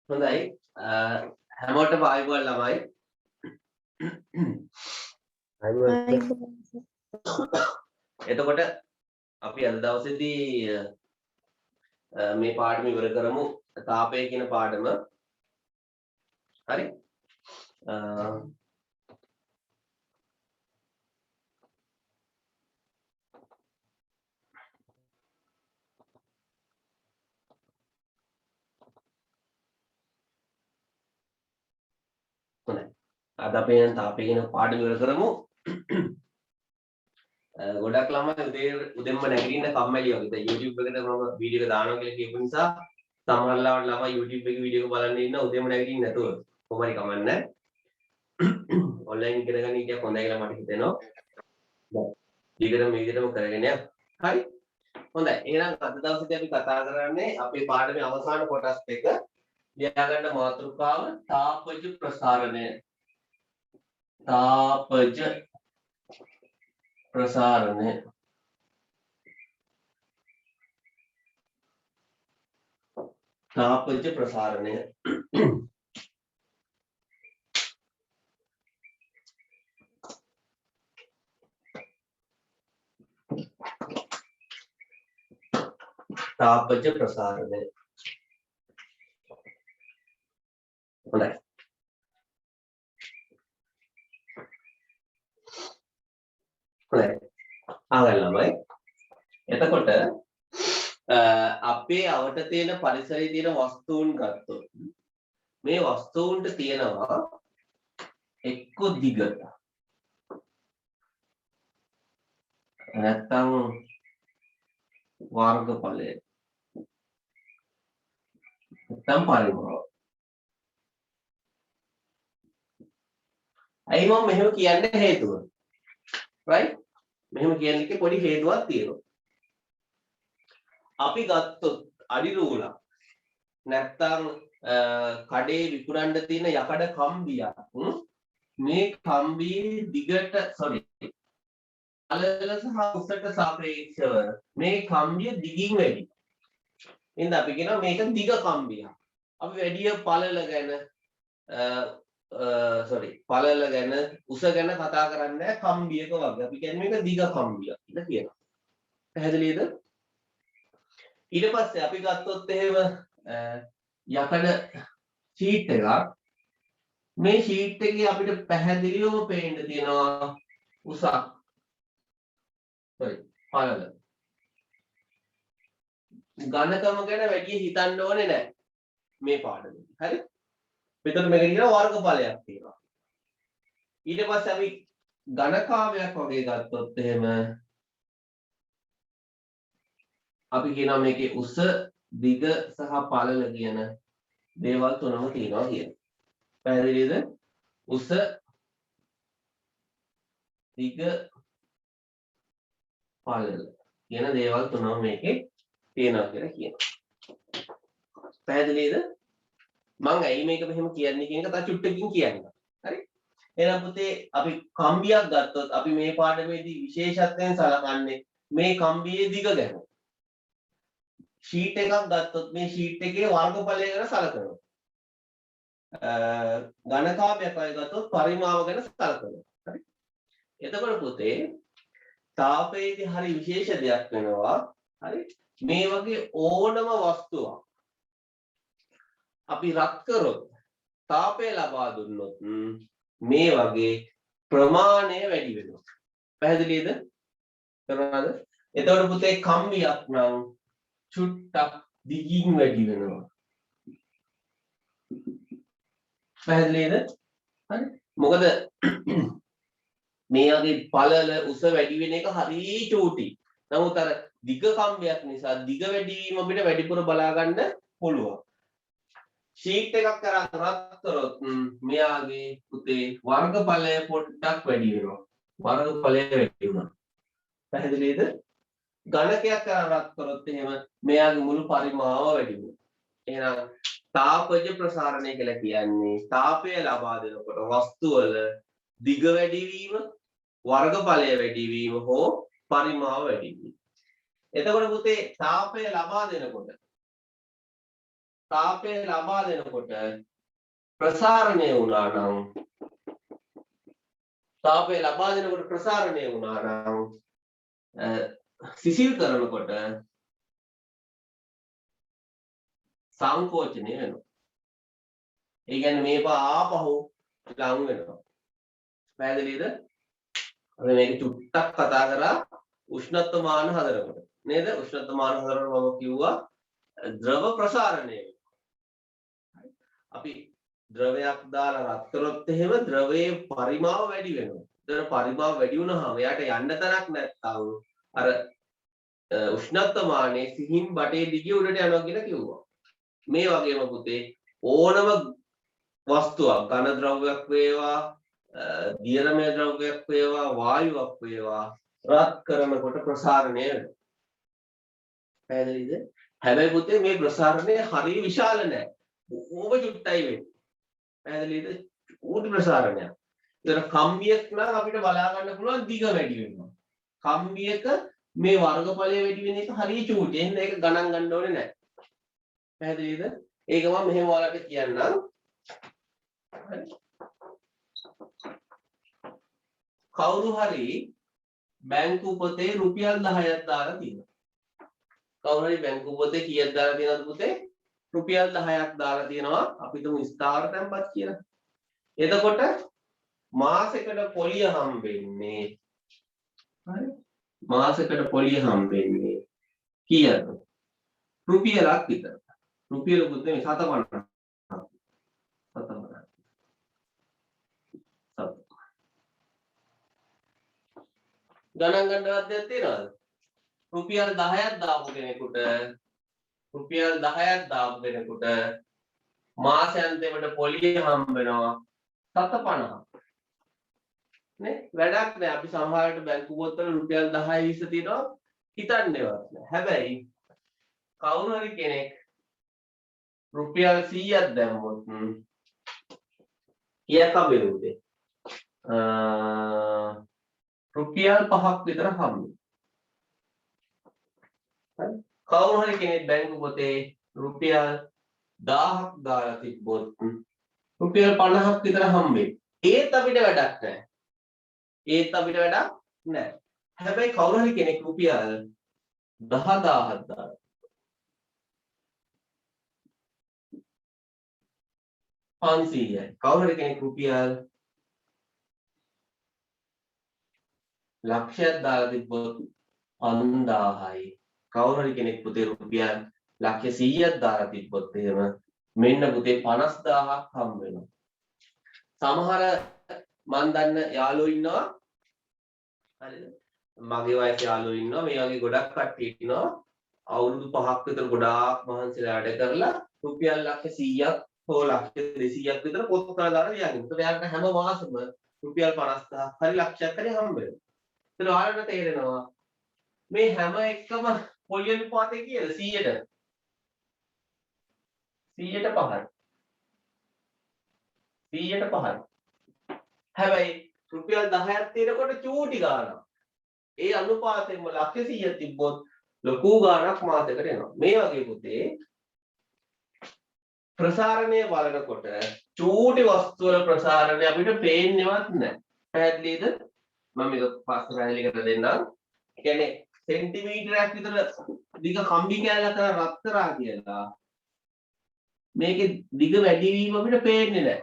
හොඳයි හැමෝටම ආයුබෝවන් ළමයි. එතකොට අපි අද දවසේදී මේ පාඩම ඉවර කරමු. තාපය කියන පාඩම. හරි. හොඳයි. අද අපි යන තාපය කියන පාඩම ඉවර කරමු. ගොඩක් ළමයි උදෙන්ම නැගිටින්න කම්මැලි වගේ. දැන් YouTube එකට මම වීඩියෝ එක දානවා කියලා කියපු නිසා සමහර ලාවට ළමයි YouTube එකේ වීඩියෝ එක බලන්න ඉන්න උදෙන්ම නැගිටින්න නැතුව. කොහොම හරි කමන්නේ. ඔන්ලයින් ඉගෙන ගන්න ඉතින් හොඳයි කියලා මට හිතෙනවා. ඊගොල්ලෝ මේ විදිහටම කරගෙන යන්න. හරි. හොඳයි. එහෙනම් අද දවසේදී අපි කතා කරන්නේ අපේ පාඩමේ අවසාන කොටස් දෙක. ලියාගන්න මාතෘකාව තාපජ ප්‍රසාරණය. තාපජ ප්‍රසාරණය. තාපජ ප්‍රසාරණය. තාපජ ප්‍රසාරණය. හොඳයි. හොඳයි. ආගල් ළමයි. එතකොට අපේ අවට තියෙන පරිසරයේ තියෙන වස්තුන් ගත්තොත් මේ වස්තුන්ට තියෙනවා එක්ක දිග නැත්තම් වර්ගඵලය නැත්තම් පරිමාව. අයි මම මෙහෙම කියන්න හේතුව. right? මෙහෙම කියන්නේ පොඩි හේතුවක් තියෙනවා. අපි ගත්තොත් අඩි රූලක් නැත්තම් කඩේ විකුණන්න තියෙන යකඩ කම්බියක් මේ කම්බියේ දිගට පළල සහ උසට සාපේක්ෂව මේ කම්බිය දිගින් වැඩි. එහෙනම් අපි කියනවා මේක දිග කම්බියක්. අපි වැඩි පළල ගැන පළල ගැන උස ගැන කතා කරන්නේ නැහැ කම්බියක වගේ. අපි කියන්නේ මේක දිග කම්බියක් කියලා කියනවා. පැහැදිලිද? ඊට පස්සේ අපි ගත්තොත් එහෙම යකඩ ෂීට් එකක් මේ ෂීට් එකේ අපිට පැහැදිලිවම පේන්න තියෙනවා උසක් පළල. ඝනකම ගැන වැඩි හිතන්න ඕනේ නැහැ මේ පාඩමේ. හරි? මෙතන මේක කියන වර්ගඵලයක් තියෙනවා. ඊට පස්සේ අපි ඝනකාවයක් වගේ ගත්තොත් එහෙම අපි කියනවා මේකේ උස දිග සහ පළල කියන දේවල් තුනම තියෙනවා කියලා. පැහැදිලිද? උස දිග පළල කියන දේවල් තුනම මේකේ තියෙනවා කියලා කියනවා. පැහැදිලිද? මම ඇයි මේක මෙහෙම කියන්නේ කියන එක තව චුට්ටකින් කියන්න. හරි? එහෙනම් පුතේ අපි කම්බියක් ගත්තොත් අපි මේ පාඩමේදී විශේෂත්වයෙන් සලකන්නේ මේ කම්බියේ දිග ගැන. ෂීට් එකක් ගත්තොත් මේ ෂීට් එකේ වර්ගඵලය ගැන සලකනවා. ඝනකාභයක් වගේ ගත්තොත් පරිමාව ගැන සලකනවා. හරි? එතකොට පුතේ තාපයේදී හරි විශේෂ දෙයක් වෙනවා. හරි? මේ වගේ ඕනම වස්තුවක් අපි රත් කරොත් තාපය ලබා දුන්නොත් මේ වගේ ප්‍රමාණය වැඩි වෙනවා. පැහැදිලිද? කරනවද? එතකොට පුතේ කම්බියක් නම් චුට්ටක් දිගින් වැඩි වෙනවා. පැහැදිලිද? හරි. මොකද මේ වගේ පළල උස වැඩි වෙන එක හරිය චූටි. නමුත් අර දිග කම්බියක් නිසා දිග වැඩි වීම අපිට වැඩිපුර බලා ගන්න පුළුවන්. ෂීට් එකක් කරන් රත් කරොත් මෙයාගේ පුතේ වර්ගඵලය පොඩ්ඩක් වැඩි වෙනවා. වර්ගඵලය වැඩි වෙනවා. පැහැදිලිද? ඝනකයක් කරන් රත් කරොත් එහෙම මෙයාගේ මුළු පරිමාව වැඩි වෙනවා. එහෙනම් තාපජ ප්‍රසාරණය කියලා කියන්නේ තාපය ලබා දෙනකොට වස්තු වල දිග වැඩි වීම, වර්ගඵලය වැඩි වීම හෝ පරිමාව වැඩි වීම. එතකොට පුතේ තාපය ලබා දෙනකොට තාපය ලබා දෙනකොට ප්‍රසාරණය වුණා නම් තාපය ලබා දෙනකොට ප්‍රසාරණය වුණා නම් සිසිල් කරනකොට සංකෝචනය වෙනවා. ඒ කියන්නේ මේවා ආපහු ලඟ වෙනවා. පැහැදිලිද? අපි මේක චුට්ටක් කතා කරා උෂ්ණත්වමාන හදනකොට. නේද? උෂ්ණත්වමාන හදනකොට මම කිව්වා ද්‍රව ප්‍රසාරණය. අපි ද්‍රවයක් දාලා රත් කරොත් එහෙම ද්‍රවයේ පරිමාව වැඩි වෙනවා. ඒතර පරිමාව වැඩි වුණාම එයාට යන්න තරක් නැත්නම් අර උෂ්ණත්වමානයේ සිහින් බටේ දිගේ උඩට යනවා කියලා කිව්වා. මේ වගේම පුතේ ඕනම වස්තුවක් ඝන ද්‍රව්‍යයක් වේවා දියරමය ද්‍රව්‍යයක් වේවා වායුවක් වේවා රත් කරනකොට ප්‍රසාරණය වෙනවා. පැහැදිලිද? හැබැයි පුතේ මේ ප්‍රසාරණය හරිය විශාල නෑ. ඕව චුට්ටයි වෙන්නේ. පැහැදිලිද? ඌටි ප්‍රසාරණයක්. ඒතර කම්බියක් නම් අපිට බලා ගන්න පුළුවන් දිග වැඩි වෙනවා. කම්බියක මේ වර්ගඵලය වැඩි වෙන එක හරිය චූටි. එහෙනම් ඒක ගණන් ගන්න ඕනේ නෑ. පැහැදිලිද? ඒක මම මෙහෙම ඔයාලට කියන්නම්. කවුරු හරි බැංකු පොතේ රුපියල් 10ක් දාලා තියෙනවා. කවුරු හරි බැංකු පොතේ කීයක් දාලා තියෙනවද පුතේ? රුපියල් 10ක් දාලා තියෙනවා. අපි තුමු ස්ථාවර තැන්පත් කියලා. එතකොට මාසෙකට පොලිය හම්බෙන්නේ හරි මාසෙකට පොලිය හම්බෙන්නේ කීයද? රුපියලක් විතර. රුපියලකුත් නෙමෙයි 750ක්. 750ක්. ගණන් ගන්නවත් දෙයක් තියනවද? රුපියල් 10ක් දාපු කෙනෙකුට මාසයන්තෙකට පොලිය හම්බ වෙනවා 750ක්. නේ? වැඩක් නෑ. අපි සමහරවිට බැංකු පොත්වල රුපියල් 10 20 තියෙනවා හිතන්නේවත් නෑ. හැබැයි කවුරු හරි කෙනෙක් රුපියල් 100ක් දැම්මොත් කීයක් හම්බෙන්නේ? රුපියල් 5ක් විතර හම්බෙනවා. හරි? කවුරු හරි කෙනෙක් බැංකු පොතේ රුපියල් 1000ක් දාලා තිබ්බොත් රුපියල් 50ක් විතර හම්බෙයි. ඒත් අපිට වැඩක් නැහැ. හැබැයි කවුරු හරි කෙනෙක් රුපියල් 10000ක් දාලා 500යි. කවුරු හරි කෙනෙක් රුපියල් ලක්ෂයක් දාලා තිබ්බොත් 5000යි. කවුරු හරි කෙනෙක් පුතේ රුපියල් ලක්ෂ 100ක් දාලා තිබ්බොත් එහෙම මෙන්න පුතේ 50000ක් හම්බ වෙනවා. සමහර මන් දන්න යාළුවෝ ඉන්නවා. හරිද? මගේ වයසේ යාළුවෝ ඉන්නවා. මේ වගේ ගොඩක් කට්ටිය ඉන්නවා. අවුරුදු 5ක් විතර ගොඩාක් මහන්සිලා වැඩ කරලා රුපියල් ලක්ෂ 100ක් හෝ ලක්ෂ 200ක් විතර පොත් කරලා දාලා ලියන්නේ. ඒකට එයාට හැම මාසෙම රුපියල් 50000ක් හරි ලක්ෂයක් හරි හම්බ වෙනවා. ඒතර ඔයාලට තේරෙනවා මේ හැම එකම පොලි අනුපාතය කියලා 100ට 5යි. 5යි. හැබැයි රුපියල් 10ක් තියෙනකොට චූටි ගාණක්. ඒ අනුපාතයෙන්ම ලක්ෂ 100ක් තිබ්බොත් ලොකු ගාණක් මාසෙකට එනවා. මේ වගේ පුතේ ප්‍රසාරණය බලනකොට චූටි වස්තු වල ප්‍රසාරණය අපිට පේන්නේවත් නැහැ. පැහැදිලිද? මම මේක පස්සේ පැහැදිලි කරලා දෙන්නම්. කියන්නේ සෙන්ටිමීටරයක් විතර දිග කම්බි කෑල්ලක් රත් කරා කියලා මේකේ දිග වැඩි වීම අපිට පේන්නේ නැහැ.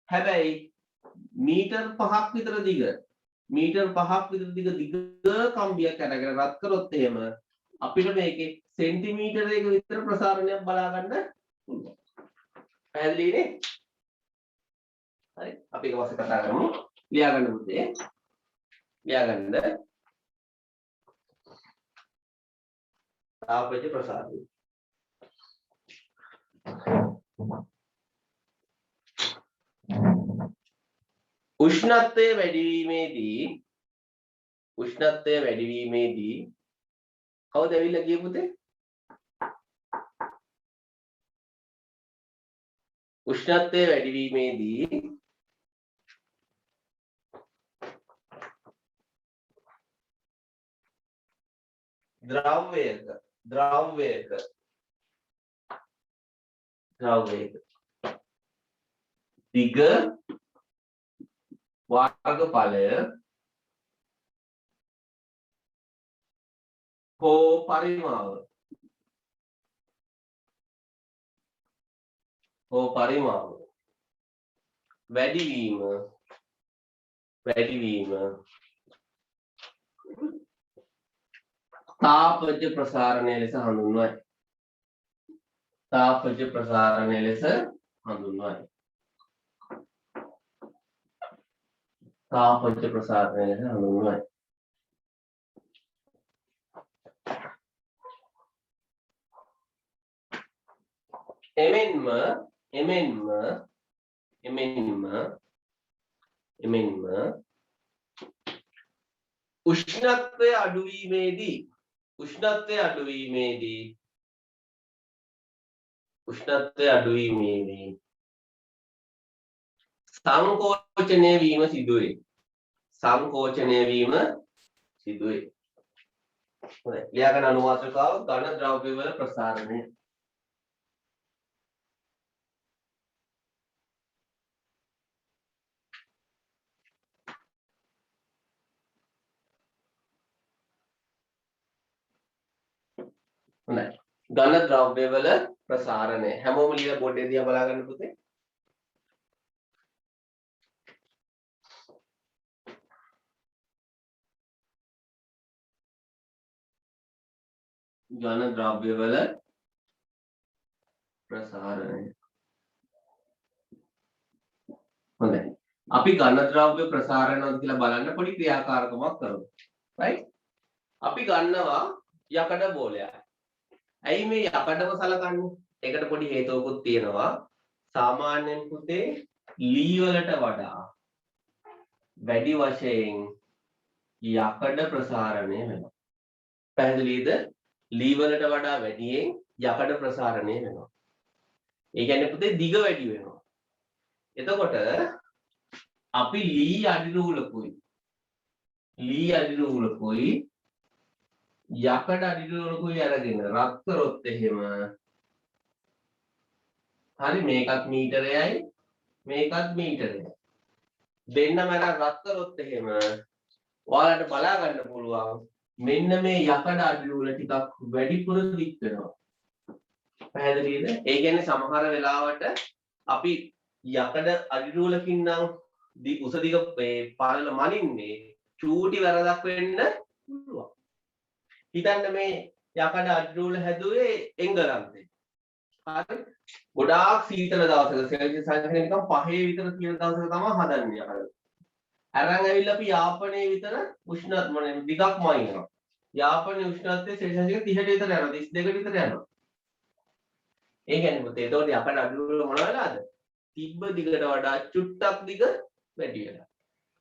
හැබැයි මීටර් 5ක් විතර දිග කම්බියක් අරගෙන රත් කරොත් එහෙම අපිට මේකේ සෙන්ටිමීටරයක විතර ප්‍රසාරණයක් බලා ගන්න පුළුවන්. පැහැදිලි නේ? හරි. අපි ඒක පස්සේ කතා කරමු. ලියා ගන්න පුතේ. ලියා ගන්න. තාපජ ප්‍රසාරණය. උෂ්ණත්වය වැඩිවීමේදී කවුද ඇවිල්ලා ගියේ පුතේ? උෂ්ණත්වය වැඩිවීමේදී ද්‍රව්‍යයක ද්‍රව්‍යයක දිග වර්ගඵලය හෝ පරිමාව වැඩිවීම තාපජ ප්‍රසාරණය ලෙස හඳුන්වයි. තාපජ ප්‍රසාරණය ලෙස හඳුන්වයි. තාපජ ප්‍රසාරණය ලෙස හඳුන්වයි. එමෙන්ම උෂ්ණත්වය අඩුවීමේදී සංකෝචනය වීම සිදුවේ. හොඳයි. ලියාගන්න අනුමාත්‍රකාව ඝන ද්‍රව්‍යවල ප්‍රසාරණය. හොඳයි. ඝන ද්‍රව්‍යවල ප්‍රසාරණය. හැමෝම ලියලා බෝඩ් එක දිහා බලා ගන්න පුතේ. ඝන ද්‍රව්‍යවල ප්‍රසාරණය. හොඳයි. අපි ඝන ද්‍රව්‍ය ප්‍රසාරණයද කියලා බලන්න පොඩි ක්‍රියාකාරකමක් කරමු. right? අපි ගන්නවා යකඩ බෝලයක්. ඇයි මේ යකඩව සලකන්නේ? ඒකට පොඩි හේතුවකුත් තියෙනවා. සාමාන්‍යයෙන් පුතේ ලී වලට වඩා වැඩි වශයෙන් යකඩ ප්‍රසාරණය වෙනවා. පැහැදිලිද? ලී වලට වඩා වැඩියෙන් යකඩ ප්‍රසාරණය වෙනවා. ඒ කියන්නේ පුතේ දිග වැඩි වෙනවා. එතකොට අපි ලී අඩිරූලකුයි යකඩ අඩිරූලකුයි අරගෙන රත් කරොත් එහෙම හරි මේකත් මීටරයයි මේකත් මීටරයයි දෙන්නම අර රත් කරොත් එහෙම ඔයාලට බලා ගන්න පුළුවන් මෙන්න මේ යකඩ අඩිරූල ටිකක් වැඩිපුර දික් වෙනවා. පැහැදිලිද? ඒ කියන්නේ සමහර වෙලාවට අපි යකඩ අඩිරූලකින් නම් උස දිග පළල මනින්නේ චූටි වැරදක් වෙන්න පුළුවන්. හිතන්න මේ යකඩ අඩිරූල හැදුවේ එංගලන්තේ. හරි. ගොඩාක් සීතල දවසක සෙල්සියස් සංඛ්‍යාව නිකන් 5 විතර තියෙන දවසක තමයි හදන්නේ යකඩ. අරන් ඇවිල්ලා අපි යාපනයේ විතර උෂ්ණත් මොනේ දිගක් මනිනවා. යාපනයේ උෂ්ණත්වය සෙල්සියස් 30ට විතර යනවා 32ට විතර යනවා. ඒ කියන්නේ පුතේ එතකොට යකඩ අඩිරූල මොන වෙලාද? තිබ්බ දිගට වඩා චුට්ටක් දිග වැඩි වෙනවා.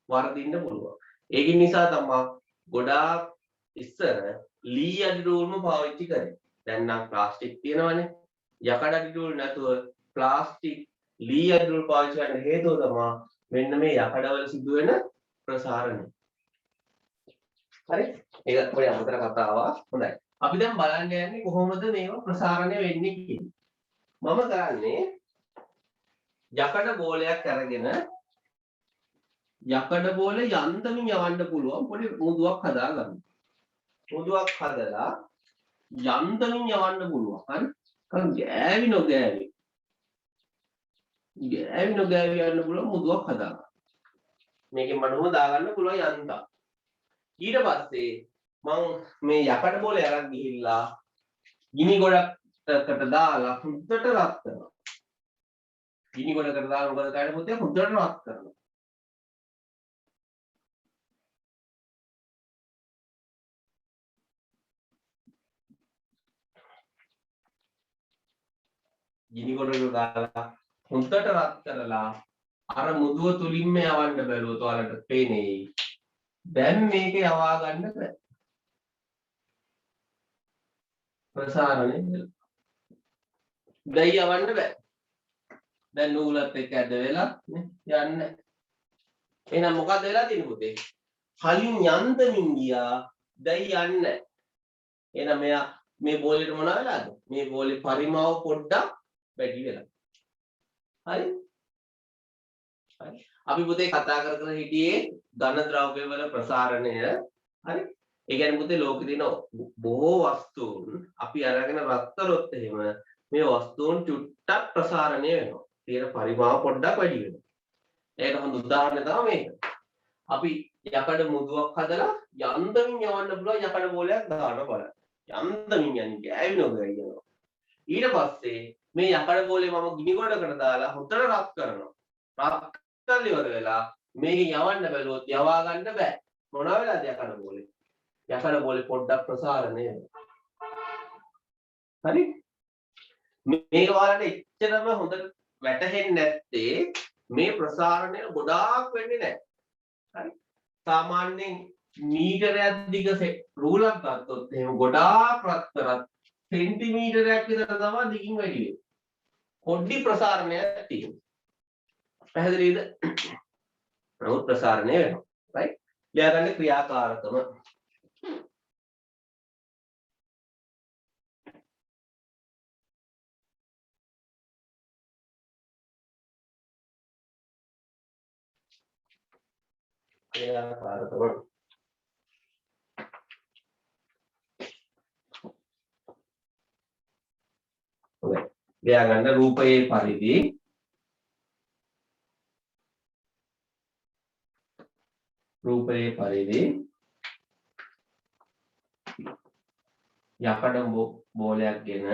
වර්ධින්න පුළුවන්. ඒක නිසා තමයි ගොඩාක් ඉස්සර ලී අඩිරූල්ම පාවිච්චි කරේ. දැන් නම් ප්ලාස්ටික් තියෙනවනේ. යකඩ අඩිරූල් නැතුව ප්ලාස්ටික් ලී අඩිරූල් පාවිච්චි කරන්න හේතුව තමයි මෙන්න මේ යකඩවල සිදුවෙන ප්‍රසාරණය. හරි? ඒක පොඩි අමතර කතාවක්. හොඳයි. අපි දැන් බලන්න යන්නේ කොහොමද මේවා ප්‍රසාරණය වෙන්නේ කියන්නේ. මම කරන්නේ යකඩ බෝලයක් අරගෙන යකඩ බෝලේ යන්තමින් යවන්න පුළුවන් පොඩි මුදුවක් හදා ගන්න. මුදුවක් හදලා යන්තමින් යවන්න පුළුවන්. හරි? කන් ගෑවි නොගෑවි යන්න පුළුවන් මුදුවක් හදා ගන්න. මේකෙන් මඩුව දාගන්න පුළුවන් යන්තම්. ඊට පස්සේ මම මේ යකඩ බෝලේ අරන් ගිහිල්ලා ගිනි ගොඩකට දාලා හුද්දට රත් කරනවා. ගිනි ගොඩකට දාලා මොකද කරන්නේ පුතේ? හුද්දට රත් කරනවා. ගිනි ගොඩකට දාලා හුද්දට රත් කරලා අර මුදුව තුලින්ම යවන්න බැලුවොත් ඔයාලට පේන්නේ දැන් මේක යවා ගන්න බෑ. ප්‍රසාරණය දැන් යවන්න බෑ. දැන් නූලත් එක්ක ඇද වෙලා යන්නේ. එහෙනම් මොකද වෙලා තියෙන්නේ පුතේ? කලින් යන්තමින් ගියා දැන් යන්නේ. එහෙනම් මෙයා මේ බෝලෙට මොනවා වෙලාද? මේ බෝලේ පරිමාව පොඩ්ඩක් වැඩි වෙලා. හරි? හරි. අපි පුතේ කතා කර කර හිටියේ ඝන ද්‍රව්‍ය වල ප්‍රසාරණය. හරි? ඒ කියන්නේ පුතේ ලෝකේ තියෙන බොහෝ වස්තුන් අපි අරගෙන රත් කරොත් එහෙම මේ වස්තුන් චුට්ටක් ප්‍රසාරණය වෙනවා. තියෙන පරිමාව පොඩ්ඩක් වැඩි වෙනවා. ඒක හොඳ උදාහරණයක් තමයි මේක. අපි යකඩ මුදුවක් හදලා යන්තමින් යවන්න පුළුවන් යකඩ බෝලයක් දාන්න බලන්න. යන්තමින් යන්නේ ගෑවිනොත් ගියනවා. ඊට පස්සේ මේ යකඩ බෝලේ මම ගිනි ගොඩකට දාලා හොඳට රත් කරනවා. රත් කරලා ඉවර වෙලා මේක යවන්න බැලුවොත් යවා ගන්න බෑ. මොනවා වෙලාද යකඩ බෝලේ? යකඩ බෝලේ පොඩ්ඩක් ප්‍රසාරණය වෙනවා. හරි? මේක වලට එච්චරම හොඳට වැටහෙන්නේ නැත්තේ මේ ප්‍රසාරණය ගොඩාක් වෙන්නේ නැහැ. හරි? සාමාන්‍යයෙන් මීටරයක් දිග රූලක් ගත්තොත් එහෙනම් ගොඩාක් රත් කරත් සෙන්ටිමීටරයක් විතර තමයි දිගින් වැඩි වෙන්නේ. පොඩි ප්‍රසාරණයක් තියෙනවා. පැහැදිලිද? නමුත් ප්‍රසාරණය වෙනවා. right? ලියාගන්න ක්‍රියාකාරකම. ක්‍රියාකාරකම. හොඳයි. ලියාගන්න රූපයේ පරිදි යකඩ බෝලයක් ගෙන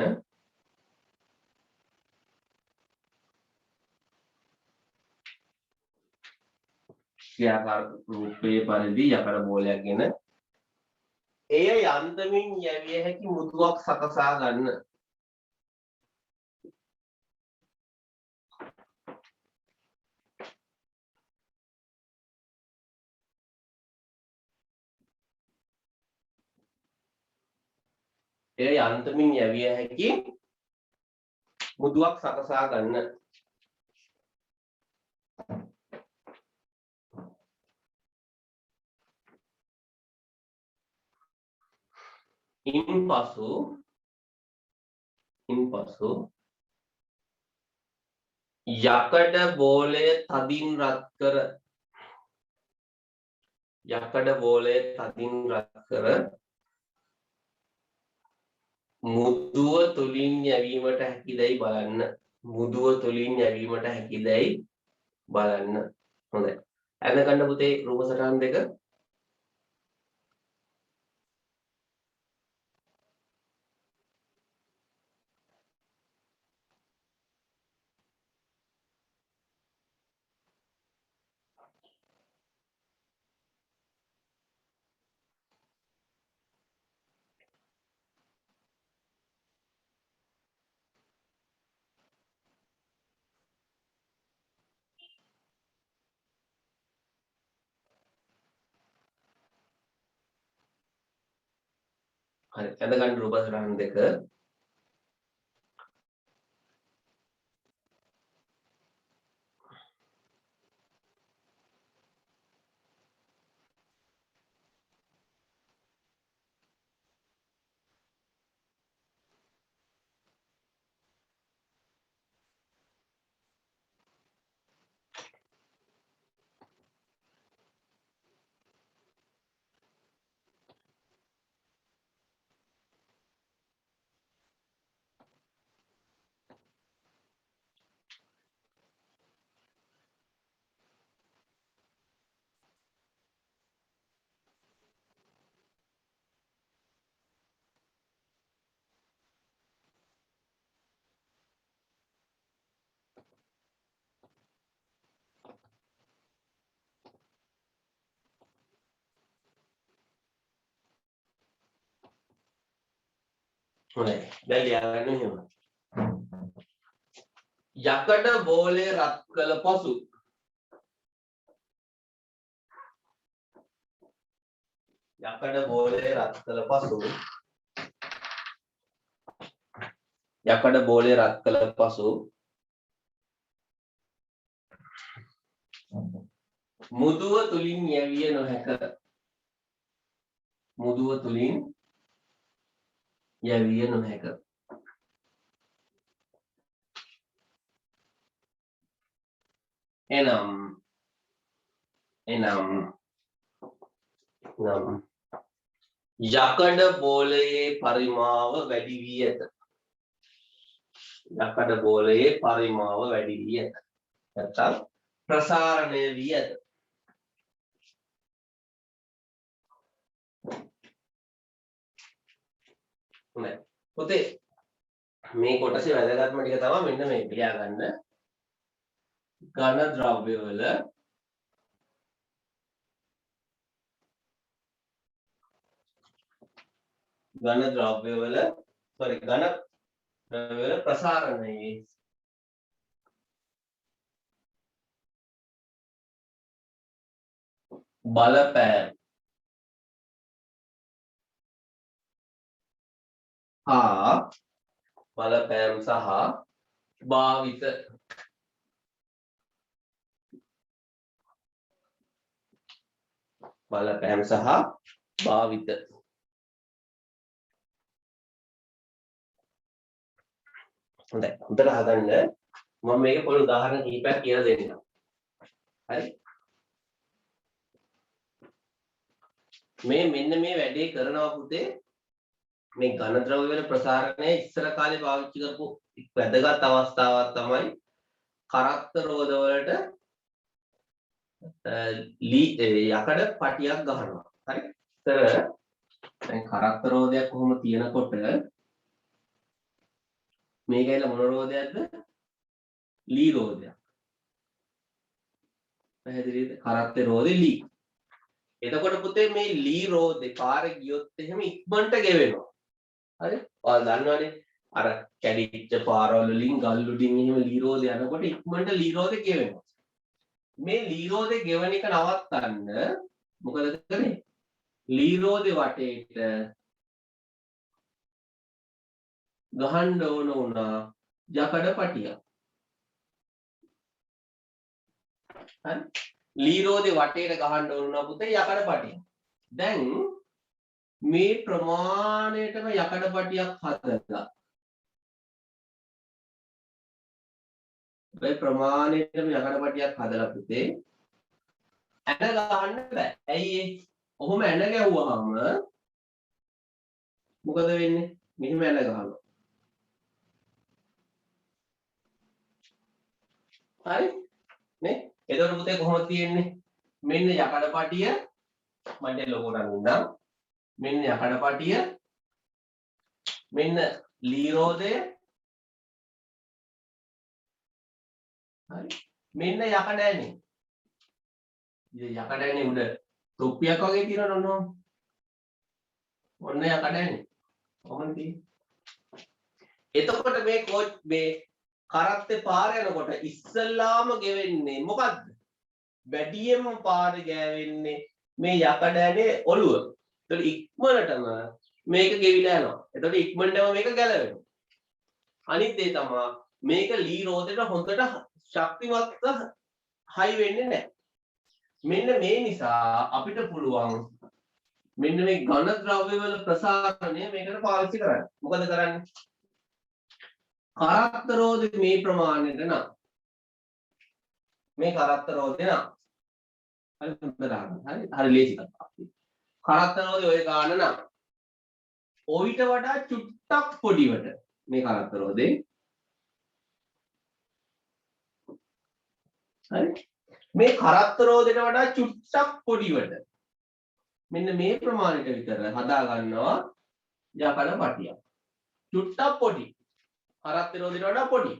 ක්‍රියාකාරක රූපයේ පරිදි යකඩ බෝලයක් ගෙන එය යන්තමින් යැවිය හැකි මුදුවක් සකසා ගන්න. එය යන්තමින් යැවිය හැකි මුදුවක් සකසා ගන්න. ඉන්පසු යකඩ බෝලය තදින් රත් කර මුදුව තුලින් යැවීමට හැකිදැයි බලන්න. හොඳයි. ඇඳ ගන්න පුතේ රූප සටහන් දෙක. හරි. ඇඳ ගන්න රූප සටහන් දෙක. හොඳයි. දැන් ලියාගන්න එහෙම. යකඩ බෝලය රත් කළ පසු මුදුව තුලින් යැවිය නොහැක. එනම් යකඩ බෝලයේ පරිමාව වැඩි වී ඇත. යකඩ බෝලයේ පරිමාව වැඩි වී ඇත. නැත්නම් ප්‍රසාරණය වී ඇත. හොඳයි. පුතේ මේ කොටසේ වැදගත්ම ටික තමයි මෙන්න මේ ලියා ගන්න. ඝන ද්‍රව්‍යවල ඝන ද්‍රව්‍යවල ප්‍රසාරණයේ බලපෑම සහ භාවිත හොඳයි. හොඳට අහගන්න. මම මේක පොඩි උදාහරණ කිහිපයක් කියලා දෙන්නම්. හරි. මෙන්න මේ වැඩේ කරනවා පුතේ. මේ ඝන ද්‍රව්‍ය වල ප්‍රසාරණය ඉස්සර කාලේ පාවිච්චි කරපු වැදගත් අවස්ථාවක් තමයි කරත්ත රෝද වලට යකඩ පටියක් ගහනවා. හරි. ඉස්සර දැන් කරත්ත රෝදයක් කොහොම තියනකොට මේක ඇවිල්ලා මොන රෝදයක්ද? ලී රෝදයක්. පැහැදිලිද? කරත්තේ රෝදේ ලී. එතකොට පුතේ මේ ලී රෝදේ පාරේ ගියොත් එහෙම ඉක්මනට ගෙවෙනවා. හරි? ඔයාලා දන්නවනේ අර කැඩිච්ච පාරවල වලින් ගල් උඩින් එහෙම ලී රෝදේ යනකොට ඉක්මනට ලී රෝදේ ගෙවෙනවා. මේ ලී රෝදේ ගෙවන එක නවත්තන්න මොකද කරන්නේ? ලී රෝදේ වටේට ගහන්න ඕන වුණා යකඩ පටියක්. හරි? ලී රෝදේ වටේට ගහන්න ඕන වුණා පුතේ යකඩ පටියක්. දැන් මේ ප්‍රමාණයටම යකඩ පටියක් හදලා. මේ ප්‍රමාණයටම යකඩ පටියක් හදලා පුතේ ඇන ගහන්න බෑ. ඇයි ඒ? ඔහොම ඇන ගැව්වහම මොකද වෙන්නේ? මෙහෙම ඇන ගහනවා. හරි නේ? එතකොට පුතේ කොහොමද තියෙන්නේ? මෙන්න යකඩ පටිය මම ලොකෝට අඳින්නම්. මෙන්න යකඩ පටිය මෙන්න ලී රෝදය හරි මෙන්න යකඩ ඇනේ. ඉතින් යකඩ ඇනේ උඩ තොප්පියක් වගේ තියෙනවනේ ඔන්න. ඔන්න යකඩ ඇනේ. කොහොමද තියෙන්නේ? එතකොට මේ කරත්තේ පාර යනකොට ඉස්සල්ලාම ගෙවෙන්නේ මොකද්ද? වැඩියෙන්ම පාර ගෑවෙන්නේ මේ යකඩ ඇනේ ඔළුව. එතකොට ඉක්මනටම මේක ගෙවිලා යනවා. එතකොට ඉක්මනටම මේක ගැලවෙනවා. අනිත් දේ තමයි මේක ලී රෝදේට හොඳට ශක්තිමත්ව හයි වෙන්නේ නැහැ. මෙන්න මේ නිසා අපිට පුළුවන් මෙන්න මේ ඝන ද්‍රව්‍ය වල ප්‍රසාරණය මේකට පාවිච්චි කරන්න. මොකද කරන්නේ? කරත්ත රෝදේ මේ ප්‍රමාණයට නම් මේ කරත්ත රෝදේ නම් හරි හොඳට අහන්න. හරි ලේසි කතාවක්. කරත්ත රෝදේ ඔය ගාන නම් ඔయిత වඩා චුට්ටක් පොඩිවට මේ කරත්ත රෝදේ හරි මේ කරත්ත රෝදේට වඩා චුට්ටක් පොඩිවට මෙන්න මේ ප්‍රමාණයට විතර හදා ගන්නවා යකඩ පටියක්. චුට්ටක් පොඩි. කරත්ත රෝදේට වඩා පොඩි.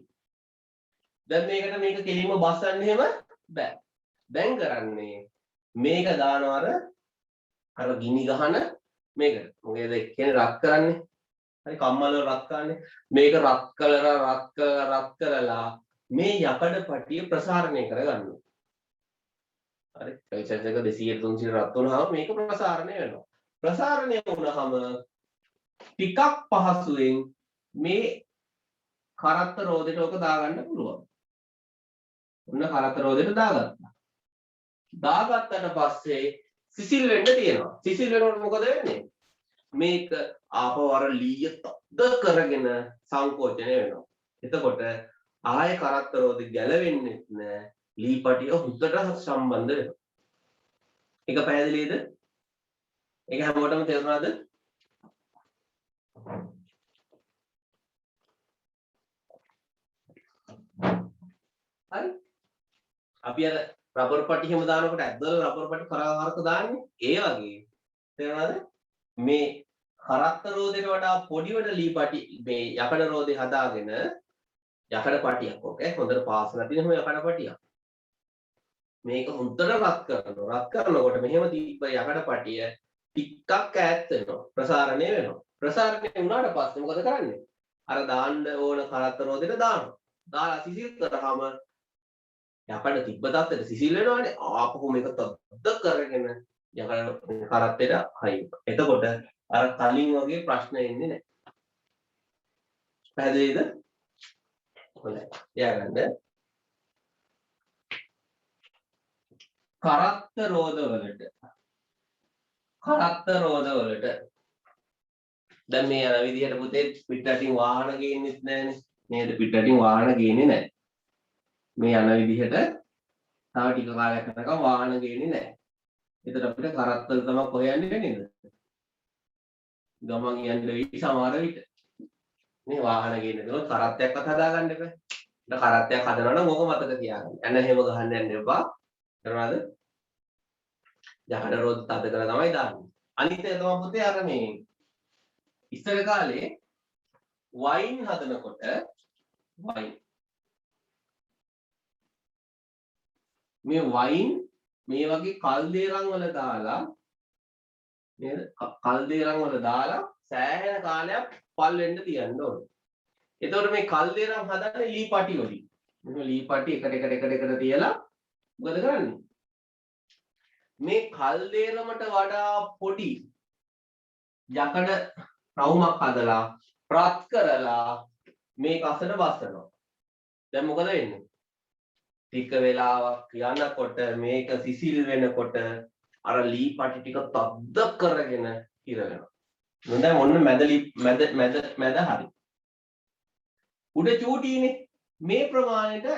දැන් මේකට මේක කෙලින්ම බස්සන්න එහෙම බෑ. දැන් කරන්නේ මේක දානවා අර ගිනි ගහන මේකට. මොකද කියන්නේ රත් කරන්නේ. හරි කම්මල රත් කරන්නේ. මේක රත් කරලා මේ යකඩ පටිය ප්‍රසාරණය කරගන්නවා. හරි රෙසිස්ටන්ස් එක 200 300 රත් වුණාම මේක ප්‍රසාරණය වෙනවා. ප්‍රසාරණය වුණාම ටිකක් පහසුවෙන් මේ කරත්ත රෝදෙට ඔක දාගන්න පුළුවන්. ඔන්න කරත්ත රෝදෙට දාගත්තා. දාගත්තට පස්සේ සිසිල් වෙන්න තියෙනවා. සිසිල් වෙනකොට මොකද වෙන්නේ? මේක ආපහු අර ලීය තද කරගෙන සංකෝචනය වෙනවා. එතකොට ආයේ කරත්ත රෝදෙ ගැලවෙන්නේ නැහැ. ලී පටිය හුද්දට සම්බන්ධ වෙනවා. ඒක පැහැදිලිද? ඒක හැමෝටම තේරුණාද? හරි. අපි අර රබර් පටි හැම දානකොට ඇද්දල රබර් පටි කරාහරක දාන්නේ. ඒ වගේ තේරුණාද? මේ කරත්ත රෝදයට වඩා පොඩි වල ලී පටි මේ යකඩ රෝදේ හදාගෙන යකඩ පටියක් ඕකේ හොඳට පාසලා තියෙන හැම යකඩ පටියක්. මේක හොඳට රත් කරනවා. රත් කරනකොට මෙහෙම තිබ්බ යකඩ පටිය ටිකක් ඈත් වෙනවා. ප්‍රසාරණය වෙනවා. ප්‍රසාරණය වුණාට පස්සේ මොකද කරන්නේ? අර දාන්න ඕන කරත්ත රෝදෙට දානවා. දාලා සිසිල් කරාම යකඩ තිබ්බ තත්ත්වෙට සිසිල් වෙනවානේ. ආපහු මේක තද්ද කරගෙන යකඩ කරත්තෙට හයි. එතකොට අර කලින් වගේ ප්‍රශ්න එන්නේ නැහැ. පැහැදිලිද? හොඳයි. ලියාගන්න. කරත්ත රෝදවලට දැන් මේ අර විදිහට පුතේ පිටරටින් වාහන ගේන්නෙත් නැහැනේ නේද? පිටරටින් වාහන ගේන්නේ නැහැ. මේ යන විදිහට තව ටික කාලයක් යනකම් වාහන ගේන්නේ නැහැ. ඒතර අපිට කරත්තල තමයි කොහෙ යන්නේ නේද? ගමන් යන්න වෙයි සමහර විට. මේ වාහන ගේන්න දෙනොත් කරත්තයක්වත් හදාගන්න එපා. ඒක කරත්තයක් හදනවා නම් ඕක මතක තියාගන්න. එන්න හැම ගහන්න යන්න එපා. කරනවාද? යකඩ රෝද තද කරලා තමයි දාන්නේ. අනිත් එක තමයි පුතේ අර මේ ඉස්සර කාලේ වයින් හදනකොට මේ වයින් මේ වගේ කල්දේරම් වල දාලා නේද? කල්දේරම් වල දාලා සෑහෙන කාලයක් පල් වෙන්න තියන්න ඕනේ. එතකොට මේ කල්දේරම් හදන්නේ ලී පටි වලින්. මෙන්න ලී පටි එකට තියලා මොකද කරන්නේ? මේ කල්දේරමට වඩා පොඩි යකඩ රවුමක් හදලා රත් කරලා මේක අසට බස්සනවා. දැන් මොකද වෙන්නේ? ටික වෙලාවක් යනකොට මේක සිසිල් වෙනකොට අර ලී පටි ටික තද්ද කරගෙන ඉර වෙනවා. දැන් ඔන්න මැද හරි. උඩ චූටිනේ මේ ප්‍රමාණයට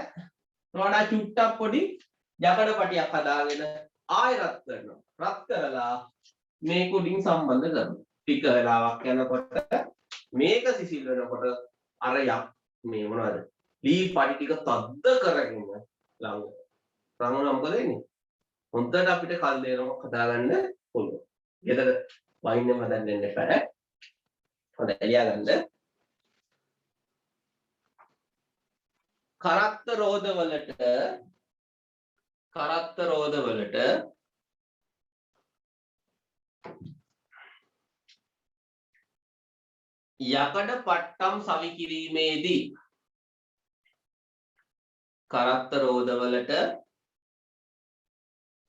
වඩා චුට්ටක් පොඩි යකඩ පටියක් හදාගෙන ආයෙ රත් කරනවා. රත් කරලා මේක උඩින් සම්බන්ධ කරනවා. ටික වෙලාවක් යනකොට මේක සිසිල් වෙනකොට අර මේ මොනවද? ලී පටි ටික තද්ද කරගෙන ළඟ මොකද වෙන්නේ? හොඳට අපිට කල් දෙනවක් හදාගන්න පුළුවන්. ගෙදර වයින් එක හදන්න දෙන්න එපා. හොඳයි ලියාගන්න. කරත්ත රෝදවලට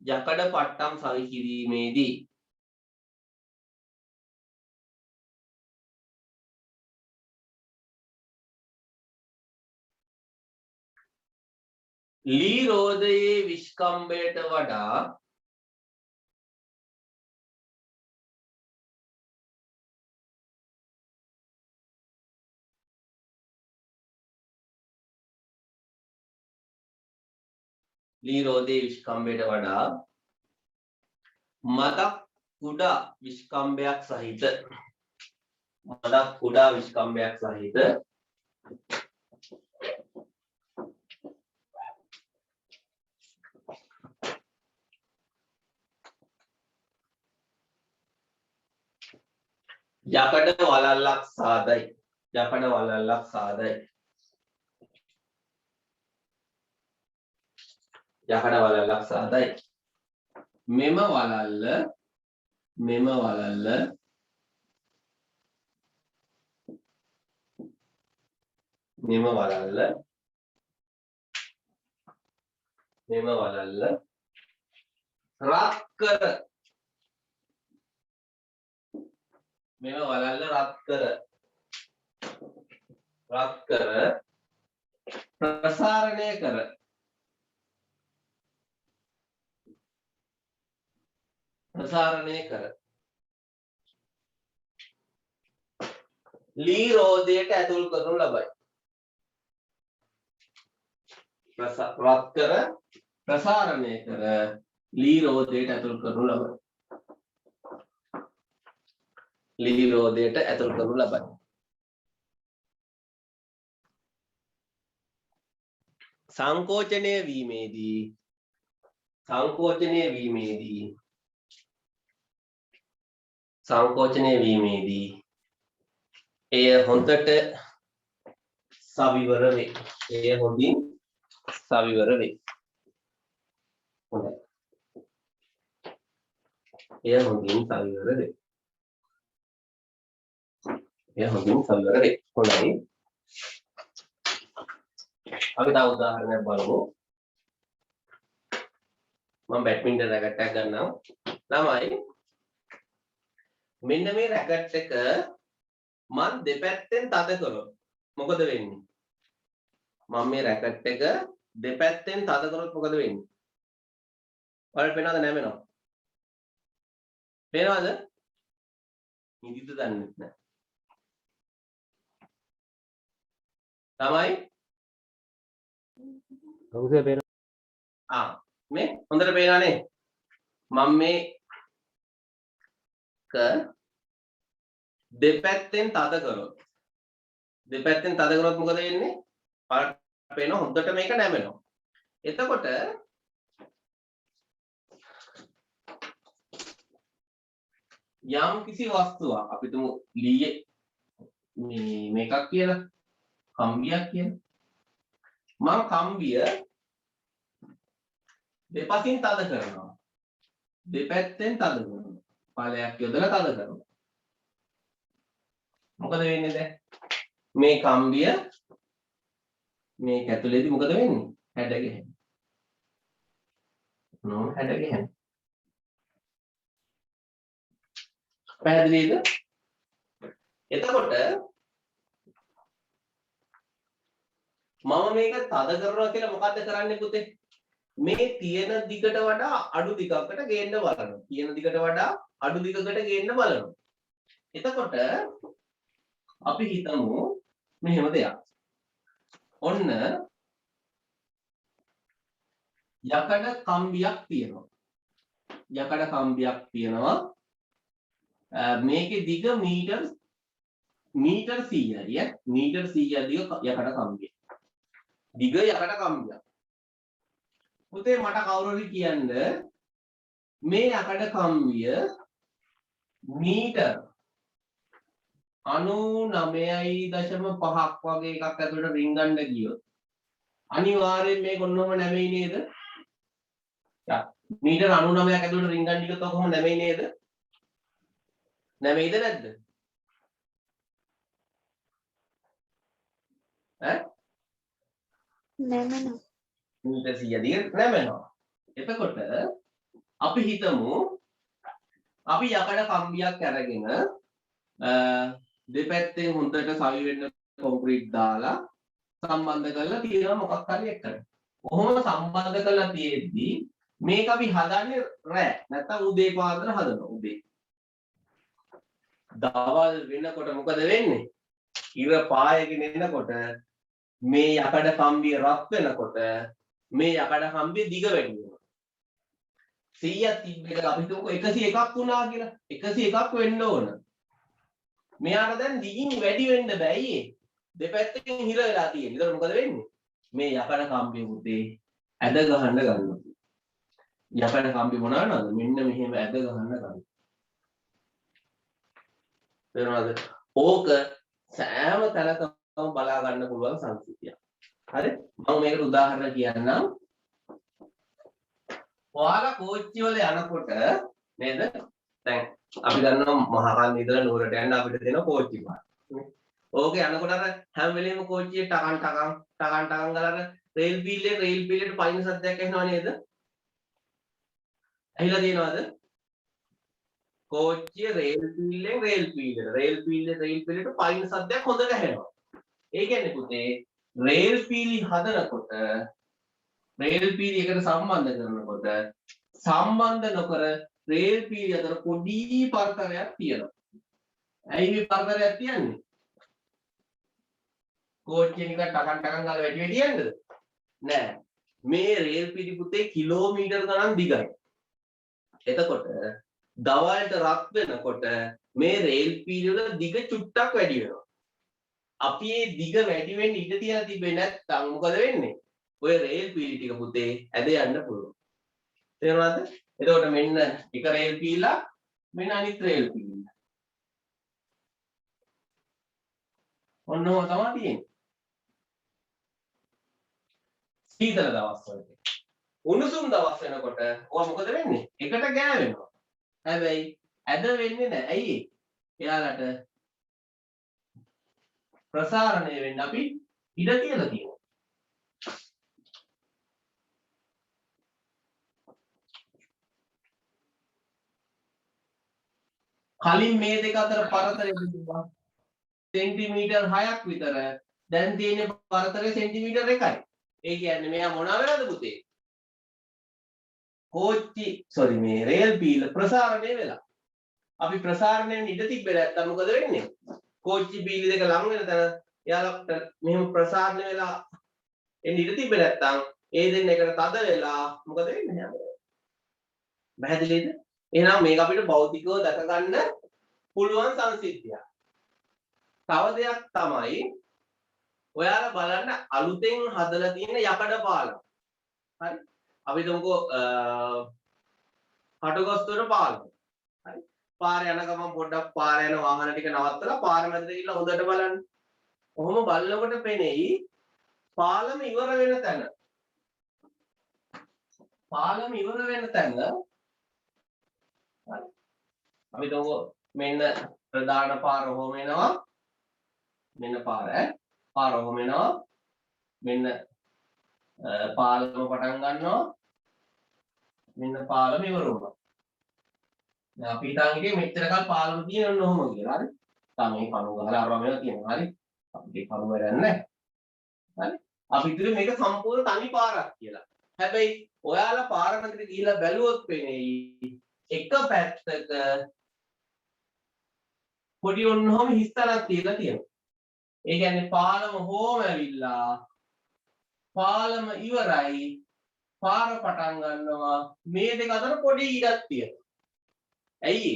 යකඩ පට්ටම් සවි කිරීමේදී ලී රෝදයේ විස්කම්බයට වඩා මදක් කුඩා විස්කම්බයක් සහිත යකඩ වලල්ලක් සාදයි. මෙම වලල්ල රත් කර ප්‍රසාරණය කර ලී රෝදයට ඇතුල් කරනු ලබයි. රත් කර ප්‍රසාරණය කර ලී රෝදයට ඇතුල් කරනු ලබයි. ලී රෝදයට ඇතුල් කරනු ලබයි. සංකෝචනය වීමේදී එය හොඳට සවිවර වේ. එය හොඳින් සවිවර වේ. හොඳයි. එය හොඳින් සවිවර වේ. එය හොඳින් සවිවර වේ. හොඳයි. අපි තව උදාහරණයක් බලමු. මම බැඩ්මින්ටන් රැකට් එකක් ගන්නවා. ළමයි මෙන්න මේ රැකට් එක මම දෙපැත්තෙන් තද කරොත් මොකද වෙන්නේ? මම මේ රැකට් එක දෙපැත්තෙන් තද කරොත් මොකද වෙන්නේ? ඔයාලට පේනවද නැමෙනවද? පේනවද? නිදිද දන්නේ නැහැ. තමයි ඔව්සේ පේන. මේ හොඳට පේනවනේ. මම මේ දෙපැත්තෙන් තද කරොත් මොකද වෙන්නේ? ඔයාලට පේනවා හොඳට මේක නැමෙනවා. එතකොට යම් කිසි වස්තුවක් අපි තුමු ලීයේ මේකක් කියලා කම්බියක් කියලා. මම කම්බිය දෙපසින් තද කරනවා. දෙපැත්තෙන් තද කරනවා. පාලයක් යොදලා තද කරනවා. මොකද වෙන්නේ දැන්? මේ කම්බිය මේක ඇතුලේදී මොකද වෙන්නේ? හැඩ ගැහෙනවා. හැඩ ගැහෙනවා. පැහැදිලිද? එතකොට මම මේක තද කරනවා කියලා මොකද්ද කරන්නේ පුතේ? මේ තියෙන දිගට වඩා අඩු දිගකට ගේන්න බලනවා. තියෙන දිගට වඩා අඩු දිගකට ගේන්න බලනවා. එතකොට අපි හිතමු මෙහෙම දෙයක්. ඔන්න යකඩ කම්බියක් තියෙනවා. මේකේ දිග මීටර් 100යි. මීටර් 100 දිග යකඩ කම්බිය. දිග යකඩ කම්බියක්. පුතේ මට කවුරු හරි කියන්න මේ යකඩ කම්බිය මීටර් 99.5ක් වගේ එකක් ඇතුළට රිංගන්න ගියොත් අනිවාර්යෙන් මේක ඔන්නෝම නැමෙයි නේද? මීටර් 99ක් ඇතුළට රිංගන්න ගියොත් කොහොම නැමෙයි නේද? නැමෙයිද නැද්ද? නැමෙනවා. මීටර් 100 දිග නැමෙනවා. එතකොට අපි හිතමු අපි යකඩ කම්බියක් අරගෙන දෙපැත්තෙන් හොඳට සවි වෙන්න කොන්ක්‍රීට් දාලා සම්බන්ධ කරලා තියෙනවා මොකක් හරි එකට. කොහොම සම්බන්ධ කරලා තියෙද්දි මේක අපි හදන්නේ රෑ නැත්නම් උදේ පාන්දර හදනවා උදේ. දවල් වෙනකොට මොකද වෙන්නේ? ඉර පායගෙන එනකොට මේ යකඩ කම්බිය රත් වෙනකොට මේ යකඩ කම්බිය දිග වැඩි වෙනවා. 100ක් තිබ්බ එක අපි හිතමුකෝ 101ක් වුණා කියලා. 101ක් වෙන්න ඕන. මෙයාට දැන් දිගින් වැඩි වෙන්න බෑයි. දෙපැත්තකින් හිර වෙලා තියෙන. ඒතකොට මොකද වෙන්නේ? මේ යකඩ කම්බිය පුතේ ඇද ගහන්න ගන්නවා. යකඩ කම්බිය මොනවාද? මෙන්න මෙහෙම ඇද ගහන්න ගන්නවා. තේරුණාද? ඕක සෑම තැනකම බලා ගන්න පුළුවන් සංසිද්ධියක්. හරි? මම මේකට උදාහරණ කියන්නම්. ඔයාලා කෝච්චි වල යනකොට නේද? දැන් අපි දන්නවා මහකන් ඉඳලා නුවරට යන්න අපිට දෙන කෝච්චි පාර. ඕකේ යනකොට අර හැම වෙලේම කෝච්චියේ ටකන් ගාලා රේල් පීලියට පයින් සද්දයක් ඇහෙනව නේද? ඇහිලා තියෙනවද? කෝච්චිය රේල් පීලියට පයින් සද්දයක් හොඳට ඇහෙනවා. ඒ කියන්නේ පුතේ රේල් පීලි හදනකොට රේල් පීලි එකට සම්බන්ධ කරනකොට සම්බන්ධ නොකර රේල් පීලි අතර පොඩි පරතරයක් තියෙනවා. ඇයි මේ පරතරයක් තියන්නේ? කෝච්චිය නිකන් ටකන් ගාලා වැඩි යන්නද? නෑ. මේ රේල් පිටි පුතේ කිලෝමීටර් ගණන් දිගයි. එතකොට දවල්ට රත් වෙනකොට මේ රේල් පිටි වල දිග චුට්ටක් වැඩි වෙනවා. අපි මේ දිග වැඩි වෙන්න ඉඩ තියලා තිබෙන්නේ නැත්නම් මොකද වෙන්නේ? ඔය රේල් පිටි ටික පුතේ ඇද යන්න පුළුවන්. තේරුණාද? එතකොට මෙන්න එක රේල් පිටලා මෙන්න අනිත් රේල් පිටලා. ඔන්නෝම තමයි තියෙන්නේ. සීතල දවස් වලට. උණුසුම් දවස් වෙනකොට ඔයා මොකද වෙන්නේ? එකට ගෑවෙනවා. හැබැයි ඇද වෙන්නේ නැහැ. ඇයි ඒ? එයාලට ප්‍රසාරණය වෙන්න අපි ඉඩ තියලා තියෙනවා. කලින් මේ දෙක අතර පරතරය තිබුණා. සෙන්ටිමීටර් 6ක් විතර. දැන් තියෙන පරතරය සෙන්ටිමීටර් 1යි. ඒ කියන්නේ මෙයා මොනවා වෙනවද පුතේ? මේ රේල් පීල ප්‍රසාරණය වෙලා. අපි ප්‍රසාරණය වෙන්න ඉඩ තිබ්බේ නැත්තම් මොකද වෙන්නේ? කෝච්චි පීලි දෙක ලඟ වෙන තැන එයාලට මෙහෙම ප්‍රසාරණය වෙලා එන්න ඉඩ තිබ්බේ නැත්තම් ඒ දෙන්න එකට තද වෙලා මොකද වෙන්නේ? පැහැදිලිද? එහෙනම් මේක අපිට භෞතිකව දැක ගන්න පුළුවන් සංසිද්ධියක්. තව දෙයක් තමයි ඔයාලා බලන්න අලුතෙන් හදලා තියෙන යකඩ පාලම්. හරි? අපි හිතමුකෝ කටුගස්තුවර පාලම. හරි? පාරේ යන ගමන් පොඩ්ඩක් පාරේ යන වාහන ටික නවත්තලා පාර මැදට ගිහිල්ලා හොඳට බලන්න. කොහොම බලනකොට පෙනෙයි පාලම ඉවර වෙන තැන. පාලම ඉවර වෙන තැන හරි? අපි හිතමුකෝ මෙන්න ප්‍රධාන පාර ඔහොම එනවා. මෙන්න පාර ඔහොම එනවා. මෙන්න පාලම පටන් ගන්නවා. මෙන්න පාලම ඉවර වුණා. දැන් අපි හිතන් හිටියේ මෙච්චරකල් පාලම තියෙනවන්න ඔහොම කියලා. හරි? තමයි කණු ගහලා අරවා මේවා තියෙනවා. හරි? අපිට කණු වැඩක් නැහැ. හරි? අපි හිතුවේ මේක සම්පූර්ණ තනි පාරක් කියලා. හැබැයි ඔයාලා පාර මැදට ගිහිල්ලා බැලුවොත් පේන්නේ එක පැත්තක පොඩි ඔන්නෝම හිස්තනක් තියලා තියෙනවා. ඒ කියන්නේ පාලම හෝම ඇවිල්ලා පාලම ඉවරයි පාර පටන් ගන්නවා මේ දෙක අතර පොඩි ඉඩක් තියෙනවා. ඇයි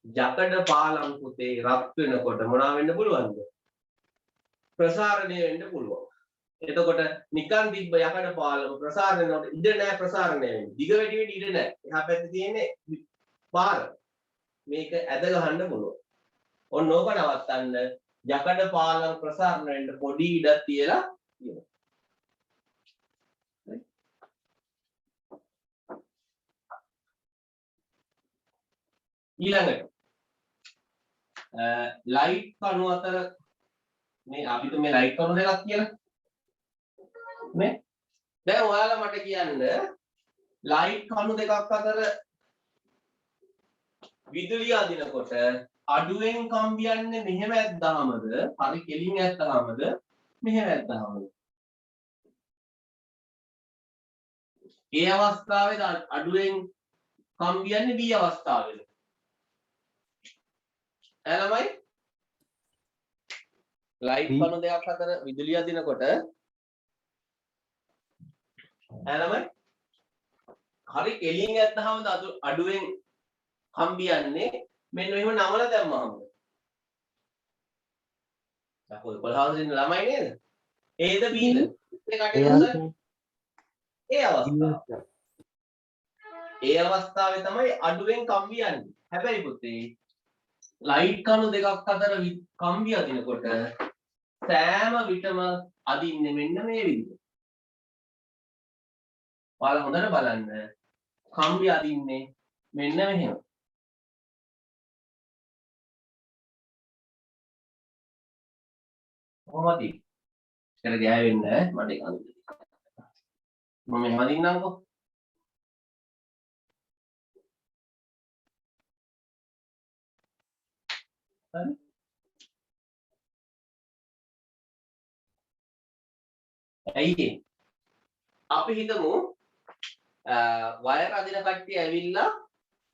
යකඩ පාලම් පුතේ රත් වෙනකොට මොනවා වෙන්න පුළුවන්ද? ප්‍රසාරණය වෙන්න පුළුවන්. එතකොට නිකන් තිබ්බ යකඩ පාලම ප්‍රසාරණය වෙනකොට ඉඩ නැහැ ප්‍රසාරණය වෙන්න. දිග වැඩි වෙන්න ඉඩ නැහැ. එහා පැත්තේ තියෙන්නේ පාර. මේක ඇද ගහන්න පුළුවන්. ඔන්න ඕක නවත්තන්න යකඩ පාලම් ප්‍රසාරණය වෙන්න පොඩි ඉඩක් තියලා තියෙනවා. ඊළඟට ලයිට් කණු අතර මේ අපිට මේ ලයිට් කණු දෙකක් කියලා නේ. දැන් ඔයාලා මට කියන්න ලයිට් කණු දෙකක් අතර විදුලිය අදිනකොට අඩුවෙන් කම්බියන්නේ මෙහෙම ඇද්දාමද හරි කෙලින් ඇද්දාමද මෙහෙම ඇද්දාමද? ඒ අවස්ථාවේද අඩුවෙන් කම්බියන්නේ B අවස්ථාවේද? ළමයි ලයිට් කණු දෙකක් අතර විදුලිය අදිනකොට ළමයි හරි කෙලින් ඇද්දාමද අඩුවෙන් කම්බියන්නේ මෙන්න මෙහෙම නමල දැම්මහම. අපෝ කොල්හවසින් ළමයි නේද? ඒද බීද? ඒ අවස්ථාව. ඒ අවස්ථාවේ තමයි අඩුවෙන් කම්බියන්නේ. හැබැයි පුතේ ලයිට් කණු දෙකක් අතර කම්බි අදිනකොට සෑම විටම අදින්නේ මෙන්න මේ විදිහට. ඔයාලා හොඳට බලන්න. කම්බි අදින්නේ මෙන්න මෙහෙම. කොහොමද? ඒකට ගෑවෙන්නේ නැහැ මට ඒක අඳින්න. මම මෙහෙම අදින්නම්කෝ. හරි? ඇයි අපි හිතමු වයර් අදින කට්ටිය ඇවිල්ලා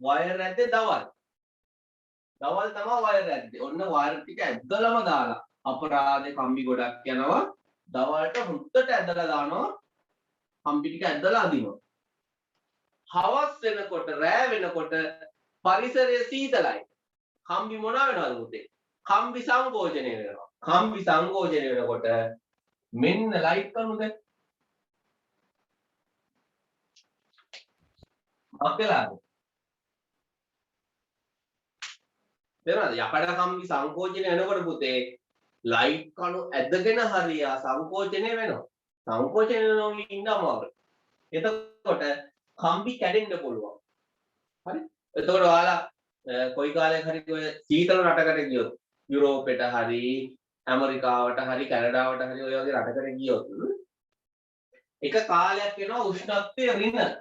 වයර් ඇද්දේ දවල්. දවල් තමයි වයර් ඇද්දේ. ඔන්න වයර් ටික ඇද්දලම දාලා අපරාධේ කම්බි ගොඩක් යනවා. දවල්ට හුත්තට ඇදලා දානවා කම්බි ටික ඇදලා අදිනවා. හවස් වෙනකොට රෑ වෙනකොට පරිසරය සීතලයි. කම්බි මොන වෙනවද පුතේ? කම්බි සංකෝචනය වෙනවා. කම්බි සංකෝචනය වෙනකොට මෙන්න ලයිට් කණු දැන් අපේලාද? තේරුණාද? යකඩ කම්බි සංකෝචනය වෙනකොට පුතේ ලයිට් කණු ඇදගෙන හරියා සංකෝචනය වෙනවා. සංකෝචනය නොවී ඉන්න අමාරුයි. එතකොට කම්බි කැඩෙන්න පුළුවන්. හරි? එතකොට ඔයාලා කොයි කාලයක හරි ඔය සීතල රටකට ගියොත් යුරෝපෙට හරි ඇමරිකාවට හරි කැනඩාවට හරි ඔය වගේ රටකට ගියොත් එක කාලයක් වෙනවා උෂ්ණත්වය ඍණ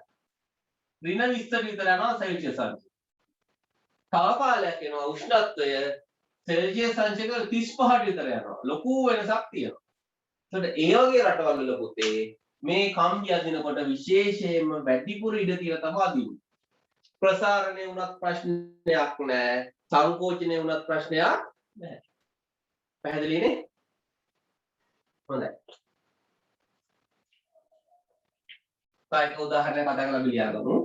20 විතර යනවා සෙල්සියස් අංශ. තව කාලයක් වෙනවා උෂ්ණත්වය සෙල්සියස් අංශක 35ට විතර යනවා. ලොකු වෙනසක් තියෙනවා. ඒකට ඒ වගේ රටවල් වල පුතේ මේ කම්බි අදිනකොට විශේෂයෙන්ම වැඩිපුර ඉඩ තියලා තමයි අදින්නේ. ප්‍රසාරණය වුණත් ප්‍රශ්නයක් නැහැ. සංකෝචනය වුණත් ප්‍රශ්නයක් නැහැ. පැහැදිලිනේ? හොඳයි. ඒක උදාහරණයක් කතා කරලා බිලියා ගමු.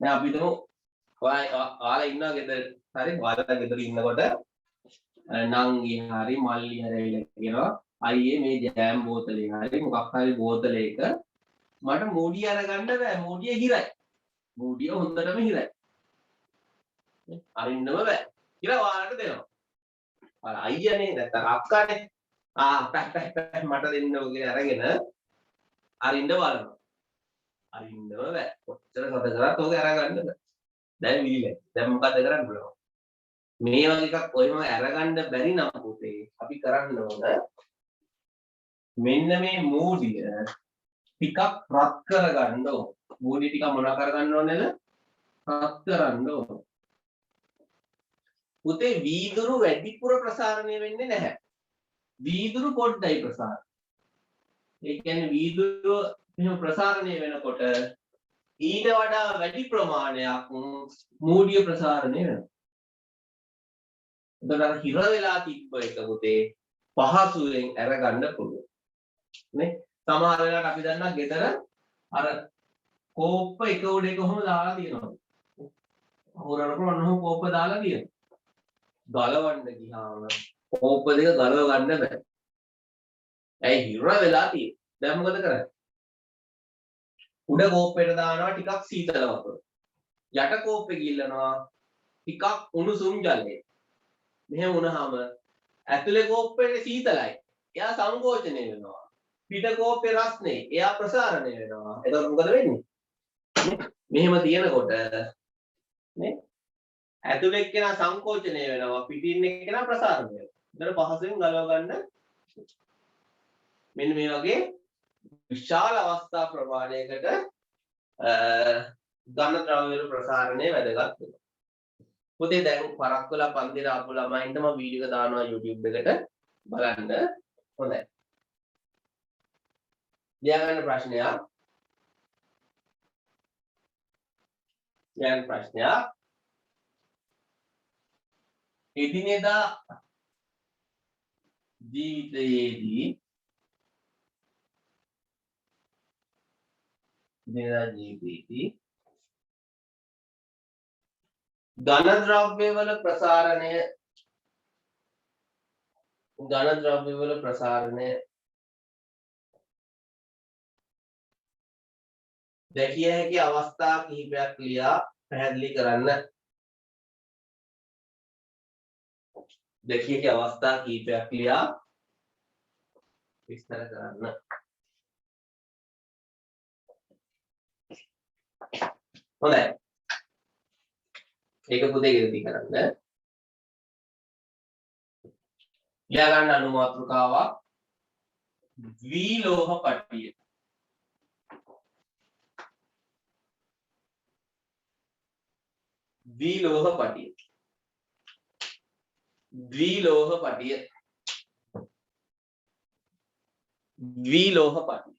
දැන් අපි හිතමු ඔයාලා ඉන්නවා ගෙදර. හරි? ඔයාලා ගෙදර ඉන්නකොට නංගි හරි මල්ලි හරි ඇවිල්ලා කියනවා අයියේ මේ ජෑම් බෝතලේ හරි මොකක් හරි බෝතලයක මට මූඩිය අරගන්න බෑ. මූඩිය හිරයි. මූඩිය හොඳටම හිරයි. අරින්නම බෑ. කියලා ඔයාලට දෙනවා. ඔයාලා අයියානේ නැත්නම් අක්කානේ. මට දෙන්නෝ කියලා අරගෙන අරින්න බලනවා. අරින්නම බෑ. කොච්චර සත කරත් ඕක අරගන්න බෑ. දැන් විලිලා. දැන් මොකද කරන්න පුළුවන්? මේ වගේ එකක් ඔයම අරගන්න බැරි නම් පුතේ අපි කරන්න ඕන මෙන්න මේ මූඩිය ටිකක් රත් කරගන්න ඕන. මූඩිය ටික මොනවා කරගන්න ඕනේද? රත් කරන්න ඕන. පුතේ වීදුරු වැඩිපුර ප්‍රසාරණය වෙන්නේ නැහැ. වීදුරු පොඩ්ඩයි ප්‍රසාරණය. ඒ කියන්නේ වීදුරුව මෙහෙම ප්‍රසාරණය වෙනකොට ඊට වඩා වැඩි ප්‍රමාණයක් මූඩිය ප්‍රසාරණය වෙනවා. එතකොට හිර වෙලා තිබ්බ එක පුතේ පහසුවෙන් අරගන්න පුළුවන්. නේ? සමහර වෙලාවට අපි දන්නා ගෙදර අර කෝප්ප එක උඩ එක කොහොම දාලා තියෙනවා. හොරනකොට ඔන්නෝම කෝප්ප දාලා තියෙනවා. ගලවන්න ගියාම කෝප්ප දෙක ගලව ගන්න බෑ. ඇයි හිර වෙලා තියෙන්නේ? දැන් මොකද කරන්නේ? උඩ කෝප්පෙට දානවා ටිකක් සීතල වතුර. යට කෝප්පේ ගිල්ලනවා ටිකක් උණුසුම් ජලය. මෙහෙම වුණාම ඇතුලේ කෝප්පේ සීතලයි. එයා සංකෝචනය වෙනවා. පිට කෝප්පේ රස්නේ. එයා ප්‍රසාරණය වෙනවා. එතකොට මොකද වෙන්නේ? මෙහෙම තියෙනකොට නේ ඇතුලේ එක්කෙනා සංකෝචනය වෙනවා. පිටින් එක්කෙනා ප්‍රසාරණය වෙනවා. ඒතර පහසෙන් ගලව ගන්න මෙන්න මේ වගේ විශාල අවස්ථා ප්‍රමාණයකට ඝන ද්‍රව්‍ය වල ප්‍රසාරණය වැදගත් වෙනවා. පුතේ දැන් පරක් වෙලා පන්තිර ආපු ළමයින්ට මම වීඩියෝ එක දානවා YouTube එකට බලන්න. හොඳයි. ලියාගන්න ප්‍රශ්නයක්. ලියාගන්න ප්‍රශ්නයක්. එදිනෙදා ජීවිතයේදී ඝන ද්‍රව්‍ය වල ප්‍රසාරණය දැකිය හැකි අවස්ථා කිහිපයක් ලියා පැහැදිලි කරන්න. දැකිය හැකි අවස්ථා කිහිපයක් ලියා විස්තර කරන්න. හොඳයි. ඒක පුතේ ඉදිරි කරන්න. ලියා ගන්න අනුමාත්‍රකාවක් ද්විලෝහ පටිය. ද්විලෝහ පටිය. ද්විලෝහ පටිය. ද්විලෝහ පටිය.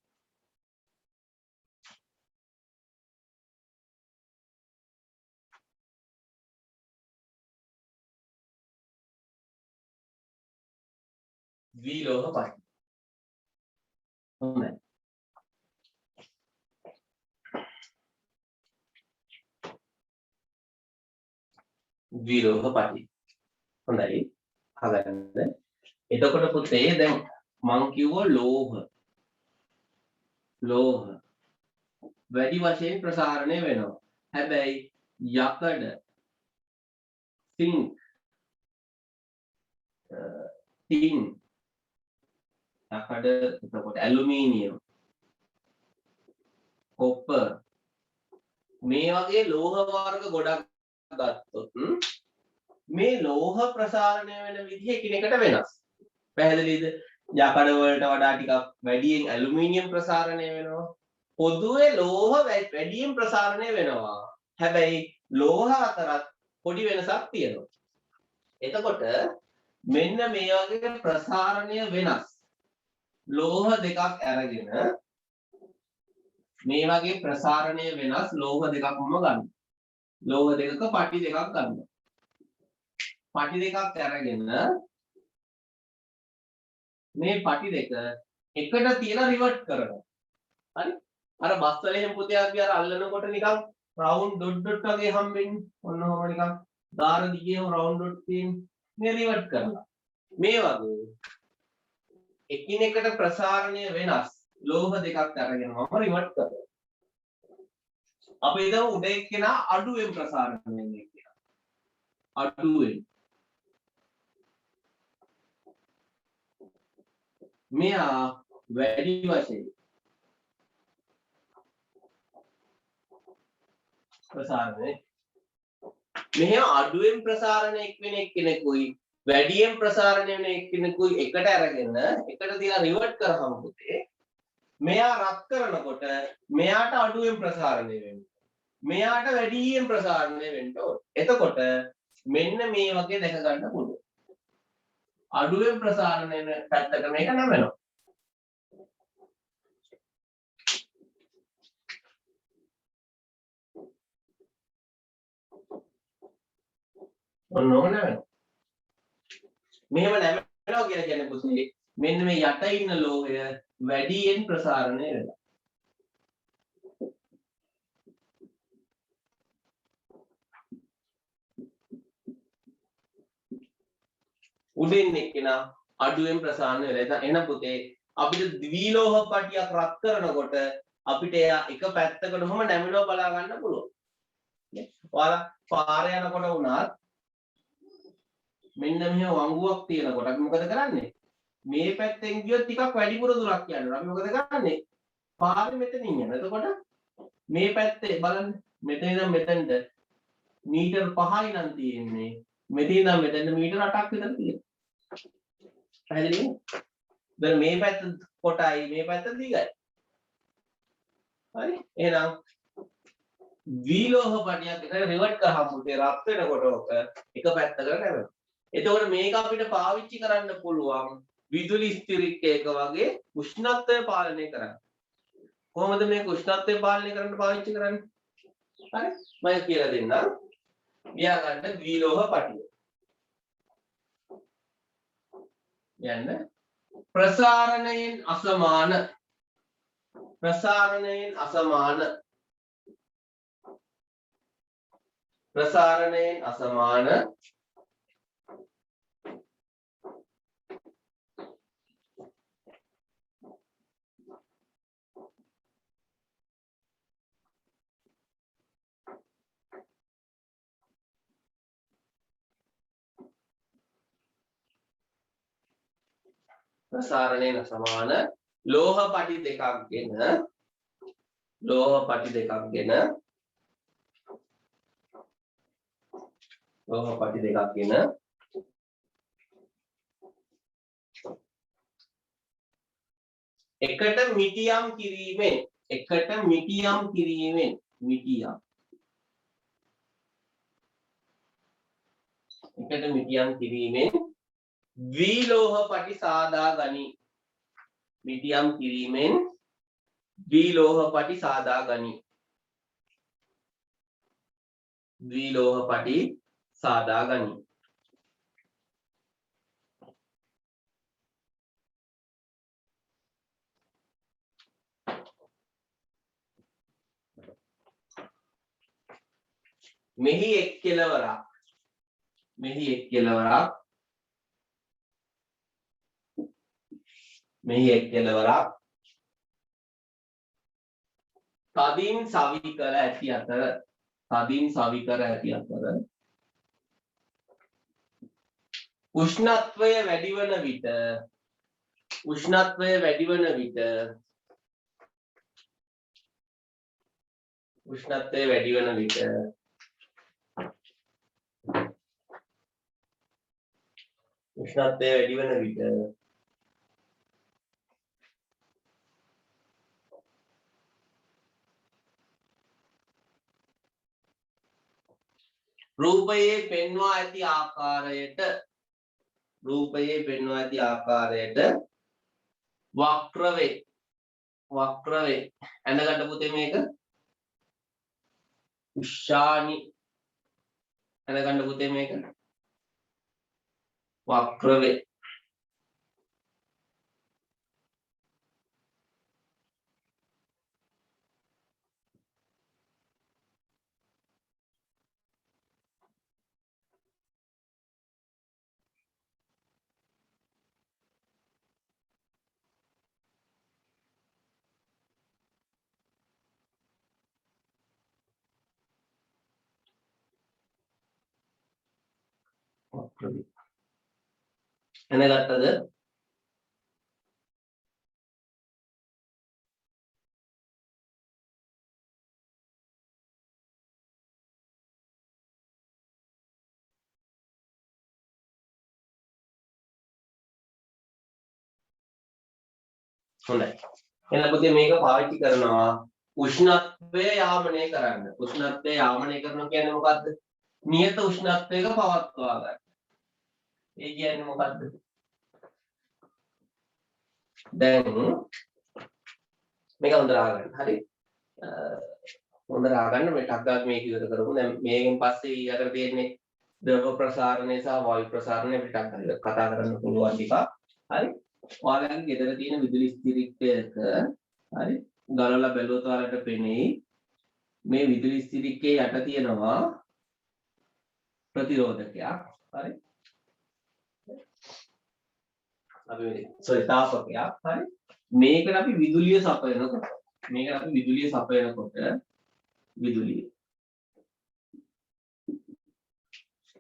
ද්විලෝහ පටි. හොඳයි. ද්විලෝහ පටි. හොඳයි. අහගන්න. එතකොට පුතේ දැන් මං කිව්වා ලෝහ වැඩි වශයෙන් ප්‍රසාරණය වෙනවා. හැබැයි යකඩ, සිංක්, ටින්, යකඩ එතකොට ඇලුමිනියම්, කොපර් මේ වගේ ලෝහ වර්ග ගොඩක් ගත්තොත් මේ ලෝහ ප්‍රසාරණය වෙන විදිහ එකිනෙකට වෙනස්. පැහැදිලිද? යකඩ වලට වඩා ටිකක් වැඩියෙන් ඇලුමිනියම් ප්‍රසාරණය වෙනවා. පොදුවේ ලෝහ වැඩියෙන් ප්‍රසාරණය වෙනවා. හැබැයි ලෝහ අතරත් පොඩි වෙනසක් තියෙනවා. එතකොට මෙන්න මේ වගේ ප්‍රසාරණය වෙනස් ලෝහ දෙකක් අරගෙන මේ වගේ ප්‍රසාරණය වෙනස් ලෝහ දෙකක්ම ගන්න. ලෝහ දෙකක පටි දෙකක් ගන්න. පටි දෙකක් අරගෙන මේ පටි දෙක එකට තියලා රිවර්ට් කරනවා. හරි? අර බස් වල එහෙම පුතේ අපි අර අල්ලනකොට නිකන් රවුන්ඩ් ඩොට් ඩොට් වගේ හම්බෙන්නේ. ඔන්න ඔහම නිකන් දාර දිගේම රවුන්ඩ් ඩොට් තියෙන. මේ රිවර්ට් කරලා. මේ වගේ එකිනෙකට ප්‍රසාරණය වෙනස් ලෝහ දෙකක් අරගෙන මම රිවර්ට් කරනවා. අපි හිතමු උඩ එක්කෙනා අඩුවෙන් ප්‍රසාරණය වෙන්නේ කියලා. අඩුවෙන්. මෙයා වැඩි වශයෙන් ප්‍රසාරණය. මෙහෙම අඩුවෙන් ප්‍රසාරණය වෙන එක්කෙනෙකුයි වැඩියෙන් ප්‍රසාරණය වෙන එක්කෙනෙකුයි එකට අරගෙන එකට තියලා රිවර්ට් කරාම පුතේ මෙයා රත් කරනකොට මෙයාට අඩුවෙන් ප්‍රසාරණය වෙනවා. මෙයාට වැඩියෙන් ප්‍රසාරණය වෙන්න ඕනේ. එතකොට මෙන්න මේ වගේ දැක ගන්න පුළුවන්. අඩුවෙන් ප්‍රසාරණය වෙන පැත්තට මේක නැමෙනවා. ඔන්න ඕක නැමෙනවා. මෙහෙම නැමෙනවා කියලා කියන්නේ පුතේ මෙන්න මේ යට ඉන්න ලෝහය වැඩියෙන් ප්‍රසාරණය වෙනවා. උඩින් එක්කෙනා අඩුවෙන් ප්‍රසාරණය වෙලා. එහෙනම් පුතේ අපිට ද්විලෝහ පටියක් රත් කරනකොට අපිට එයා එක පැත්තකට ඔහම නැමිනව බලා ගන්න පුළුවන්. ඔයාලා පාරේ යනකොට වුණත් මෙන්න මෙහෙම වංගුවක් තියෙනකොට අපි මොකද කරන්නේ? මේ පැත්තෙන් ගියොත් ටිකක් වැඩිපුර දුරක් යනවා. අපි මොකද කරන්නේ? පාරේ මෙතනින් යනවා. එතකොට මේ පැත්තේ බලන්න මෙතන ඉඳන් මෙතනට මීටර් 5යි නම් තියෙන්නේ. මෙතන ඉඳන් මෙතනට මීටර් 8ක් විතර තියෙනවා. පැහැදිලිද? දැන් මේ පැත්ත කොටයි මේ පැත්ත දිගයි. හරි? එහෙනම් ද්විලෝහ පටියක් එකට රිවර්ට් කරාම පුතේ රත් වෙනකොට ඔක එක පැත්තකට නැවෙනවා. එතකොට මේක අපිට පාවිච්චි කරන්න පුළුවන් විදුලි ස්ථිරික්කයක වගේ උෂ්ණත්වය පාලනය කරන්න. කොහොමද මේක උෂ්ණත්වය පාලනය කරන්න පාවිච්චි කරන්නේ? හරි? මම කියලා දෙන්නම්. ලියා ගන්න ද්විලෝහ පටිය. යන්න ප්‍රසාරණයෙන් අසමාන ප්‍රසාරණයෙන් අසමාන ප්‍රසාරණයෙන් අසමාන ප්‍රසාරණයෙන් අසමාන ලෝහ පටි දෙකක් ගෙන එකට මිටියම් කිරීමෙන් ද්විලෝහ පටි සාදා ගනි. මිටියම් කිරීමෙන් ද්විලෝහ පටි සාදා ගනි. ද්විලෝහ පටි සාදා ගනි. මෙහි එක් කෙලවරක්. මෙහි එක් කෙලවරක්. මෙහි එක් කෙලවරක්. තදින් සවි කර ඇති අතර. තදින් සවි කර ඇති අතර. උෂ්ණත්වය වැඩි වන විට. උෂ්ණත්වය වැඩි වන විට. උෂ්ණත්වය වැඩි වන විට. උෂ්ණත්වය වැඩි වන විට රූපයේ පෙන්වා ඇති ආකාරයට වක්‍ර වේ. ඇඳගන්න පුතේ මේක උෂානි. ඇඳගන්න පුතේ මේක වක්‍ර වේ. ඇඳගත්තද? හොඳයි. එහෙනම් පුතේ මේක පාවිච්චි කරනවා උෂ්ණත්වය යාමනය කරන්න. උෂ්ණත්වය යාමනය කරනවා කියන්නේ මොකද්ද? නියත උෂ්ණත්වයක පවත්වා ගන්න. ඒ කියන්නේ මොකද්ද? දැන් මේක හොඳට අහගන්න. හරි. හොඳට අහගන්න මේ ටක් ගාලා මේක ඉවර කරමු. දැන් මේකෙන් පස්සේ ඊයකට තියෙන්නේ ද්‍රව ප්‍රසාරණය සහ වායු ප්‍රසාරණය අපිට ටක් ගාලා කතා කරන්න පුළුවන් ටික. හරි. ඔයාලගේ ගෙදර තියෙන විදුලි ස්ථිරික්කයක හරි ගලවලා බැලුවොත් ඔයාලට පෙනෙයි මේ විදුලි ස්ථිරික්කයේ යට තියෙනවා ප්‍රතිරෝධකයක්. හරි. අපි තාපකයක්. හරි. මේකට අපි විදුලිය සපයනකොට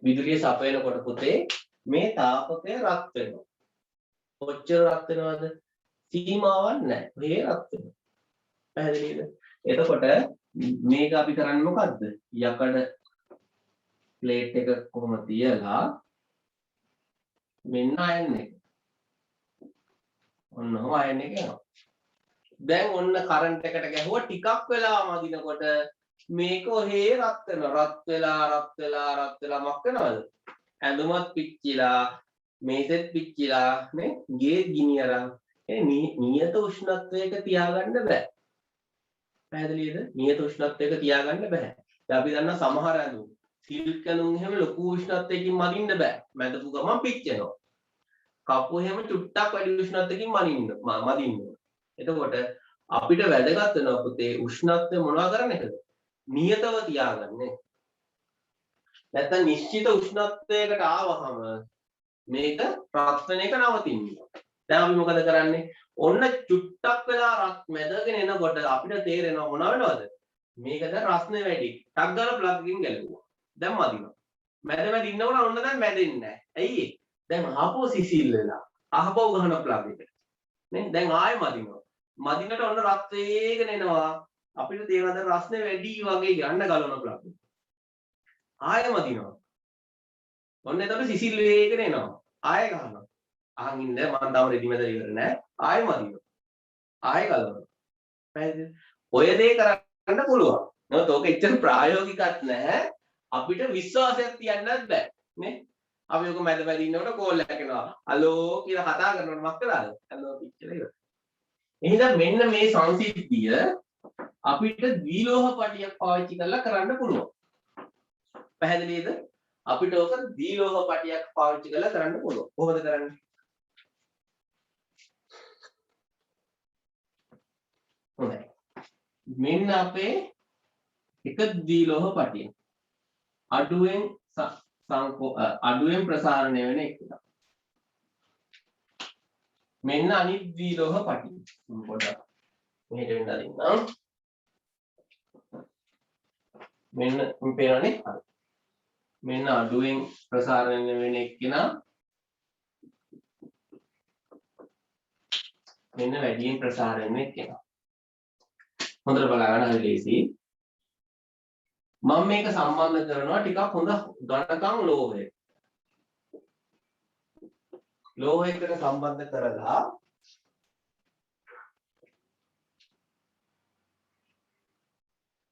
විදුලිය සපයනකොට පුතේ මේ තාපකය රත් වෙනවා. කොච්චර රත් වෙනවද? සීමාවක් නැහැ. මේ රත් වෙනවා. පැහැදිලිද? එතකොට මේක අපි කරන්නේ මොකද්ද? යකඩ ප්ලේට් එක කොහොම තියලා මෙන්න අයන් එක. ඔන්න අයන් එක යනවා. දැන් ඔන්න කරන්ට් එකට ගැහුවා ටිකක් වෙලා මදිනකොට මේක ඔහේ රත් වෙනවා. රත් වෙලා මක් වෙනවද? ඇඳුමත් පිච්චිලා මේසෙත් පිච්චිලා නේ ගේ ගිනි අරන් නියත උෂ්ණත්වයක තියාගන්න බෑ. පැහැදිලිද? නියත උෂ්ණත්වයක තියාගන්න බෑ. දැන් අපි දන්නා සමහර ඇඳුම් සිල්ක් ඇඳුම් එහෙම ලොකු උෂ්ණත්වයකින් මදින්න බෑ. මැදපු ගමන් පිච්චෙනවා. කපු එහෙම චුට්ටක් වැඩි උෂ්ණත්වයකින් මදින්න. එතකොට අපිට වැදගත් වෙනවා පුතේ උෂ්ණත්වය මොනවා කරන එකද? නියතව තියාගන්න. නැත්නම් නිශ්චිත උෂ්ණත්වයකට ආවහම මේක රත් වෙන එක නවතින්නේ. දැන් අපි මොකද කරන්නේ? ඔන්න චුට්ටක් වෙලා රත් මැදගෙන එනකොට අපිට තේරෙනවා මොන වෙනවද? මේක දැන් රස්නේ වැඩි. ටක් ගාලා ප්ලග් එකකින් ගැලුවා. දැන් මදිනවා. මැද ඉන්නකොට ඔන්න දැන් මැදෙන්නේ නැහැ. ඇයි ඒ? දැන් ආපහු සිසිල් වෙලා. ආපහු ගහන ප්ලග් එකට. නේ? දැන් ආයෙ මදිනවා. මදිනට ඔන්න රත් වේගෙන එනවා. අපිට තේරෙනවා දැන් රස්නේ වැඩි වගේ යන්න ගලවන ප්ලග් එක. ආයෙ මදිනවා. ඔන්න එතකොට සිසිල් වේගෙන එනවා. ආයෙ ගහනවා. අහන් ඉන්න මම තාම රෙදි මැද ඉවර නෑ. ආයෙ මදිනවා. ආයෙ ගලවනවා. පැහැදිලිද? ඔය දේ කරන්න පුළුවන්. නමුත් ඕක එච්චර ප්‍රායෝගිකත් නැහැ. අපිට විශ්වාසයක් තියන්නත් බෑ. නේ? අපි ඔක මැද ඉන්නකොට කෝල් එකක් එනවා. හලෝ කියලා කතා කරනකොට මක් කළාද? හලෝ පිච්චලා ඉවර. එහෙනම් මෙන්න මේ සංසිද්ධිය අපිට ද්විලෝහ පටියක් පාවිච්චි කරලා කරන්න පුළුවන්. පැහැදිලිද? අපිට ඕක ද්විලෝහ පටියක් පාවිච්චි කරලා කරන්න පුළුවන්. කොහොමද කරන්නේ? හොඳයි. මෙන්න අපේ එක ද්විලෝහ පටිය. අඩුවෙන් ප්‍රසාරණය වෙන එක. මෙන්න අනිත් ද්විලෝහ පටිය. පොඩ්ඩක් මෙහෙට වෙන්න අරින්නම්. මෙන්න පේනවනේ. හරි. මෙන්න අඩුවෙන් ප්‍රසාරණය වෙන එක්කෙනා මෙන්න වැඩියෙන් ප්‍රසාරණය වෙන එක්කෙනා. හොඳට බලන්න හරි ලේසි. මම මේක සම්බන්ධ කරනවා ටිකක් හොඳ ඝනකම් ලෝහය. ලෝහයකට සම්බන්ධ කරලා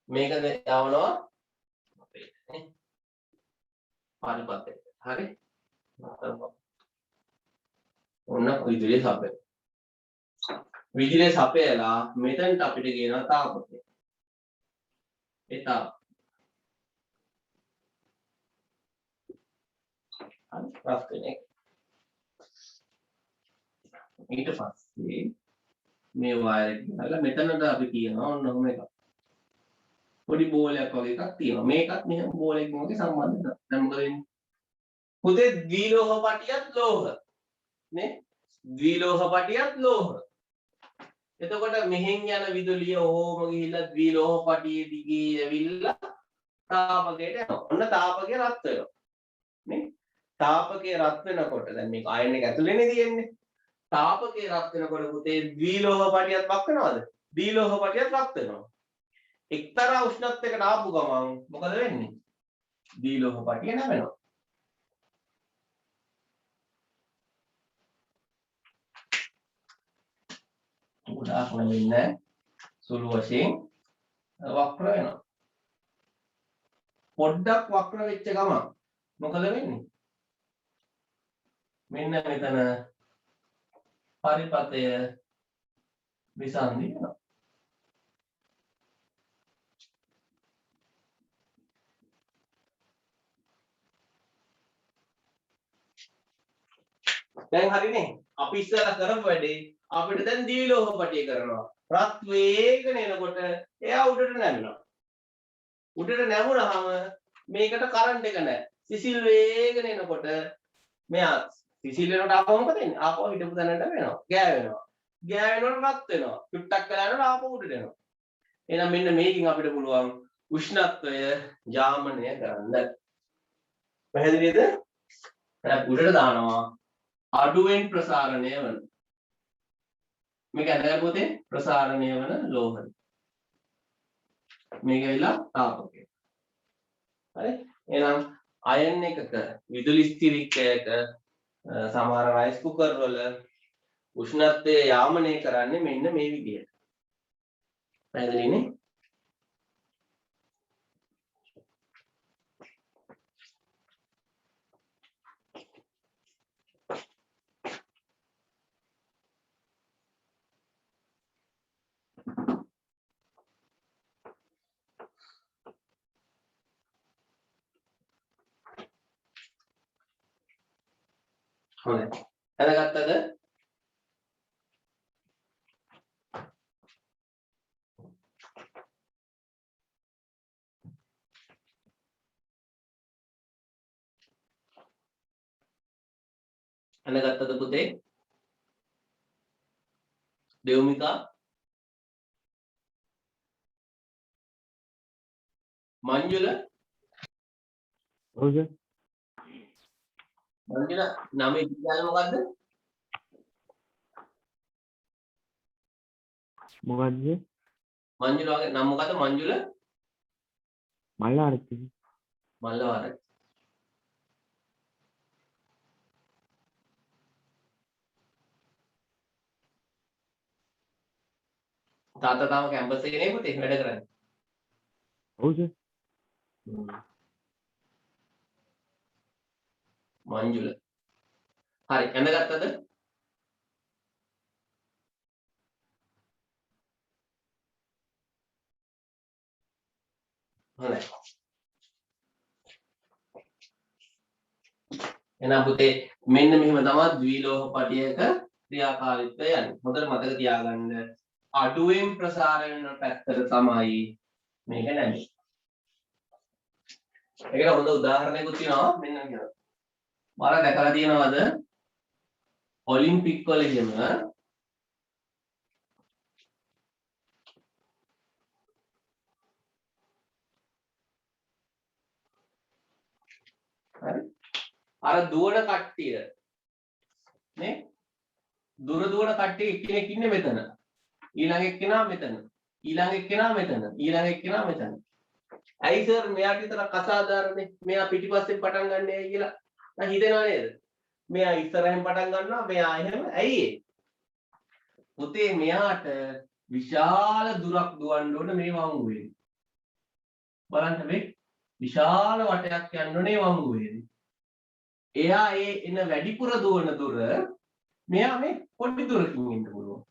මේක යවනවා පාරිපතයට. හරි. ඔන්න විදුලිය සපය. විදුලිය සපයලා මෙතනට අපිට කියනවා තාපකය. ඒ තාප. හරි රත් වෙන එක. ඊට පස්සේ මේ වයර් එක ගහලා මෙතනට අපි කියනවා ඔන්න ඔහොම එකක්. පොඩි බෝලයක් වගේ එකක් තියෙනවා. මේකත් මෙහෙම බෝලයක් වගේ සම්බන්ධ කරලා. දැන් මොකද වෙන්නේ? පුතේ ද්විලෝහ පටියත් ලෝහ. නේ? ද්විලෝහ පටියත් ලෝහ. එතකොට මෙහෙන් යන විදුලිය ඕම ගිහිල්ලා ද්විලෝහ පටියේ දිගේ ඇවිල්ලා තාපකයට යනවා. ඔන්න තාපකය රත් වෙනවා. නේ? තාපකය රත් වෙනකොට දැන් මේක අයන් එක ඇතුලේනේ තියෙන්නේ. තාපකය රත් වෙනකොට පුතේ ද්විලෝහ පටියත් වක් වෙනවද? ද්විලෝහ පටියත් රත් වෙනවා. එක්තරා උෂ්ණත්වයකට ආපු ගමන් මොකද වෙන්නේ? ද්විලෝහ පටිය නැවෙනවා. ගොඩාක් වෙන්නේ සුළු වශයෙන් වක්‍ර වෙනවා. පොඩ්ඩක් වක්‍ර වෙච්ච ගමන් මොකද වෙන්නේ? මෙන්න මෙතන පරිපතය විසන්ධි වෙනවා. දැන් හරිනේ. අපි ඉස්සර කරපු වැඩේ අපිට දැන් ද්විලෝහ පටිය කරනවා. රත් වේගන එනකොට එයා උඩට නැමෙනවා. උඩට නැමුණාම මේකට කරන්ට් එක නැහැ. සිසිල් වේගන එනකොට මෙයා සිසිල් වෙනකොට ආපහු මොකද වෙන්නේ? ආපහු හිටපු තැනට වෙනවා. ගෑවෙනවා. ගෑවෙනකොට රත් වෙනවා. චුට්ටක් වෙලා යනකොට ආපහු උඩට එනවා. එහෙනම් මෙන්න මේකෙන් අපිට පුළුවන් උෂ්ණත්වය යාමනය කරන්න. පැහැදිලිද? දැන් උඩට දානවා අඩුවෙන් ප්‍රසාරණය වන. මේක ඇදලා පොතේ ප්‍රසාරණය වන ලෝහය. මේක ඇවිල්ලා තාපකය. හරි? එහෙනම් අයන් එකක විදුලි ස්ථිරිකයක සමහර රයිස් කුකර් වල උෂ්ණත්වය යාමනය කරන්නේ මෙන්න මේ විදිහට. පැහැදිලිනේ? හොඳයි. දැනගත්තද? දැනගත්තද පුතේ? දෙව්මිකා මංජුල ඔව් සර්. මංජුල නම ඉතිහාසය මොකද්ද? මොකද්ද? මංජුලගේ නම මොකද්ද? මංජුල මල්ලාරච්චි. මල්ලවරච්චි. තාත්තා තාම කැම්පස් එකේ නේ පුතේ වැඩ කරන්නේ. ඔව් සර්. මංජුල. හරි දැනගත්තද? හොඳයි. එහෙනම් පුතේ මෙන්න මෙහෙම තමයි ද්විලෝහ පටියක ක්‍රියාකාරීත්වය යන්නේ. හොඳට මතක තියාගන්න. අඩුවෙන් ප්‍රසාරණය වෙන පැත්තට තමයි මේක නැන්නේ. ඒකට හොඳ උදාහරණයක්ත් තියෙනවා මෙන්න මෙහෙම. බලන්න දැකලා තියෙනවද? ඔලිම්පික් වල එහෙම හරි අර දුවන කට්ටිය නේ දුර දුවන කට්ටිය එක්කෙනෙක් ඉන්නේ මෙතන ඊළඟ එක්කෙනා මෙතන ඊළඟ එක්කෙනා මෙතන ඊළඟ එක්කෙනා මෙතන ඇයි සර් මෙයාට විතරක් අසාධාරණනේ මෙයා පිටිපස්සෙන් පටන් ගන්න ඇයි කියලා මම හිතනවා නේද මෙයා ඉස්සරහෙන් පටන් ගන්නවා මෙයා එහෙම ඇයි ඒ පුතේ මෙයාට විශාල දුරක් දුවන්න ඕන මේ වංගුවේ බලන්න මේ විශාල වටයක් යන්න ඕනේ වංගුවේ එයා ඒ එන වැඩිපුර දුවන දුර මෙයා මේ පොඩි දුරකින් ඉන්න පුළුවන්.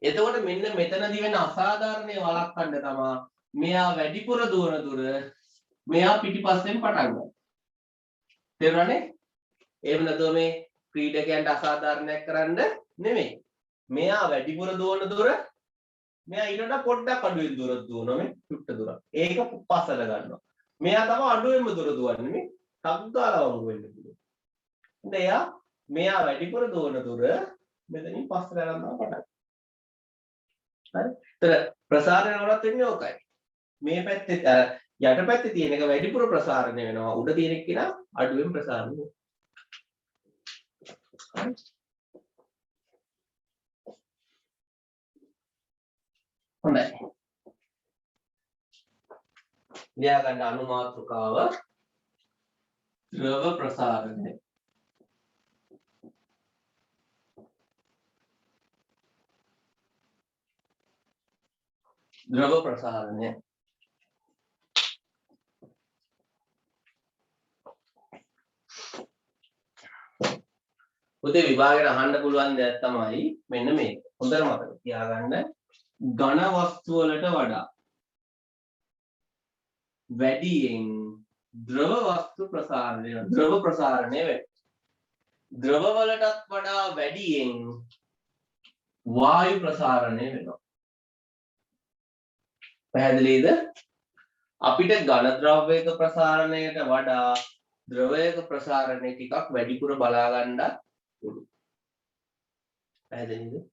එතකොට මෙන්න මෙතනදී වෙන අසාධාරණේ වළක්වන්න තමයි මෙයා වැඩිපුර දුවන දුර මෙයා පිටිපස්සෙන් පටන් ගන්නවා. තේරුණානේ? එහෙම නැතුව මේ ක්‍රීඩකයන්ට අසාධාරණයක් කරන්න නෙමෙයි. මෙයා වැඩිපුර දුවන දුර මෙයා ඊට වඩා පොඩ්ඩක් අඩුවෙන් දුරක් දුවනවා මේ චුට්ට දුරක්. ඒක පස්සල ගන්නවා. මෙයා තමයි අඩුවෙන්ම දුර දුවන්නේ මේ සම්දාලා වංගු වෙන්න පුළුවන්. හොඳ එයා මෙයා වැඩිපුර දුවන දුර මෙතනින් පස්සට යනවා පටන්. හරි. ඒතර ප්‍රසාරණය වලත් වෙන්නේ ඕකයි. මේ පැත්තේ යට පැත්තේ තියෙන එක වැඩිපුර ප්‍රසාරණය වෙනවා. උඩ තියෙන එක නා අඩුවෙන් ප්‍රසාරණය වෙනවා. හරි. හොඳයි. ලියා ගන්න අනුමාත්‍රකාව ද්‍රව ප්‍රසාරණය ද්‍රව ප්‍රසාරණය පුතේ විභාගයට අහන්න පුළුවන් දෙයක් තමයි මෙන්න මේක. හොඳට මතක තියාගන්න ඝන වස්තු වලට වඩා වැඩියෙන් ද්‍රව වස්තු ප්‍රසාරණය ද්‍රව ප්‍රසාරණය වෙනවා. ද්‍රව වලටත් වඩා වැඩියෙන් වායු ප්‍රසාරණය වෙනවා. පැහැදිලිද? අපිට ඝන ද්‍රවයක ප්‍රසාරණයට වඩා ද්‍රවයක ප්‍රසාරණය ටිකක් වැඩිපුර බලා ගන්න පුළුවන්. පැහැදිලිද?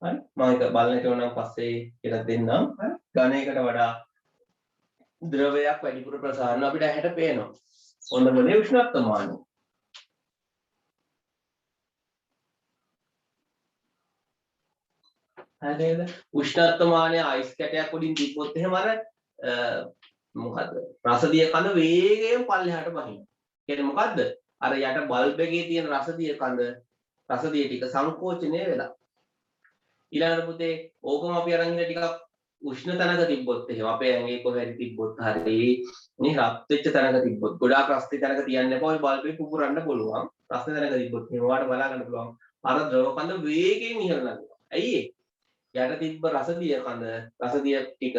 හරි. මම ඒක බලන්නට ඕනම් පස්සේ කියලා දෙන්නම්. හරි. ඝනයකට වඩා ද්‍රවයක් වැඩිපුර ප්‍රසාරණ අපිට ඇහැට පේනවා. ඔන්න මොලේ උෂ්ණත්වමානය. හරිද? උෂ්ණත්වමානය අයිස් කැටයක් උඩින් තිබ්බොත් එහෙම අර මොකද්ද? රසදිය කඳ වේගයෙන් පල්ලෙහාට බහිනවා. කියන්නේ මොකද්ද? අර යට බල්බ් එකේ තියෙන රසදිය කඳ රසදිය ටික සංකෝචනය වෙලා. ඊළඟට පුතේ ඕකම අපි අරන් ඉන්න ටිකක් උෂ්ණ තැනක තිබ්බොත් එහෙම අපේ ඇඟේ කොහෙද තිබ්බොත් හරි මේ රත් වෙච්ච තැනක තිබ්බොත් ගොඩාක් රස්ති තැනක තියන්න එපා ඔය බල්බ් එක පුපුරන්න පුළුවන් රස්ති තැනක තිබ්බොත් එහෙම ඔයාලට බලා ගන්න පුළුවන් අර ද්‍රව කඳ වේගයෙන් ඉහළ යනවා ඇයි ඒ යට තිබ්බ රසදිය කඳ රසදිය ටික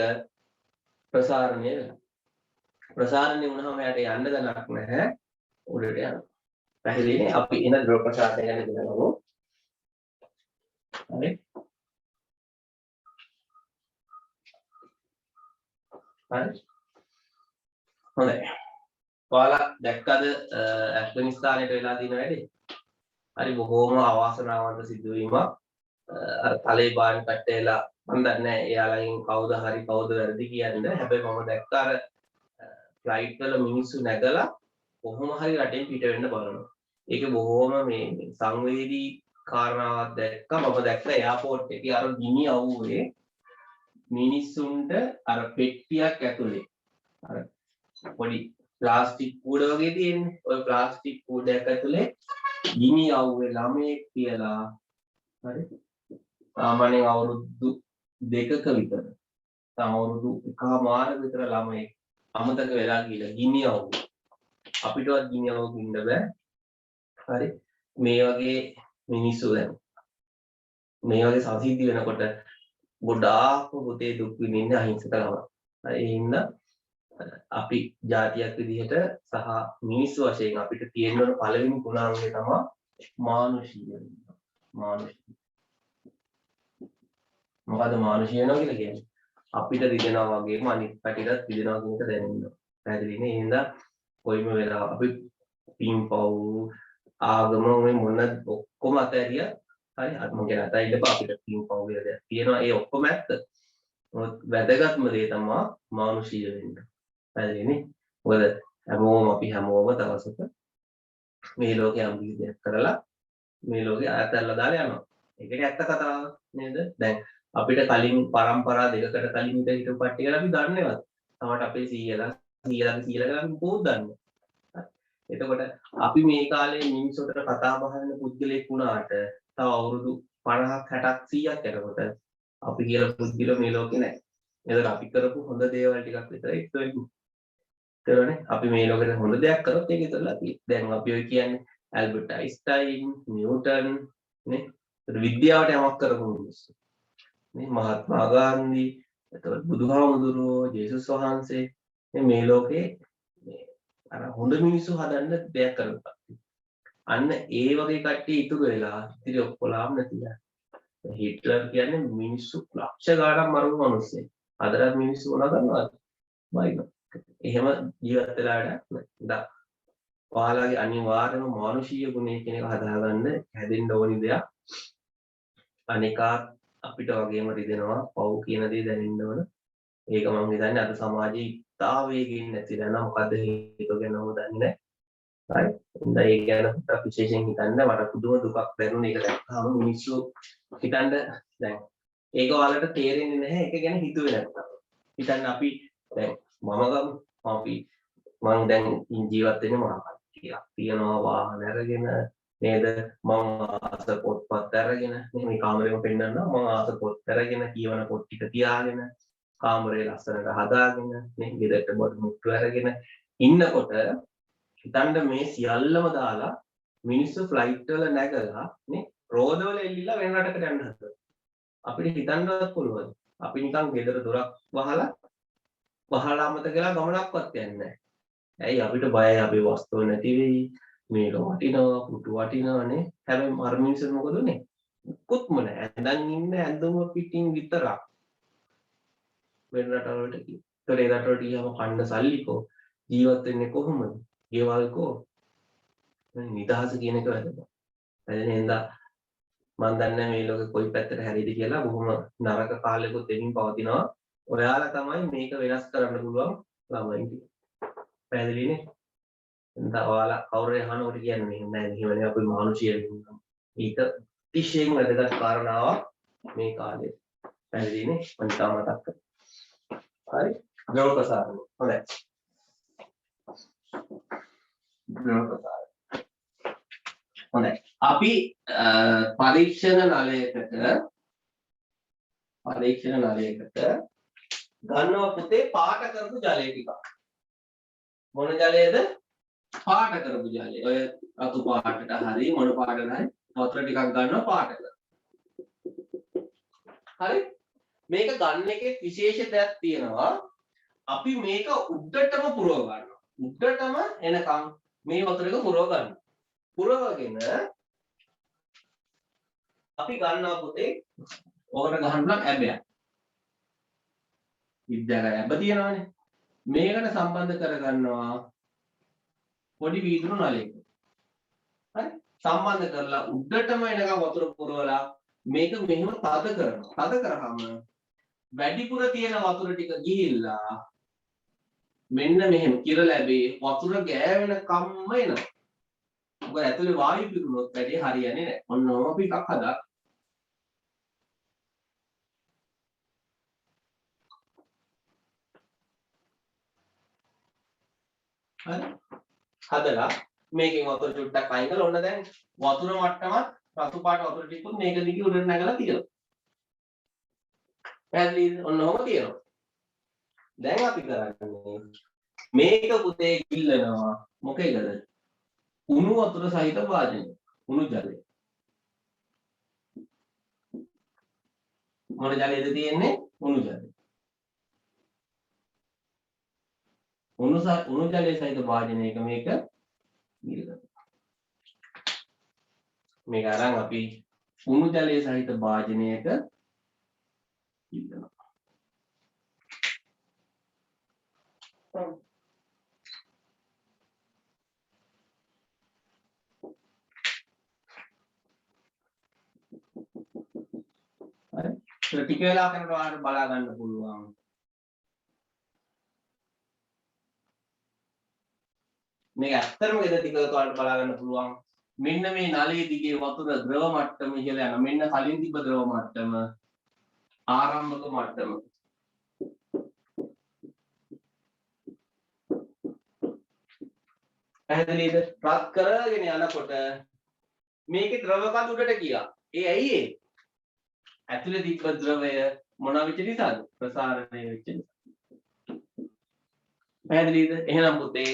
ප්‍රසාරණය වෙනවා ප්‍රසාරණය වුණාම යට යන්න දණක් නැහැ උඩට යනවා පැහැදිලිනේ අපි එන ද්‍රව ප්‍රසාරණය ගැන ඉගෙනගමු හරි හරි හොඳයි ඔයාලා දැක්කද ඇෆ්ගනිස්තානයට වෙලා තියෙන වැඩේ හරි බොහොම අවාසනාවන්ත සිදුවීමක් අර තාලිබාන් කට්ටියලා මම දන්නේ නැහැ එයාලගෙන් කවුද හරි කවුද වැරදි කියන්නේ හැබැයි මම දැක්ක අර ෆ්ලයිට් වල මිනිස්සු නැගලා කොහොම හරි රටෙන් පිට වෙන්න බලනවා ඒක බොහොම මේ සංවේදී කාරණාවක් දැක්කා මම දැක්ක එයාපෝට් එකේ අර ගිනි අවුවේ මිනිස්සුන්ට අර පෙට්ටියක් ඇතුලේ අර පොඩි ප්ලාස්ටික් කූඩ වගේ තියෙන්නේ ඔය ප්ලාස්ටික් කූඩයක් ඇතුලේ ගිනි අවුවේ ළමයෙක් කියලා හරි සාමාන්‍යයෙන් අවුරුදු 2ක විතර අවුරුදු 1මාර විතර ළමයෙක් අමතක වෙලා ගිහලා ගිනි අවුව අපිටවත් ගිනි අවුවක ඉන්න බෑ හරි මේ වගේ මිනිස්සු දැන් මේ වගේ සංසිද්ධි වෙනකොට ගොඩාක් පුතේ දුක් විඳින්න අහිංසක ළමයි. ඒ හින්දා අපි ජාතියක් විදිහට සහ මිනිස්සු වශයෙන් අපිට තියෙන පළවෙනි ගුණාංගය තමයි මානුෂීය. මානුෂීය. මොකද මානුෂීය වෙනවා කියලා කියන්නේ? අපිට රිදෙනවා වගේම අනිත් පැටිටත් රිදෙනවා කියන එක දැනෙන්න. පැහැදිලි නේ? එහෙනම් කොයිම වෙලාව අපි පින්පව් ආගම මේ මොන ඔක්කොම අතහැරියා. හරි අද මම කියන අතයි ඉඳපා අපිට පින්පව් කියලා දෙයක් තියෙනවා. ඒ ඔක්කොම ඇත්ත. මොකද වැදගත්ම දේ තමයි මානුෂීය වෙන්න. පැහැදිලි නේ? මොකද අපි හැමෝම දවසක මේ ලෝකේ යම් කිසි දෙයක් කරලා මේ ලෝකේ ආයතල්ලා දාලා යනවා. ඒකනේ ඇත්ත කතාව නේද? දැන් අපිට කලින් පරම්පරා දෙකකට කලින් ඉඳ හිටපු කට්ටිය අපි දන්නේවත්. තමයි අපේ සීයලා අපි කොහොමද දන්නේ? එතකොට අපි මේ කාලේ මිනිස්සුන්ට කතා බහ වෙන පුද්ගලෙක් වුණාට තව අවුරුදු 50ක් 60ක් 100ක් යනකොට අපි කියලා පුද්ගලෝ මේ ලෝකේ නැහැ. එතකොට අපි කරපු හොඳ දේවල් ටිකක් විතරයි ඉතුරු වෙන්නේ. අපි මේ ලෝකෙට හොඳ දෙයක් කරොත් ඒක ඉතරලා තියෙන්නේ. දැන් අපි ඔය කියන්නේ ඇල්බර්ට් අයින්ස්ටයින්, නිව්ටන් නේ? විද්‍යාවට යමක් කරපු මිනිස්සු. නේ මහත්මා ගාන්ධි, එතකොට බුදුහාමුදුරුවෝ, ජේසුස් වහන්සේ මේ ලෝකේ මේ අර හොඳ මිනිස්සු හදන්න දෙයක් කරනවා. අන්න ඒ වගේ කට්ටිය ඉතුරු වෙලා ඉතින් ඔක්කොලාම නැතිලා. හිට්ලර් කියන්නේ මිනිස්සු ලක්ෂ ගාණක් මරපු මිනිස්සෙක්. අදටත් මිනිස්සු මොනවා කරනවද? වයින්නවා. එහෙම ජීවත් වෙලා වැඩක් ඔයාලගේ අනිවාර්යම මානුෂීය ගුණය කියන එක හදාගන්න හැදෙන්න ඕනි දෙයක්. අනිකා අපිට වගේම රිදෙනවා පව් කියන දේ දැනෙන්න ඕන. ඒක මම හිතන්නේ අද සමාජයේ ඉතා වේගයෙන් නැතිලා යනවා. මොකද හේතුව ගැන මම දන්නේ නැහැ. හරි. ඒ ගැන විශේෂයෙන් හිතන්න මට පුදුම දුකක් දැනුනේ. ඒක දැක්කම මිනිස්සු හිතන්න දැන් ඒක ඔයාලට තේරෙන්නේ නැහැ. ඒක ගැන හිතුවේ නැත්තම්. හිතන්න අපි දැන් මම දැන් ජීවත් වෙන්නේ මොනවා කියලා තියනවා වාහන අරගෙන නේද මම ආස පොත්පත් අරගෙන මේ කාමරේම පෙන්නන්න මම ආස පොත් අරගෙන කියවන පොත් ටික තියාගෙන කාමරේ ලස්සනට හදාගෙන මේ ගෙදරට බඩු මුට්ටු අරගෙන ඉන්නකොට හිතන්න මේ සියල්ලම දාලා මිනිස්සු ෆ්ලයිට් වල නැගලා නේ රෝදවල එල්ලිලා වෙන රටකට යන්න හදනවා අපිට හිතන්නවත් පුළුවන් අපි නිකන් ගෙදර දොරක් වහලා අමතක කරලා ගමනක්වත් යන්නේ නැහැ. ඇයි අපිට බයයි අපේ වස්තුව නැති වෙයි මේක වටිනවා පුටු වටිනවානේ හැබැයි අර මිනිස්සු මොකද උනේ මුකුත්ම නැහැ ඇඳන් ඉන්න ඇඳුම පිටින් විතරක් වෙන රටවලට ගිහින් ඒතර ඒ රටවලට ගියාම කන්න සල්ලිකෝ ජීවත් වෙන්නේ කොහොමද ගෙවල්කෝ නිදහස කියන එක වැදගත් එහෙනම් මම දන්නේ මේ ලෝකෙ කොයි පැත්තට හැරෙයිද කියලා බොහොම නරක කාලෙකුත් එමින් පවතිනවා ඔයාලා තමයි මේක වෙනස් කරන්න පුළුවන් ළමයි පැහැදිලිනේ එතන ඔයාලා කවුරුරේ අහනකොට කියන්නේ මෙහෙම නෑ මෙහෙමනේ අපි මානුෂීය වෙනවා. ඒක තිශයෙන් වැදගත් කාරණාවක් මේ කාලේ. පැහැදිලිනේ මම තාම මතක් කරා. හරි. ද්‍රව ප්‍රසාරණය. හොඳයි. ද්‍රව ප්‍රසාරණය. හොඳයි. අපි පරීක්ෂණ නලයකට ගන්නවා පුතේ පාට කරපු ජලය ටිකක්. මොන ජලයේද? පාට කරපු ජලය. ඔය රතු පාටට හරි මොන පාටද හරි වතුර ටිකක් ගන්නවා පාට කරලා. හරි? මේක ගන්න එකේ විශේෂ දෙයක් තියෙනවා. අපි මේක උඩටම පුරව ගන්නවා. උඩටම එනකම් මේ වතුර එක පුරව ගන්නවා. පුරවගෙන අපි ගන්නවා පුතේ ඕකට ගහන්න ඇබයක්. විද්‍යාලය ඇබ තියෙනවානේ. මේකට සම්බන්ධ කරගන්නවා පොඩි වීදුරු නලයක. හරි? සම්බන්ධ කරලා උඩටම එනකම් වතුර පුරවලා මේක මෙහෙම තද කරනවා. තද කරාම වැඩිපුර තියෙන වතුර ටික ගිහිල්ලා මෙන්න මෙහෙම කිර ලැබේ වතුර ගෑවෙන කම්ම එනවා. මොකද ඇතුලේ වායු පිරුණොත් වැඩි හරියන්නේ නැහැ. ඔන්නෝම අපි එකක් හදා. හරි? හදලා මේකෙන් වතුර චුට්ටක් අයින් කරලා ඔන්න දැන් වතුර මට්ටමත් රතු පාට වතුර ටිකුත් මේක දිගේ උඩට නැගලා තියෙනවා. පැහැදිලිද? ඔන්න ඔහොම තියෙනවා. දැන් අපි කරන්නේ මේක පුතේ කිල්ලනවා මොකේද? උණු වතුර සහිත වාදනය. උණු ජලය. මොන ජලයේද තියෙන්නේ? උණු ජලය. උණු ජලය සහිත වාදනයක මේක කිල්ලනවා. මේක අරන් අපි උණු ජලය සහිත වාදනයක කිල්ලනවා. ටික වෙලා කරනකොට ඔයාලට බලා ගන්න පුළුවන්. මේක ඇත්තටම ගෙදර ටික ඔයාලට බලා ගන්න පුළුවන්. මෙන්න මේ නලයේ දිගේ වතුර ද්‍රව මට්ටම ඉහළ යනවා. මෙන්න කලින් තිබ්බ ද්‍රව මට්ටම ආරම්භක මට්ටම. පැහැදිලිද? රත් කරගෙන යනකොට මේකේ ද්‍රව කඳ උඩට ගියා. ඒ ඇයි ඒ? ඇතුලේ තිබ්බ ද්‍රවය මොන වෙච්ච නිසාද? ප්‍රසාරණය වෙච්ච නිසා. පැහැදිලිද? එහෙනම් පුතේ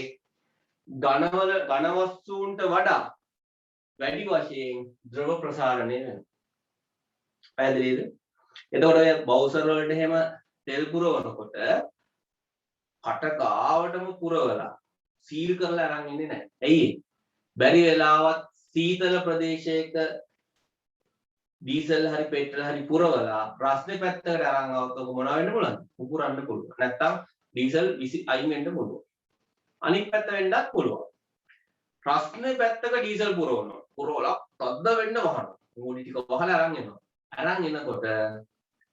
ඝන වස්තුන්ට වඩා වැඩි වශයෙන් ද්‍රව ප්‍රසාරණය වෙනවා. පැහැදිලිද? එතකොට ඔය බවුසර් වලට එහෙම තෙල් පුරවනකොට කට ගාවටම පුරවලා සීල් කරලා අරන් ඉන්නේ නැහැ. ඇයි ඒ? බැරි වෙලාවත් සීතල ප්‍රදේශයක ඩීසල් හරි පෙට්‍රල් හරි පුරවලා රස්නේ පැත්තකට අරන් આવත් ඔක මොනවා වෙන්න පුළුවන්ද? පුපුරන්න පුළුවන්. නැත්තම් ඩීසල් අයින් වෙන්න පුළුවන්. අනිත් පැත්ත වෙන්නත් පුළුවන්. රස්නේ පැත්තක ඩීසල් පුරවනවා. පුරවලා තද්ද වෙන්න වහනවා. මොඩි ටික වහලා අරන් එනවා. අරන් එනකොට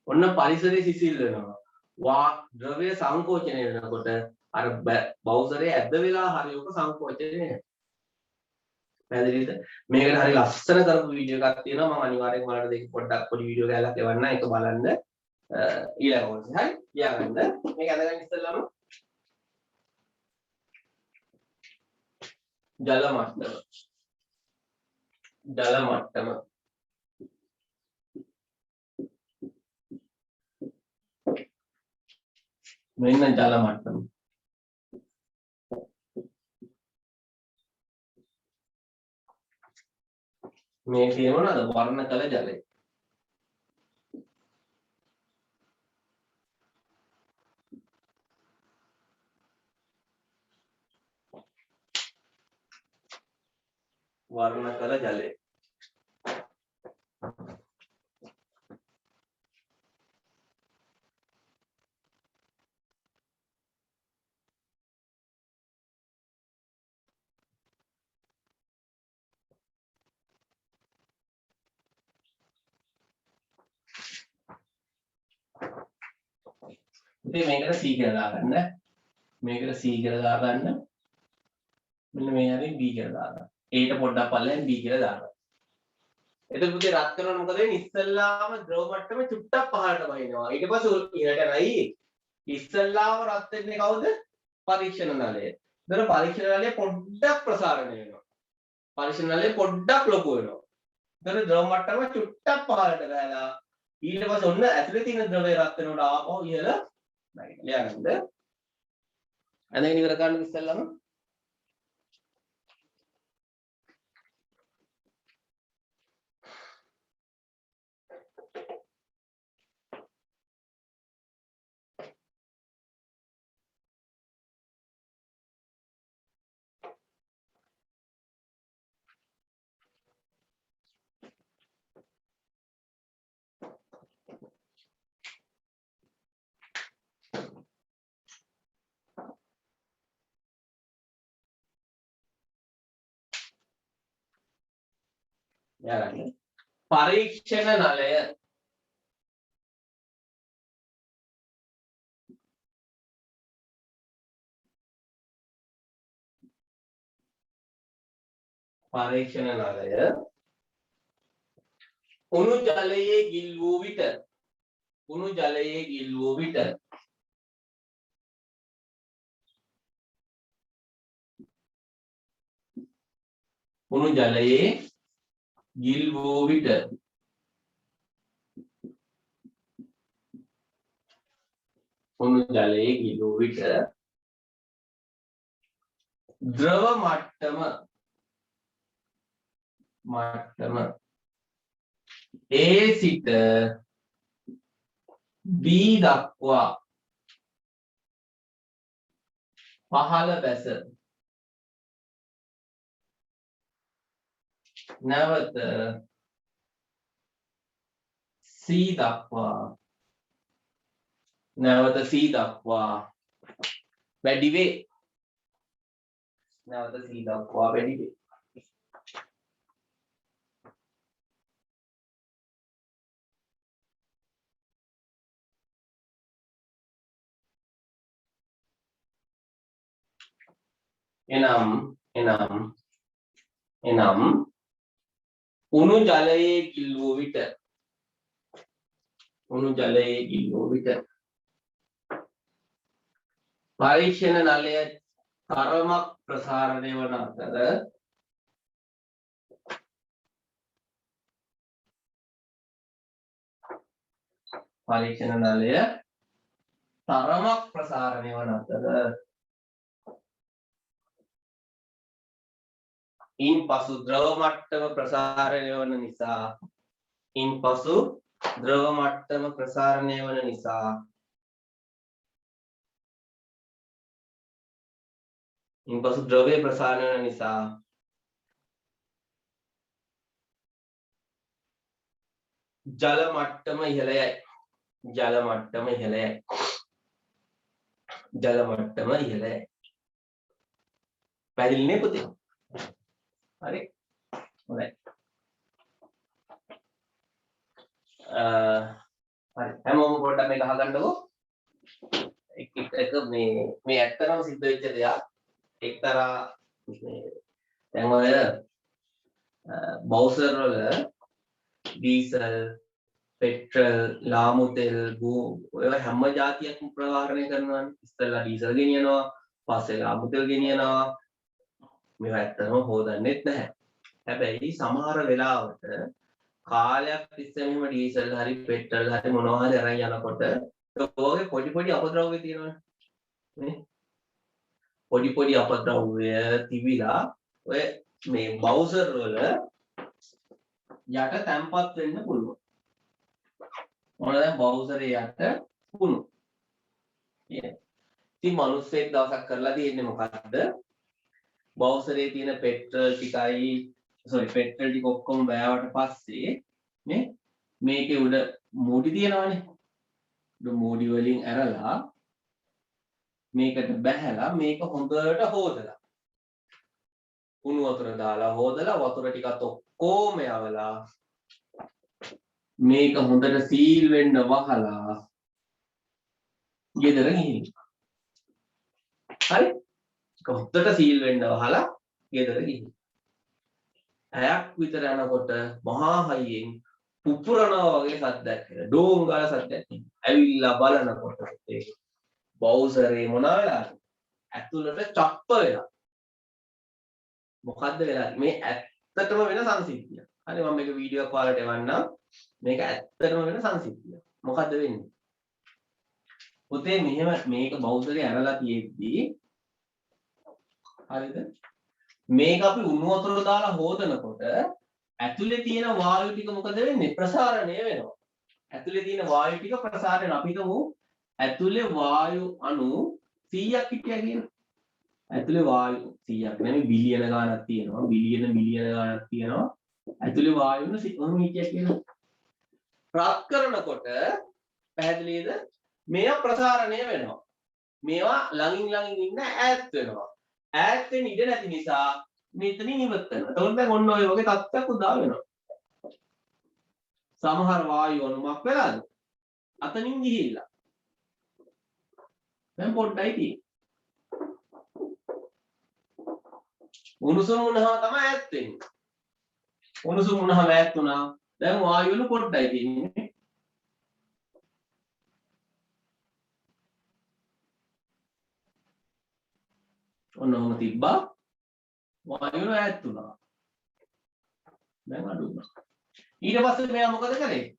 ඔන්න පරිසරයේ සිසිල් වෙනවා. ද්‍රව්‍ය සංකෝචනය වෙනකොට අර බවුසරේ ඇද්ද වෙලා හරි ඔක සංකෝචනය වෙනවා. පැහැදිලිද? මේකට හරි ලස්සන කරපු වීඩියෝ එකක් තියෙනවා. මම අනිවාර්යෙන් ඔයාලට දෙක පොඩ්ඩක් පොඩි වීඩියෝ ගාලක් එවන්න. ඒක බලන්න. ඊළඟ කොටස. හරි? ලියාගන්න. මේක අදගන්න ඉස්සෙල්ලාම ජල මට්ටම. ජල මට්ටම. මෙන්න ජල මට්ටම. මේ තියෙනවද වර්ණ කළ ජලය. වර්ණ කළ ජලය. ඉතින් මේකට C කියලා දාගන්න. මේකට C කියලා දාගන්න. මෙන්න මේ හරිය B කියලා දාගන්න. A ට පොඩ්ඩක් පල්ලෙන් B කියලා දාගන්න. එතකොට පුතේ රත් කරනකොට මොකද වෙන්නේ? ඉස්සල්ලාම ද්‍රව මට්ටම චුට්ටක් පහළට වහිනවා. ඊට පස්සේ ඉහළට යනයි. ඉස්සල්ලාම රත් වෙන්නේ කවුද? පරීක්ෂණ නලය. ඒතර පරීක්ෂණ නලය පොඩ්ඩක් ප්‍රසාරණය වෙනවා. පරීක්ෂණ නලය පොඩ්ඩක් ලොකු වෙනවා. ඒතර ද්‍රව මට්ටම චුට්ටක් පහළට ගෑලා ඊට පස්සේ ඔන්න ඇතුලේ තියෙන ද්‍රවය රත් වෙනකොට ආපහු ඉහළ නැගිටිනවා. ලියගන්නද? අඳගෙන ඉවර කරන්න ඉස්සල්ලාම ලියගන්න. පරීක්ෂණ නලය උණු ජලයේ ගිල් වූ විට උණු ජලයේ ගිල් වූ විට උණු ජලයේ ගිල් වූ විට උණු ජලයේ ගිල් වූ විට ද්‍රව මට්ටම A සිට B දක්වා පහළ බැස නැවත C දක්වා වැඩි වේ. නැවත C දක්වා වැඩි වේ. එනම් උණු ජලයේ කිල්ලුව විට පරීක්ෂණ නලය තරමක් ප්‍රසාරණය වන අතර ඉන්පසු ද්‍රව මට්ටම ප්‍රසාරණය වන නිසා ද්‍රවයේ ප්‍රසාරණය වන නිසා ජල මට්ටම ඉහළ යයි. පැහැදිලිනේ පුතේ? හරි. හොඳයි. හරි. හැමෝම පොඩ්ඩක් මේක අහගන්නකෝ. එක මේ ඇත්තටම සිද්ධ වෙච්ච දෙයක්. එක්තරා මේ දැන් ඔය බවුසර් වල ඩීසල්, පෙට්‍රල්, ලාමු තෙල්, ඔය හැම જાතියක්ම ප්‍රවාහනය කරනවානේ. ඉස්සෙල්ලා ඩීසල් ගෙනියනවා, පස්සේ ලාමු තෙල් ගෙනියනවා. මේවා ඇත්තටම හොදන්නෙත් නැහැ. හැබැයි සමහර වෙලාවට කාලයක් තිස්සේ මෙහෙම ඩීසල් හරි පෙට්‍රල් හරි මොනවා හරි අරන් යනකොට ඔයගේ පොඩි අපද්‍රව්‍ය තියෙනවනේ. නේ? පොඩි අපද්‍රව්‍ය තිබිලා ඔය මේ බවුසර් වල යට තැම්පත් වෙන්න පුළුවන්. මොන දැන් බවුසරේ යට කුණු. ඉතින් මිනිස්සෙක් දවසක් කරලා තියෙන්නේ මොකද්ද? බවුසරේ තියෙන පෙට්‍රල් ටික ඔක්කොම බෑවට පස්සේ නේ මේකේ උඩ මූඩි තියෙනවනේ. උඩ මූඩි වලින් ඇරලා මේකට බැහැලා මේක හොඳට හොදලා කුණු වතුර දාලා හොදලා වතුර ටිකත් ඔක්කොම යවලා මේක හොඳට සීල් වෙන්න වහලා ගෙදර ගිහින්. හරි? හොත්තට සීල් වෙන්න වහලා ගෙදර ගිහින්. ඇයක් විතර යනකොට මහා හයියෙන් පුපුරනවා වගේ සද්දයක් එනවා. ඩෝම් ගාලා සද්දයක් එනවා. ඇවිල්ලා බලනකොට ඒ බවුසරේ මොනවා වෙලාද? ඇතුළට චප්ප වෙලා. මොකද්ද වෙලා? මේ ඇත්තටම වෙන සංසිද්ධියක්. හරි මම මේක වීඩියෝ එකක් ඔයාලට එවන්නම්. මේක ඇත්තටම වෙන සංසිද්ධියක්. මොකද්ද වෙන්නේ? පුතේ මෙහෙම මේක බවුසරේ ඇරලා තියෙද්දී හරිද? මේක අපි උණු වතුර දාලා හොදනකොට ඇතුලේ තියෙන වායු ටික මොකද වෙන්නේ? ප්‍රසාරණය වෙනවා. ඇතුලේ තියෙන වායු ටික ප්‍රසාරණය අපි හිතමු ඇතුලේ වායු අණු 100ක් හිටියා කියලා. ඇතුලේ වායු 100ක් නෙමෙයි බිලියන ගාණක් තියෙනවා. බිලියන ගාණක් තියෙනවා. ඇතුලේ වායු අණු 100ක් හිටියා කියලා. රත් කරනකොට පැහැදිලිද? මේවා ප්‍රසාරණය වෙනවා. මේවා ළඟින් ඉන්න ඈත් වෙනවා. ඈත් වෙන්න ඉඩ නැති නිසා මෙතනින් ඉවත් වෙනවා. එතකොට දැන් ඔන්න ඔය වගේ තත්ත්වයක් උදා වෙනවා. සමහර වායු අණුමක් වෙලාද? අතනින් ගිහිල්ලා. දැන් පොඩ්ඩයි තියෙන්නේ. උණුසුම් වුණාම තමයි ඈත් වෙන්නේ. උණුසුම් වුණාම ඈත් වුණා. දැන් වායු අණු පොඩ්ඩයි තියෙන්නේ. ඔන්නෝම තිබ්බා වායු වල ඈත් වුණා. දැන් අඩු වුණා. ඊට පස්සේ මෙයා මොකද කරේ?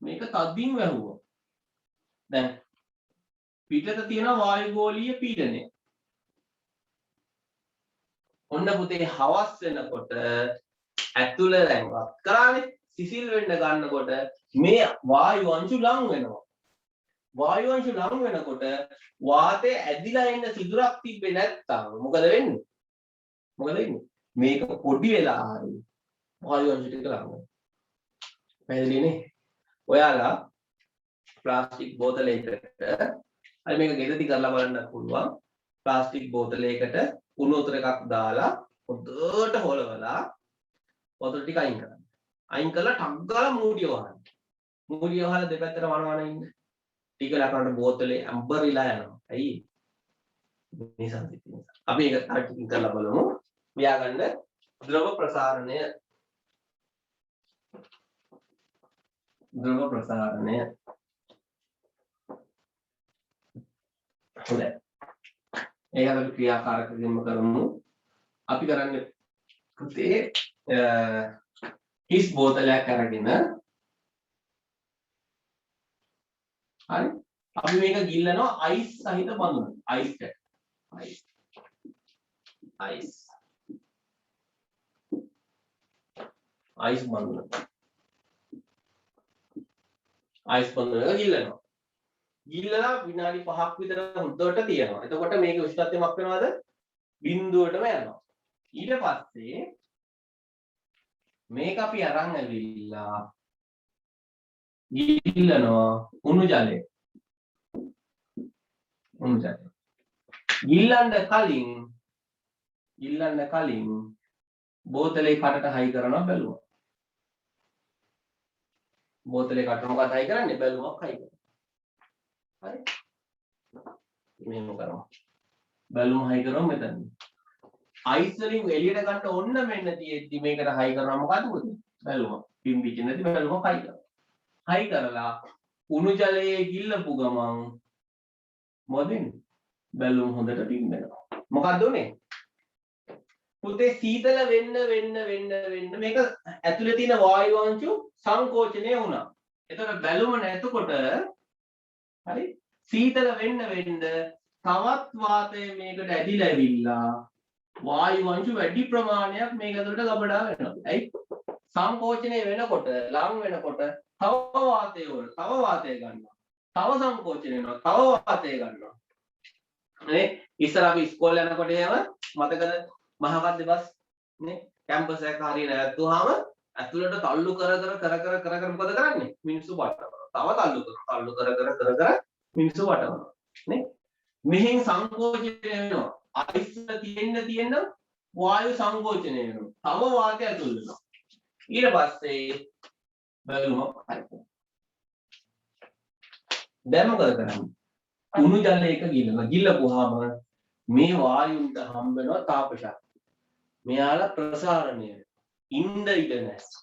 මේක තදින් වැහුවා. දැන් පිටත තියෙන වායු ගෝලීය පීඩනය. ඔන්න පුතේ හවස් වෙනකොට ඇතුළ දැන් වත් කරානේ සිසිල් වෙන්න ගන්නකොට මේ වායු අංශු ලං වෙනවා. වායු අංශු ලං වෙනකොට වාතය ඇදිලා එන්න සිදුරක් තිබ්බේ නැත්තම් මොකද වෙන්නේ? මේක පොඩි වෙලා ආයි වායු අංශු ටික ලං වෙනවා. පැහැදිලිනේ? ඔයාලා ප්ලාස්ටික් බෝතලයකට හරි මේක ගෙදරදී කරලා බලන්නත් පුළුවන්. ප්ලාස්ටික් බෝතලයකට උණු වතුර එකක් දාලා හොඳට හොලවලා වතුර ටික අයින් කරන්න. අයින් කරලා ටක් ගාලා මූඩිය වහන්න. මූඩිය වහලා දෙපැත්තට වනවන ඉන්න. ටික ලකනට බෝතලේ ඇම්බරිලා යනවා. ඇයි? මේ සංසිද්ධිය නිසා. අපි ඒක ටිකින් කරලා බලමු. ව්‍යාකරණ ද්‍රව ප්‍රසාරණය. ද්‍රව ප්‍රසාරණය. හොඳයි. ඒක අපි ක්‍රියාකාරක දෙන්න කරමු. අපි කරන්නේ පුතේ හිස් බෝතලයක් අරගෙන හරි අපි මේක ගිල්ලනවා අයිස් සහිත බඳුන. අයිස් එක. අයිස් බඳුන. අයිස් බඳුන ගිල්ලනවා. ගිල්ලලා විනාඩි 5ක් විතර හොඳට තියනවා. එතකොට මේකේ උෂ්ණත්වය මොකක් වෙනවද? බිඳුවටම යනවා. ඊට පස්සේ මේක අපි අරන් ඇවිල්ලා ගිල්ලනවා උණු ජලය. ගිල්ලන්න කලින් බෝතලේ කටට හයි කරනවා බැලුවා. බෝතලේ කට මොකක්ද හයි කරන්නේ? බැලුමක් හයි කරනවා. හරි. මෙහෙම කරමු. බැලුම හයි කරමු මෙතන. අයිස් වලින් එළියට ගන්න ඕන්න මෙන්න තියෙද්දි මේකට හයි කරනවා මොකද උනේ? බැලුම. පිම්බිච්ච නැති බැලුම හයි කරනවා. හයි කරලා උණු ජලයේ ගිල්ලපු ගමන් මොකද වෙන්නේ? බැලුම් හොඳට පිම්බෙනවා. මොකක්ද උනේ? පුතේ සීතල වෙන්න මේක ඇතුලේ තියෙන වායු අංශු සංකෝචනය වුණා. එතකොට බැලුම නැතකොට හරි සීතල වෙන්න තවත් වාතය මේකට ඇදිලා ඇවිල්ලා වායු අංශු වැඩි ප්‍රමාණයක් මේක ඇතුලට ගබඩා වෙනවා. ඇයි? සංකෝචනය වෙනකොට ලං වෙනකොට තව වාතය ගන්නවා. තව සංකෝචනය වෙනවා. තව වාතය ගන්නවා. නේ ඉස්සර අපි ඉස්කෝලේ යනකොට එහෙම මතකද මහවද්ද බස් නේ කැම්පස් එක හරිය නැවතුවාම ඇතුළට තල්ලු කර මොකද කරන්නේ මිනිස්සු වටවනවා තව තල්ලු කර මිනිස්සු වටවනවා නේ මෙහෙන් සංකෝචනය වෙනවා අයිස් තියෙන්න වායු සංකෝචනය වෙනවා තව වාතය ඇතුල් වෙනවා ඊට පස්සේ බැලුමක් හරියට දැන් මොකද කරන්නේ උණු ජලයක ගිල්ලපුවාම මේ වායුන්ට හම්බ වෙනවා තාප ශක්තිය. මෙයාලා ප්‍රසාරණය ඉන්න ඉඩ නැහැ.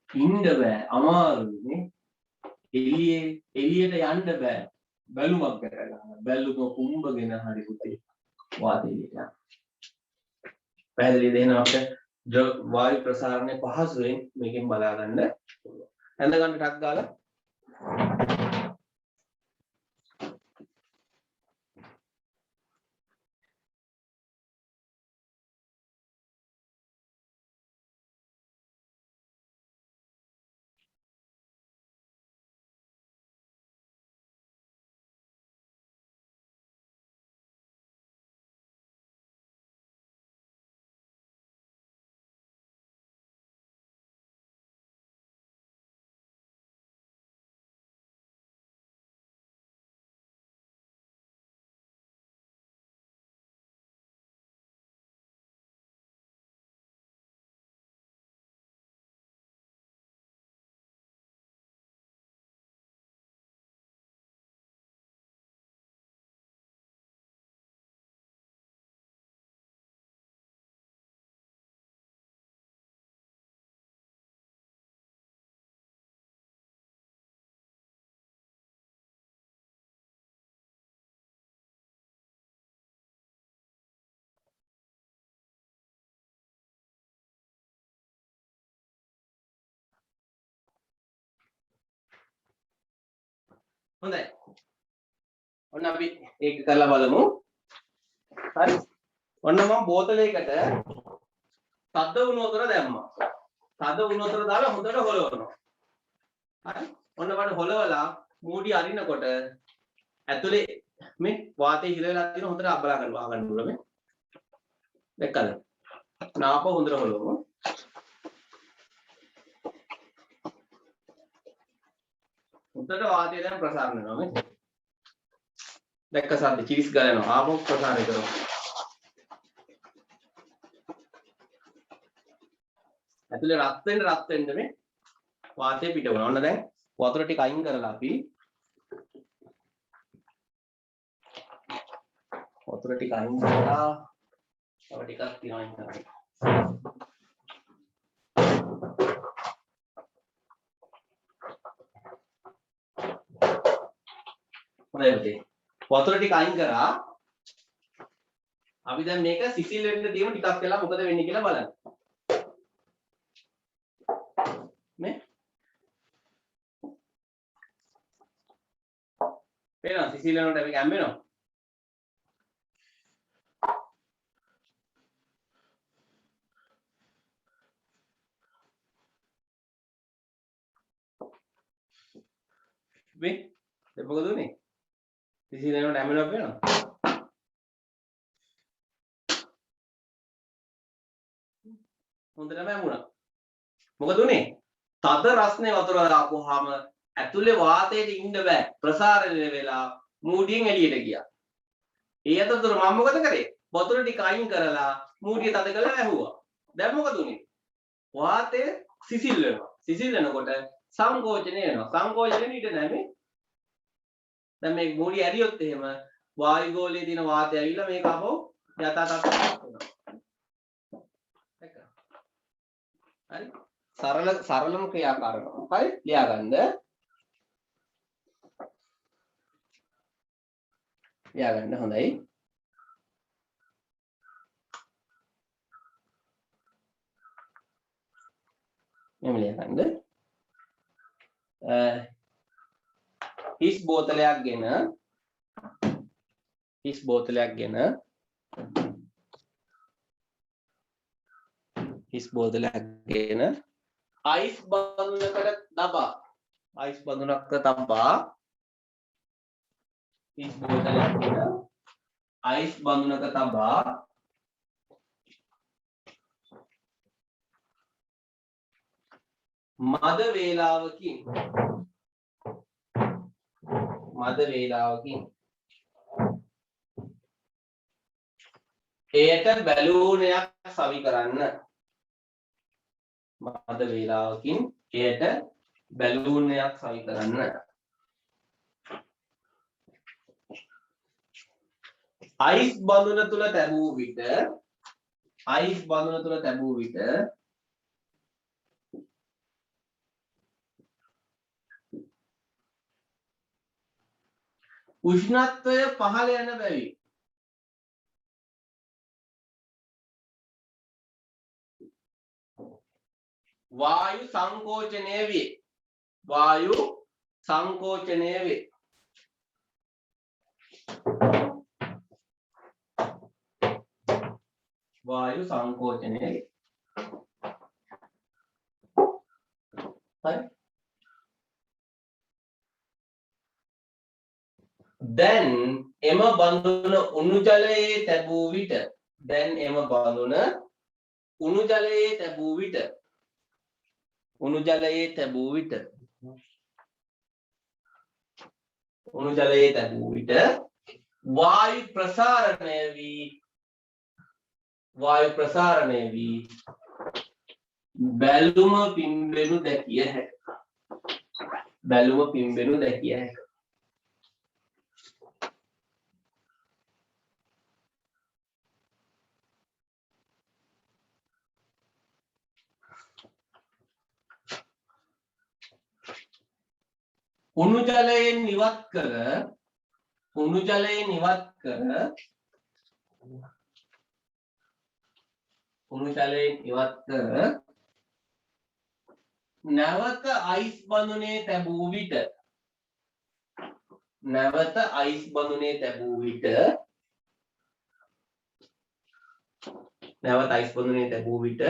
ඉන්න බෑ අමාරුයි නේ. එළියට යන්න බෑ. බැලුමක් කරගන්න. බැලුම කුඹගෙන හරි පුතේ වාතය එළියට. පැහැදිලිද එහෙනම් අපිට වායු ප්‍රසාරණය පහසුවෙන් මේකෙන් බලා ගන්න පුළුවන්. ඇඳ ගන්න ටක් ගාලා හොඳයි. ඔන්න අපි ඒක කරලා බලමු. හරි. ඔන්න මම බෝතලයකට තද වුණ වතුර දැම්මා. තද වුණ වතුර දාලා හොඳට හොලවනවා. හරි. ඔන්න බලන්න හොලවලා මූඩි අරිනකොට ඇතුලේ මේ වාතය හිර වෙලා තියෙන හොඳට අබලා ගන්න ඕන මේ. දැක්කද? නාප හොඳට හොලවමු. හොඳට වාතය දැන් ප්‍රසාරණය වෙනවා මේ. දැක්ක සද්ද චිරිස් ගලනවා ආපහු ප්‍රසාරණය කරනවා. ඇතුලේ රත් වෙන්න මේ වාතය පිට වෙනවා. ඔන්න දැන් වතුර ටික අයින් කරලා අපි වතුර ටික අයින් කරලා තව ටිකක් තියනවා ඉතින්. හොඳයි පුතේ. වතුර ටික අයින් කරා. අපි දැන් මේක සිසිල් වෙන්න දීමු ටිකක් වෙලා මොකද වෙන්නේ කියලා බලන්න. මේ පේනවා සිසිල් වෙනකොට අපි ගැම්බෙනවා. මේ මොකද උනේ? සිසිල් වෙනකොට ඇඹෙනවා පේනවා. හොඳටම ඇඹුණා. මොකද උනේ? තද රස්නේ වතුර දාපුවාම ඇතුලේ වාතයට ඉන්න බෑ. ප්‍රසාරණය වෙලා මූඩියෙන් එළියට ගියා. ඒ අතරතුර මම මොකද කරේ? වතුර ටික අයින් කරලා මූඩිය තද කරලා වැහුවා. දැන් මොකද උනේ? වාතය සිසිල් වෙනවා. සිසිල් වෙනකොට සංකෝචනය වෙනවා. සංකෝචනය ඊට නැමේ. දැන් මේ මූඩිය ඇරියොත් එහෙම වායු ගෝලයේ තියෙන වාතය ඇවිල්ලා මේක අපෝ යථා තත්ත්වයට වෙනවා. හරි? සරලම ක්‍රියාකාරකම්. හරි? ලියාගන්න. ලියාගන්න හොඳයි. මෙහෙම ලියාගන්න. හිස් බෝතලයක් ගෙන අයිස් බඳුනකට තබා හිස් බෝතලයක් ගෙන අයිස් බඳුනක තබා මද වේලාවකින් එයට බැලූනයක් සවි කරන්න. මද වේලාවකින් එයට බැලූනයක් සවි කරන්න. අයිස් බඳුන තුල තැබූ විට උෂ්ණත්වය පහළ යන බැවින් වායු සංකෝචනය වේ. හරි. දැන් එම බඳුන උණු ජලයේ තැබූ විට වායු ප්‍රසාරණය වී බැලුම පිම්බෙනු දැකිය හැකිය. උණු ජලයෙන් ඉවත් කර නැවත අයිස් බඳුනේ තැබූ විට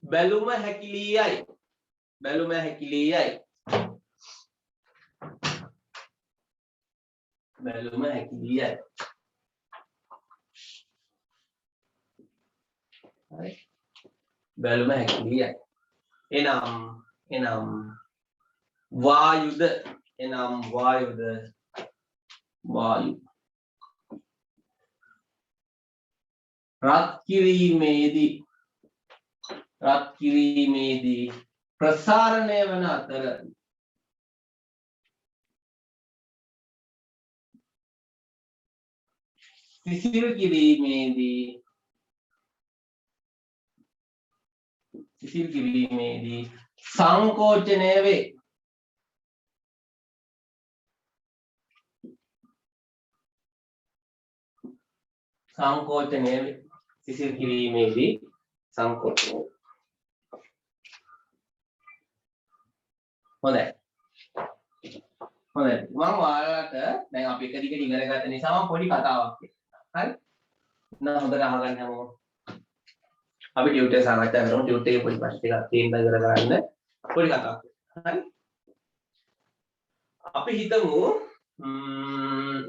බැලුම හැකිලී යයි. එනම් වායු රත් කිරීමේදී ප්‍රසාරණය වන අතර සිසිල් කිරීමේදී ඉසිල් කිරීමේදී සංකෝචනය වේ. සංකෝචනය වේ. ඉසිල් කිරීමේදී සංකෝචනය. හොඳයි. හොඳයි. මම ඔයාලට දැන් අපි එක දිගට ඉගෙන ගත්ත නිසා මම පොඩි කතාවක් කියන්නම්. හරි? නෑ හොඳට අහගන්න හැමෝම. අපි ටියුටර් සාකච්ඡා කරමු. ටියුටර් එකේ පොඩි ප්‍රශ්න ටිකක් තියෙනවා ඉගෙන ගන්න. පොඩි කතාවක්. හරි? අපි හිතමු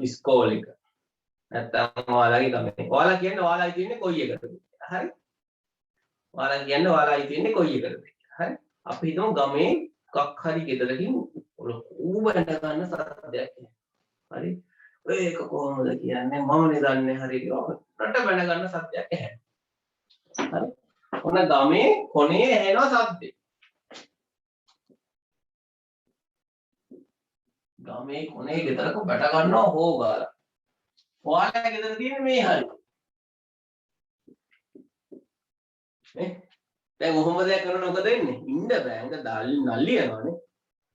ඉස්කෝලේ එක. නැත්තම් ඔයාලගේ ගමේ. ඔයාලා කියන්නේ ඔයාලා ඉතින්නේ කොයි එකටද? හරි? ඔයාලා කියන්නේ ඔයාලා ඉතින්නේ කොයි එකටද? හරි? අපි හිතමු ගමේ එකක් හරි ගෙදරකින් ලොකු බැඳ ගන්න සද්දයක් එනවා. හරි? ඔය එක කොහොමද කියන්නේ මම නේ දන්නේ හරි කියලා. රට බැඳ ගන්න සද්දයක් ඇහෙනවා. හරි? ඔන්න ගමේ කොනේ ඇහෙනවා සද්දේ. ගමේ කොනේ ගෙදරක බැට ගන්නවා හො ගාලා. ඔයාලා ගෙදර තියෙන්නේ මේ හරි. නේ? දැන් කොහොමද දෙයක් කරනකොට මොකද වෙන්නේ? ඉන්න බෑ. අංග නල්ලි යනවානේ.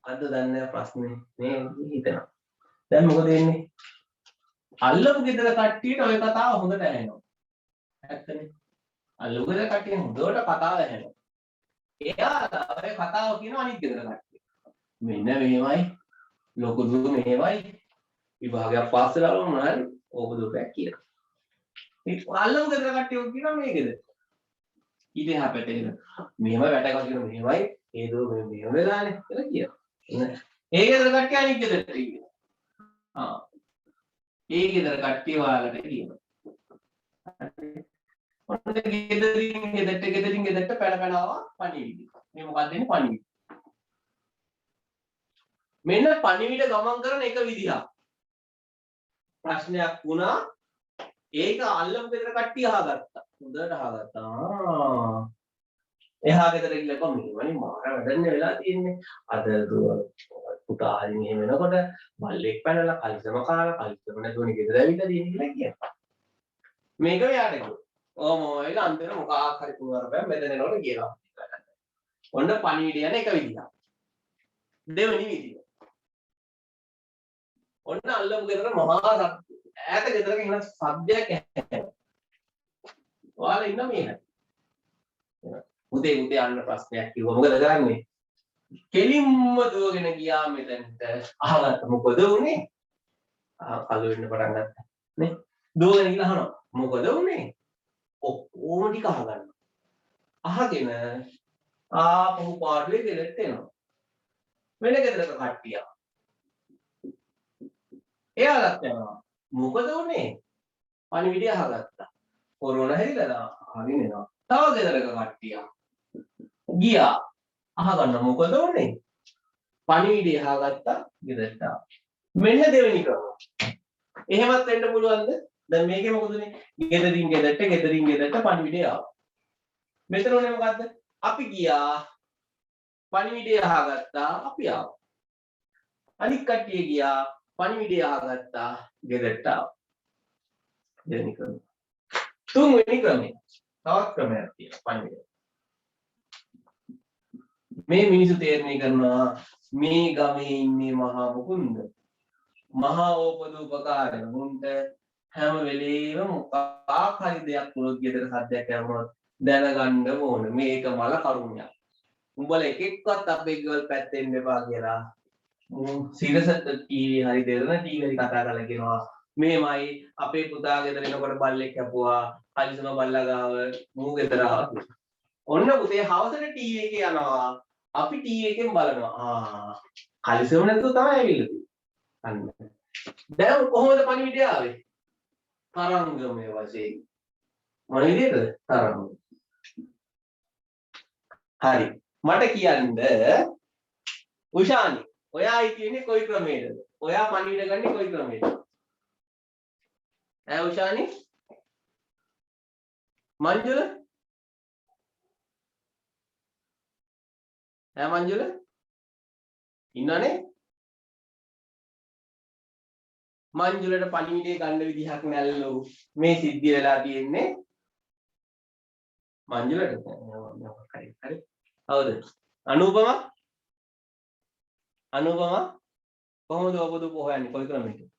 අද දන්නේ ප්‍රශ්නේ නේ හිතනවා. දැන් මොකද වෙන්නේ? අල්ලපු ගෙදර කට්ටියට ওই කතාව හොඳට ඇහෙනවා. ඇත්තනේ. අල්ලපු ගෙදර කට්ටිය හොඳට කතාව ඇහෙනවා. එයාලා ඔය කතාව කියන අනිත් ගෙදර කට්ටිය. මෙන්න මෙහෙමයි. ලොකු දුර මෙහෙමයි. විභාගයක් පාස් වෙලා මොනවාරි ඕක දුරක් කියලා. මේ අල්ලපු ගෙදර කට්ටිය කියනවා මේ ගෙදර. ඊට එහා පැත්තේ මෙහෙම වැටකා කියන මෙහෙමයි ඒ දුර මෙහෙම වෙලානේ කියලා කියනවා. ඒ ගෙදර කට්ටිය අනිත් ගෙදරට කියනවා. ඒ ගෙදර කට්ටිය ඔයාලට කියනවා. ඔන්න ගෙදරින් ගෙදරට පැන ආවා පණිවිඩය. මේ මොකක්ද දෙන්නේ පණිවිඩය. මෙන්න පණිවිඩ ගමන් කරන එක විදිහක්. ප්‍රශ්නයක් වුණා ඒක අල්ලපු ගෙදර කට්ටිය අහගත්තා. හොඳට අහගත්තා. එහා ගෙදර ගිහලා කොහොමද මාර වැඩන්නේ වෙලා තියෙන්නේ. අද පුතා හරි මෙහෙම වෙනකොට බල්ලෙක් පැනලා කලිසම කාලා කලිසම නැතුවනේ ගෙදර ඇවිල්ලා තියෙන්නේ කියලා කියනවා. මේක එයාට කිව්වා. ඕම ඔයල අන්තිම මොකක් හරි පුරවරපෑ මෙතන එනකොට කියනවා. ඔන්න පණිවිඩය යන එක විදිහක්. දෙවෙනි විදිහ. ඔන්න අල්ලපු ගෙදර මහා ඈත ගෙදරක ඉන්න සද්දයක් ඇහෙනවා. ඔයාලා ඉන්න මේ හැටි. උදේ අන්න ප්‍රශ්නයක් කිව්වා. මොකද කරන්නේ? කෙලින්ම දුවගෙන ගියා මෙතනට. අහගත්ත මොකද උනේ? කළු වෙන්න පටන් ගත්තා. නේ? දුවගෙන ගිහලා අහනවා. මොකද උනේ? ඔක්කොම ටික අහගන්නවා. අහගෙන ආපහු පාඩුවේ ගෙදරට එනවා. වෙන ගෙදරක කට්ටිය. එයාලත් යනවා. මොකද උනේ? පණිවිඩය අහගත්තා. කොරෝනා හැදිලා අහගෙන එනවා. තව ගෙදරක කට්ටිය. ගියා. අහගන්න මොකද උනේ? පණිවිඩය අහගත්තා ගෙදරට ආවා. මෙන්න දෙවෙනි ක්‍රම. එහෙමත් වෙන්න පුළුවන්ද? දැන් මේකේ මොකද උනේ? ගෙදරින් ගෙදරට පණිවිඩය ආවා. මෙතන උනේ මොකද්ද? අපි ගියා. පණිවිඩය අහගත්තා අපි ආවා. අනිත් කට්ටිය ගියා. පණිවිඩය අහගත්තා ගෙදරට ආවා. දෙවෙනි ක්‍රමය. තුන්වෙනි ක්‍රමය. තවත් ක්‍රමයක් තියෙනවා පණිවිඩය. මේ මිනිස්සු තීරණය කරනවා මේ ගමේ ඉන්නේ මහා මුකුන්ද මහා ඕපදූපකාරය මුන්ට හැම වෙලේම මොකක් හරි දෙයක් වුණොත් ගෙදර සද්දයක් ඇහුනොත් දැනගන්න ඕන මේක මල කරුණයක් උඹලා එක එක්කවත් අපේ ගෙවල් පැත්තෙන් එපා කියලා සිරසත් ටීවී හරි දෙරණ ටීවී කතා කරලා කියනවා මේමයි අපේ පුතා ගෙදර එනකොට බල්ලෙක් කැපුවා කලිසම බල්ලා ගාව මූ ගෙදර ආවා ඔන්න පුතේ හවසට ටීවී එකේ යනවා අපි ටීවී එකෙන් බලනවා කලිසම නැතුව තමයි ඇවිල්ලා තියෙන්නේ අන්න දැන් කොහොමද පණිවිඩය ආවේ තරංගමය වශයෙන් මොන විදිහද තරංග හරි මට කියන්න උෂානි ඔයා ඉතින්නේ කොයි ක්‍රමයකද ඔයා පණිවිඩ ගන්නේ කොයි ක්‍රමයකද ඈ උෂානි මංජුල ඈ මංජුල ඉන්නවනේ මංජුලට පණිවිඩය ගන්න විදිහක් නැල්ලු මේ සිද්ධිය වෙලා තියෙන්නේ මංජුලට හරි හවුද? අනුපම කොහොමද ඕපදූප හොයන්නේ කොයි ක්‍රමයකින්?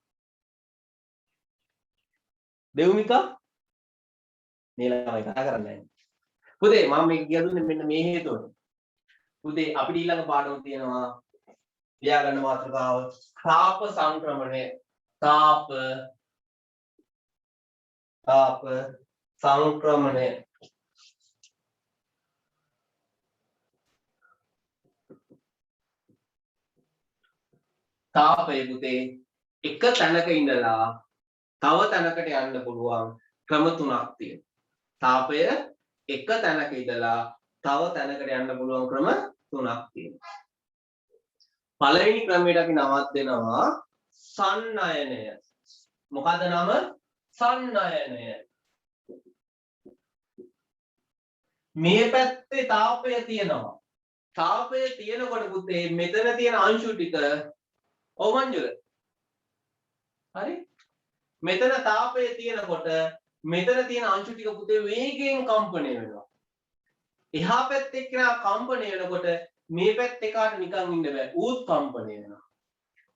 දෙව්මිකා මේ ළමයි කතා කරන්නේ නැහැ. පුතේ මම මේක කියලා දුන්නේ මෙන්න මේ හේතුවට. පුතේ අපිට ඊළඟ පාඩම තියෙනවා ලියා ගන්න මාතෘකාව තාප සංක්‍රමණය. තාප සංක්‍රමණය. තාපය පුතේ එක තැනක ඉඳලා තව තැනකට යන්න පුළුවන් ක්‍රම තුනක් තියෙනවා. තාපය එක තැනක ඉඳලා තව තැනකට යන්න පුළුවන් ක්‍රම තුනක් තියෙනවා. පළවෙනි ක්‍රමයට අපි නමක් දෙනවා සන්නයනය. මොකද්ද නම? සන්නයනය. මේ පැත්තේ තාපය තියෙනවා. තාපය තියෙනකොට පුතේ මෙතන තියෙන අංශු ටික ඔව් මංජුල. හරි? මෙතන තාපය තියෙනකොට මෙතන තියෙන අංශු ටික පුතේ වේගයෙන් කම්පණය වෙනවා. එහා පැත්තේ කෙනා කම්පණය වෙනකොට මේ පැත්තේ කාට නිකන් ඉන්න බෑ. ඌත් කම්පණය වෙනවා.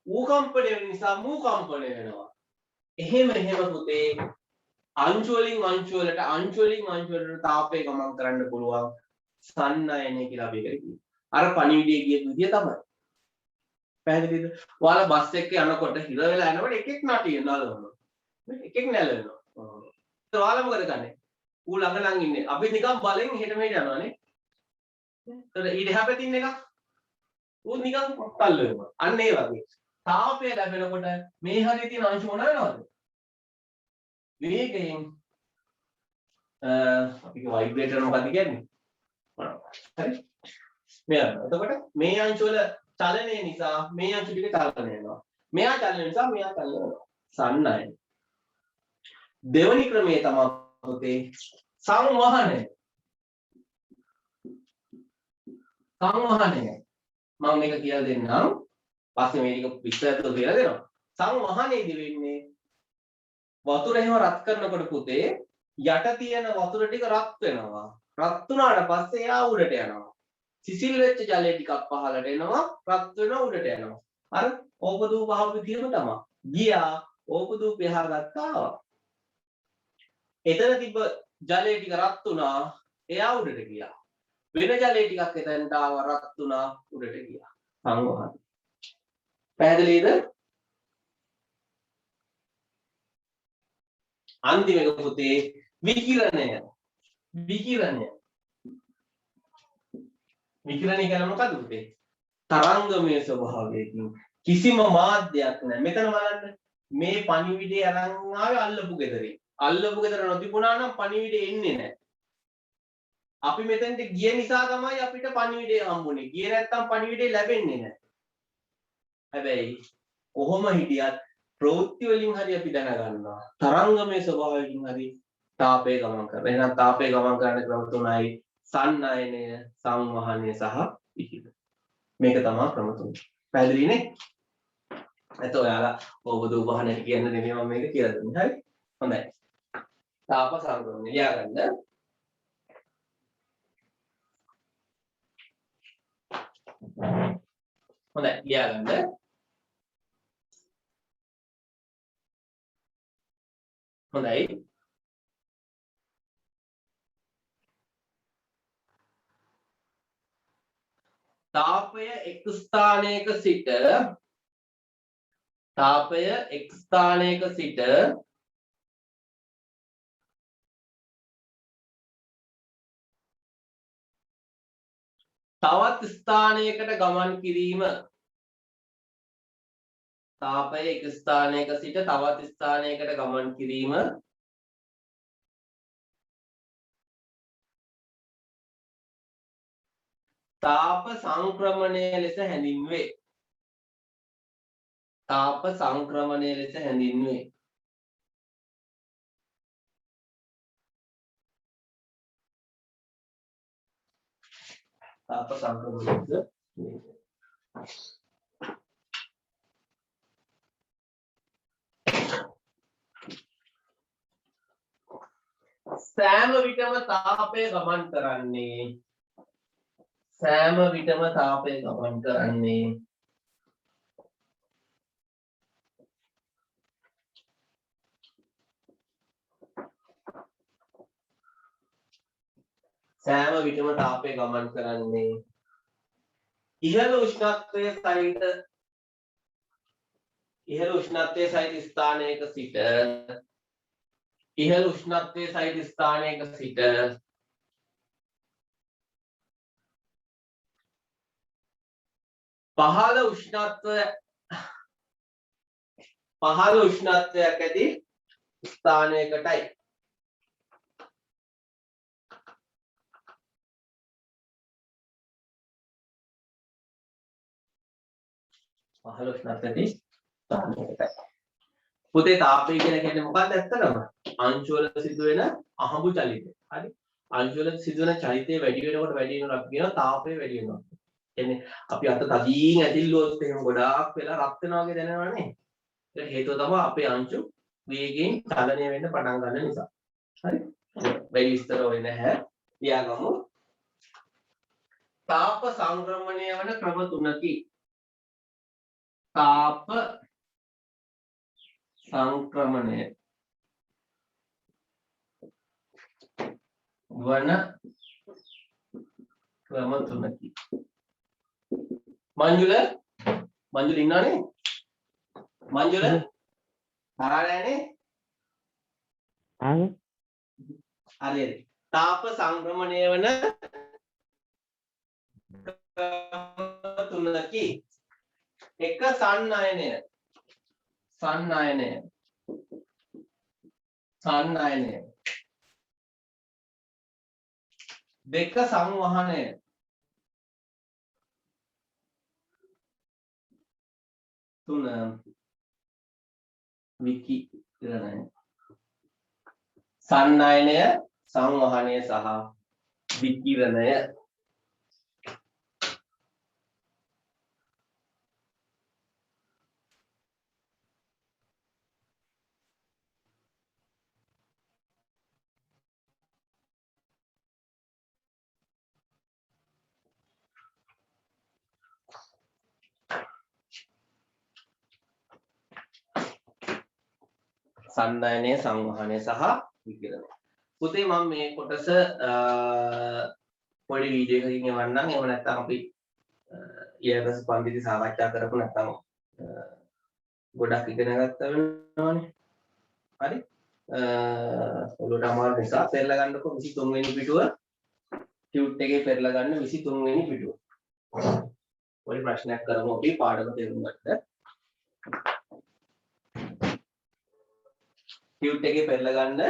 ඌ කම්පණය වෙන නිසා මූ කම්පණය වෙනවා. එහෙම පුතේ අංශු වලින් අංශු වලට තාපය ගමන් කරන්න පුළුවන් සන්නයනය කියලා අපි එකට කියනවා. අර පණිවිඩයේ ගිය විදිය තමයි. පැහැදිලිද? ඔයාලා බස් එකේ යනකොට හිර වෙලා යනකොට එකෙක් නටිය නලවනවා. එකෙක් නැලවෙනවා. ඔයාලා මොකද කරන්නේ? ඌ ළඟ නම් ඉන්නේ. අපි නිකන් බලෙන් එහෙට මෙහෙට යනවානේ. ඒතර ඊට එහා පැතින් එක ඌ නිකන් තල්ල වෙනවා. අන්න ඒ වගේ. තාපය ලැබෙනකොට මේ හරිය තියෙන අංශ මොන වෙනවද? වේගයෙන් අපි වයිබ්‍රේටර් මොකක්ද කියන්නේ? හරි. එතකොට මේ අංශ වල චලනය නිසා මේ අංශ ටික චලනය වෙනවා. මෙයා චලනය නිසා මෙයා චලනය වෙනවා. සන්නයනය. දෙවනි ක්‍රමයේ තමයි පුතේ සංවහනය. සංවහනය. මම මේක කියලා දෙන්නම්. පස්සේ මේක විස්තරව කියලා දෙනවා. සංවහනයේදී වෙන්නේ වතුර එහෙම රත් කරනකොට පුතේ යට තියෙන වතුර ටික රත් වෙනවා. රත් වුණාට පස්සේ එයා උඩට යනවා. සිසිල් වෙච්ච ජලය ටිකක් පහළට එනවා. රත් වෙනවා උඩට යනවා. අර ඕපදූප ආව විදියම තමයි. ගියා ඕපදූප එහාගත්තා ආවා. එතන තිබ්බ ජලය ටික රත් වුණා. එයා උඩට ගියා. වෙන ජලය ටිකක් එතනට ආවා රත් වුණා උඩට ගියා. සංවහන. පැහැදිලිද? අන්තිම එක පුතේ විකිරණය. විකිරණය කියන්නේ මොකද්ද පුතේ? තරංගමය ස්වභාවයකින් කිසිම මාධ්‍යයක් නැහැ. මෙතන බලන්න මේ පණිවිඩය අරන් ආවේ අල්ලපු ගෙදරින්. අල්ලපු ගෙදර නොතිබුණා නම් පණිවිඩය එන්නේ නැහැ. අපි මෙතනට ගිය නිසා තමයි අපිට පණිවිඩය හම්බුනේ. ගියේ නැත්තම් පණිවිඩය ලැබෙන්නේ නැහැ. හැබැයි කොහොම හිටියත් ප්‍රවෘත්ති වලින් හරි අපි දැනගන්නවා. තරංගමය ස්වභාවයෙන් හරි තාපය ගමන් කරනවා. එහෙනම් තාපය ගමන් කරන ක්‍රම තුනයි සන්නයනය, සංවහනය සහ විකිරණය. මේක තමයි ක්‍රම තුන. පැහැදිලිනේ? එතකොට ඔයාලා ඕපදූප වහන කියන නෙමෙයි මම මේක කියලා දුන්නේ. හරි? හොඳයි. තාප සංක්‍රමණය ලියාගන්න. හොඳයි ලියාගන්න. හොඳයි. තාපය එක් ස්ථානයක සිට තවත් ස්ථානයකට ගමන් කිරීම. තාපය එක් ස්ථානයක සිට තවත් ස්ථානයකට ගමන් කිරීම තාප සංක්‍රමණය ලෙස හැඳින්වේ. තාප සංක්‍රමණය ලෙස හැඳින්වේ. තාප සංක්‍රමණය ලෙස සෑම විටම තාපය ගමන් කරන්නේ සෑම විටම තාපය ගමන් කරන්නේ ඉහළ උෂ්ණත්වයේ සහිත ස්ථානයක සිට පහළ උෂ්ණත්වයක් ඇති ස්ථානයකටයි පුතේ තාපය කියලා කියන්නේ මොකක්ද ඇත්තටම අංශු වල සිදුවෙන අහඹු චලිතය. හරි. අංශු වල සිදුවෙන චලිතය වැඩි වෙනකොට අපි කියනවා තාපය වැඩි වෙනවා. කියන්නේ අපි අත තදින් ඇතිල්ලුවොත් එහෙම ගොඩාක් වෙලා රත් වෙනවා වගේ දැනෙනවනේ. ඒක හේතුව තමයි අපේ අංශු වේගයෙන් චලනය වෙන්න පටන් ගන්න නිසා. හරි. වැඩි විස්තර වෙන්නේ නැහැ. ලියාගමු. තාප සංක්‍රමණය වන ක්‍රම තුනකි. තාප සංක්‍රමණය වන ක්‍රම තුනකි. මංජුල ඉන්නවනේ? මංජුල හරහානේ? හරි. තාප සංක්‍රමණය වන ක්‍රම තුනකි. එක සන්නයනය දෙක සංවහනය තුන විකිරණය. සන්නයනය සංවහනය සහ විකිරණය. සන්නයනය සංවහනය සහ විකිරණය. පුතේ මම මේ කොටස පොඩි වීඩියෝ එකකින් එවන්නම්. එහෙම නැත්නම් අපි ඊයර්ස් පන්තිදී සාකච්ඡා කරපු නැත්නම් ගොඩක් ඉගෙන ගත්තා වෙනවනේ. හරි. ඔළුවට අමාරු නිසා පෙරලා ගන්නකො 23 වෙනි පිටුව ටියුට් එකේ පෙරලා ගන්න 23 වෙනි පිටුව. පොඩි ප්‍රශ්නයක් කරමු අපි පාඩම තේරුම් ගන්න. ටියුට් එකේ පෙරලා ගන්න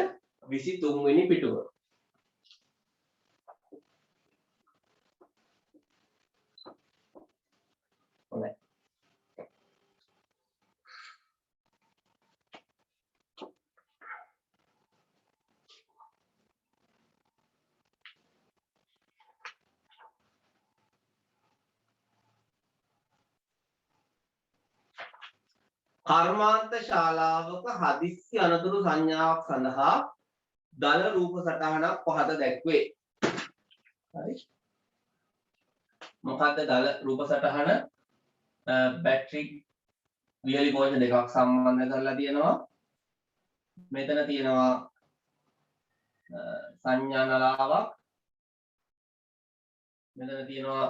23 වෙනි පිටුව. හොඳයි. කර්මාන්ත ශාලාවක හදිස්සි අනතුරු සංඥාවක් සඳහා දල රූප සටහනක් පහත දැක්වේ. හරි. මොකද්ද දල රූප සටහන? බැටරි වියලි කෝෂ දෙකක් සම්බන්ධ කරලා තියෙනවා. මෙතන තියෙනවා සංඥා නලාවක්. මෙතන තියෙනවා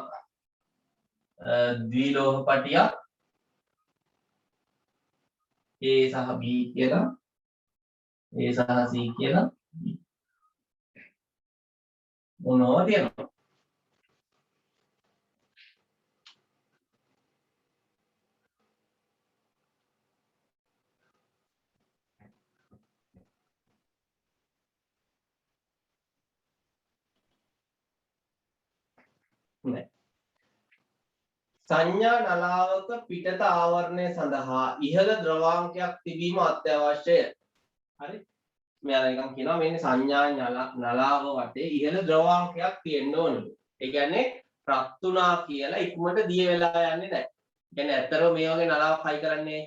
ද්විලෝහ පටියක්. A සහ B කියලා A සහ C කියලා මොනවා තියෙනවා. සංඥා නලාවක පිටත ආවරණය සඳහා ඉහළ ද්‍රවාංකයක් තිබීම අත්‍යවශ්‍යය. හරි. මෙයාලා නිකන් කියනවා මේ සංඥා නලාව වටේ ඉහළ ද්‍රවාංකයක් තියෙන්න ඕනලු. ඒ කියන්නේ රත් වුණා කියලා ඉක්මනට දිය වෙලා යන්නේ නැහැ. කියන්නේ ඇත්තටම මේ වගේ නලාවක් හයි කරන්නේ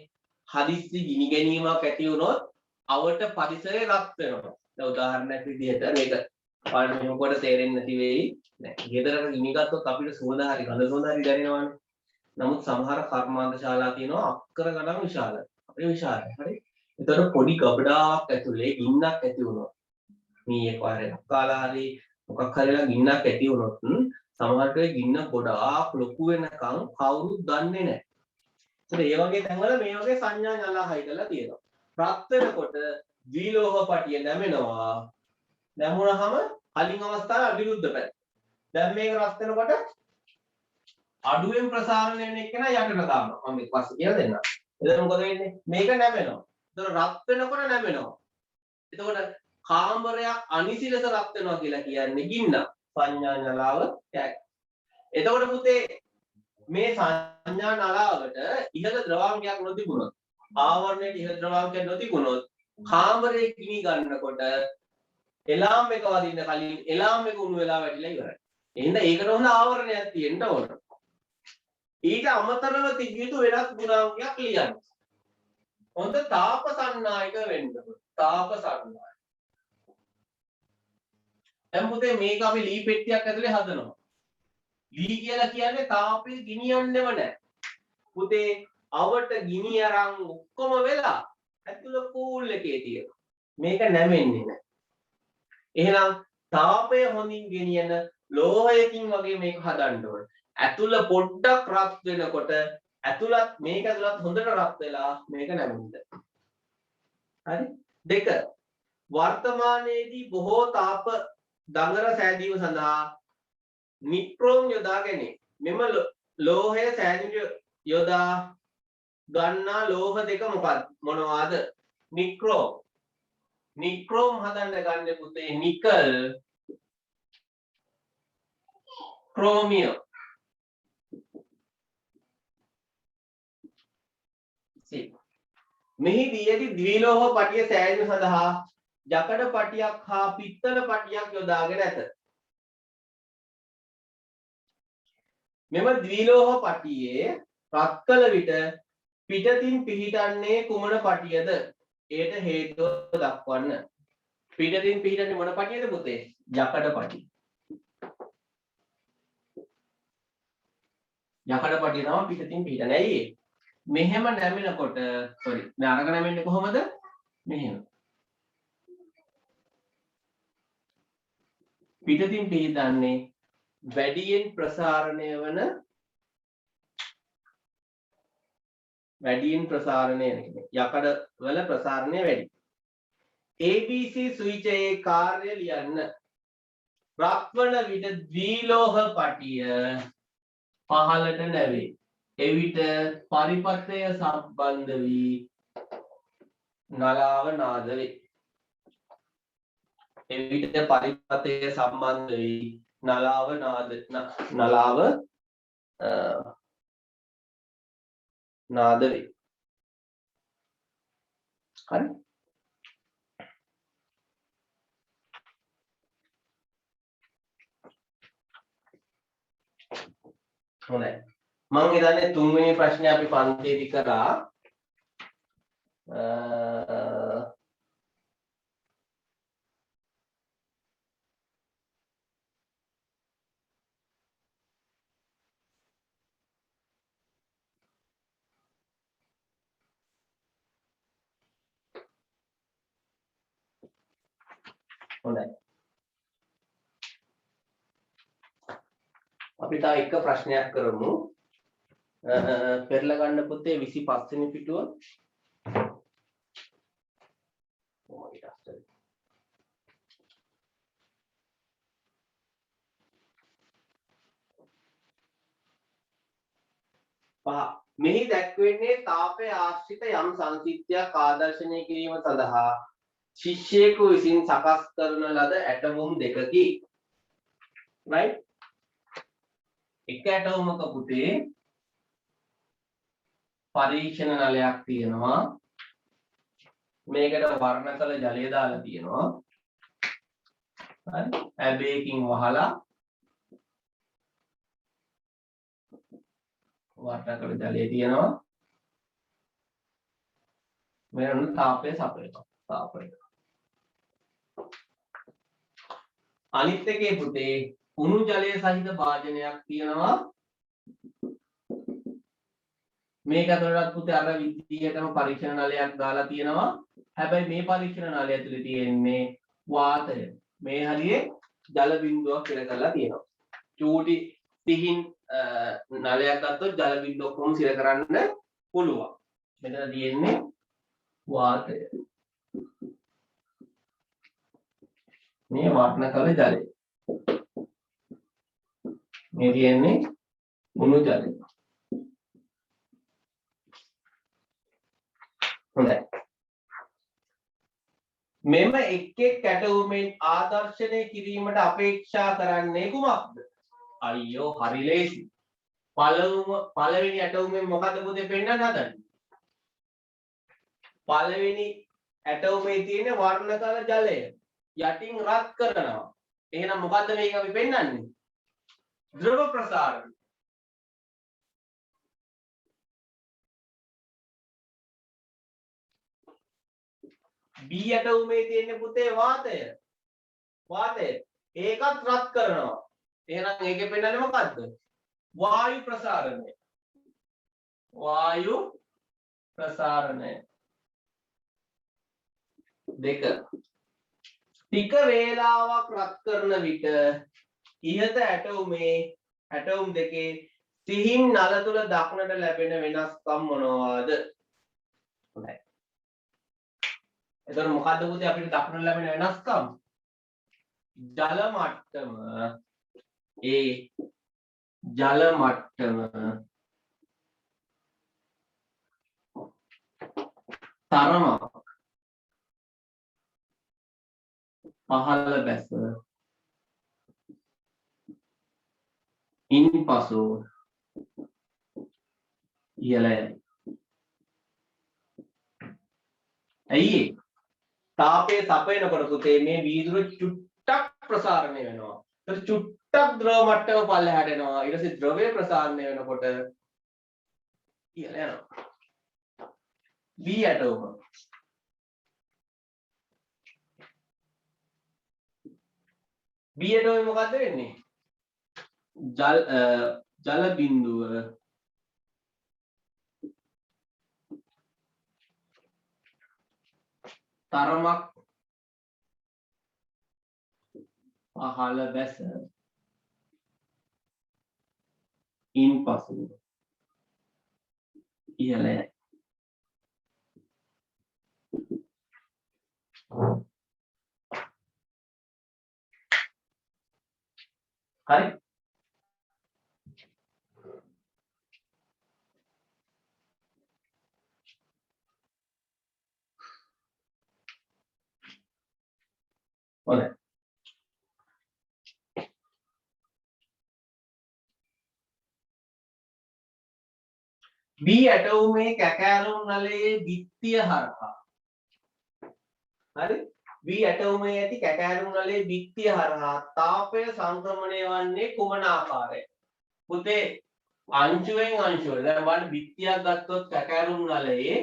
හදිස්සි ගිනි ගැනීමක් ඇති වුණොත් අවට පරිසරය රත් වෙනවා. දැන් උදාහරණයක් විදිහට මේක ඔයාලට මෙහෙම කොට තේරෙන්නේ නැති වෙයි. නෑ. ගෙදරක ගිනි ගත්තොත් අපිට සුවඳ හරි ගඳ සුවඳ හරි දැනෙනවානේ. නමුත් සමහර කර්මාන්ත ශාලා තියෙනවා අක්කර ගණන් විශාල. අපේ විශාලයි. හරි. ඒතකොට පොඩි ගබඩාවක් ඇතුලේ ගින්නක් ඇති වුණොත් මීයක් වහරයක් කාලා හරි මොකක් හරිලා ගින්නක් ඇති වුණොත් සමහරට ඒ ගින්න ගොඩාක් ලොකු වෙනකන් කවුරුත් දන්නේ නැහැ. ඒත් ඒ වගේ තැන්වල මේ වගේ සංඥා නලා හයිදලා තියෙනවා. රත් වෙනකොට ද්විලෝහ පටිය නැමෙනවා. නැමුණාම කලින් අවස්ථාවේ අවිරුද්ධ පැත්ත. දැන් මේක රත් වෙනකොට අඩුවෙන් ප්‍රසාරණය වෙන එක නා යටට දානවා. මම මේක පස්සේ කියලා දෙන්නම්. එතකොට මොකද වෙන්නේ? මේක නැමෙනවා. එතකොට රත් වෙනකොට නැමෙනවා. එතකොට කාමරයක් අනිසි ලෙස රත් වෙනවා කියලා කියන්නේ ගින්න. සංඥා නලාව ටැග්. එතකොට පුතේ මේ සංඥා නලාවට ඉහළ ද්‍රවාංකයක් නොතිබුණොත් ආවරණයේ ඉහළ ද්‍රවාංකයක් නොතිබුණොත් කාමරේ ගිනි ගන්නකොට එලාම් එක වදින්න කලින් එලාම් එක උණු වෙලා වැටිලා ඉවරයි. එහෙනම් ඒකට හොඳ ආවරණයක් තියෙන්න ඕන. ඊට අමතරව තිබිය යුතු වෙනස් ගුණාංකයක් ලියන්න. හොඳ තාප සන්නායක වෙන්න ඕන. තාප සන්නායක. දැන් පුතේ මේක අපි ලී පෙට්ටියක් ඇතුලේ හදනවා. ලී කියලා කියන්නේ තාපේ ගිනියන්නේම නැහැ. පුතේ අවට ගිනි අරන් ඔක්කොම වෙලා ඇතුළ කූල් එකේ තියෙනවා. මේක නැමෙන්නේ නැහැ. එහෙනම් තාපය හොඳින් ගෙනියන ලෝහයකින් වගේ මේක හදන්න ඕනේ. ඇතුළ පොඩ්ඩක් රත් වෙනකොට ඇතුළත් මේක ඇතුළත් හොඳට රත් වෙලා මේක නැමෙන්න. හරි? දෙක වර්තමානයේදී බොහෝ තාප දඟර සෑදීම සඳහා නික්‍රෝම් යොදා ගැනේ. මෙම ලෝහය සෑදීම යොදා ගන්නා ලෝහ දෙක මොනවාද? නික්‍රෝම්. නික්‍රෝම් හදන්න ගන්න පුතේ නිකල් ක්‍රෝමියම්. මෙහිදී ඇති ද්විලෝහ පටිය සෑදීම සඳහා යකඩ පටියක් හා පිත්තල පටියක් යොදාගෙන ඇත. මෙම ද්විලෝහ පටියේ රත් කළ විට පිටතින් පිහිටන්නේ කුමන පටියද? ඒට හේතුව දක්වන්න. පිටතින් පිහිටන්නේ මොන පටියද පුතේ? යකඩ පටිය. යකඩ පටිය තමයි පිටතින් පිහිටන්නේ. ඇයි ඒ? මෙහෙම නැමෙනකොට මේ අරගෙන නැමෙන්නේ කොහොමද? මෙහෙම. පිටතින් පිහිටන්නේ වැඩියෙන් ප්‍රසාරණය වන යකඩ වල ප්‍රසාරණය වැඩි. ABC සුවිචයේ කාර්ය ලියන්න. රත්වන විට ද්විලෝහ පටිය පහළට නැවේ. එවිට පරිපථය සම්බන්ධ වී නලාව නාද වේ. එවිට පරිපථය සම්බන්ධ වී නලාව නාද වේ. හරි? හොඳයි. මම හිතන්නේ තුන්වෙනි ප්‍රශ්නේ අපි පන්තියේදී කරා. හොඳයි. අපි තව එක ප්‍රශ්නයක් කරමු. පෙරලා ගන්න පුතේ 25 වෙනි පිටුව. මෙහි දැක්වෙන්නේ තාපය ආශ්‍රිත යම් සංසිද්ධියක් ආදර්ශනය කිරීම සඳහා ශිෂ්‍යයෙකු විසින් සකස් කරන ලද ඇටවුම් දෙකකි. right? එක ඇටවුමක පුතේ පරීක්ෂණ නලයක් තියෙනවා. මේකට වර්ණ කළ ජලය දාලා තියෙනවා. හරි? ඇබේකින් වහලා වර්ණ කළ ජලය තියෙනවා. මෙන්න තාපය සපයනවා. තාපය. අනිත් එකේ පුතේ උණු ජලය සහිත භාජනයක් තියෙනවා. මේක ඇතුළට පුතේ අර විදිහටම පරීක්ෂණ නලයක් දාලා තියෙනවා. හැබැයි මේ පරීක්ෂණ නලය ඇතුලේ තියෙන්නේ වාතය. මේ හරියේ ජල බිඳුවක් පෙර කරලා තියෙනවා. චූටි තිහින් නලයක් ගත්තොත් ජල බිඳුවක් කොහොම සිර කරන්න පුළුවන්. මෙතන තියෙන්නේ වාතය. මේ වර්ණ කළ ජලය. මේ කියන්නේ උණු ජලය. හොඳයි. මෙම එක් එක් ඇටවුමෙන් ආදර්ශනය කිරීමට අපේක්ෂා කරන්නේ කුමක්ද? අයියෝ හරි ලේසි. පළවෙනි ඇටවුමෙන් මොකද පුතේ පෙන්වන්න හදන්නේ? පළවෙනි ඇටවුමේ තියෙන වර්ණ කළ ජලය යටින් රත් කරනවා. එහෙනම් මොකද්ද මේක අපි පෙන්වන්නේ? ද්‍රව ප්‍රසාරණය. B ඇටවුමේ තියෙන පුතේ වාතය. ඒකත් රත් කරනවා. එහෙනම් ඒකේ පෙන්වන්නේ මොකද්ද? වායු ප්‍රසාරණය. වායු ප්‍රසාරණය. දෙක. ටික වේලාවක් රත් කරන විට ඉහත ඇටවුම් දෙකේ සිහින් නල තුල දක්නට ලැබෙන වෙනස්කම් මොනවාද? හොඳයි. එතකොට මොකද්ද පුතේ අපිට දක්නට ලැබෙන වෙනස්කම්? ජල මට්ටම තරමක් පහළ බැස ඉන්පසු ඉහළයි. ඇයි තාපය තපෙනකොට පුතේ මේ වීදුරු චුට්ටක් ප්‍රසාරණය වෙනවා. ඒක චුට්ටක් ද්‍රව මට්ටම පල්ලෙහාට එනවා. ඊට පස්සේ ද්‍රවය ප්‍රසාරණය වෙනකොට ඉහළ යනවා. B ඇටෝම. B ඇටෝමේ මොකද්ද වෙන්නේ? ජල බිඳුව තරමක් පහළ බැස ඉන්පසු ඉහළ යයි. හරි. හොඳයි. B ඇටෝමේ කැකෑරුම් නලයේ බිත්තිය හරහා. හරි? B ඇටෝමේ ඇති කැකෑරුම් නලයේ බිත්තිය හරහා තාපය සංක්‍රමණය වන්නේ කුමන ආකාරයකට? පුතේ අංශුවෙන් අංශුවට දැන් බලන්න බිත්තියක් ගත්තොත් කැකෑරුම් නලයේ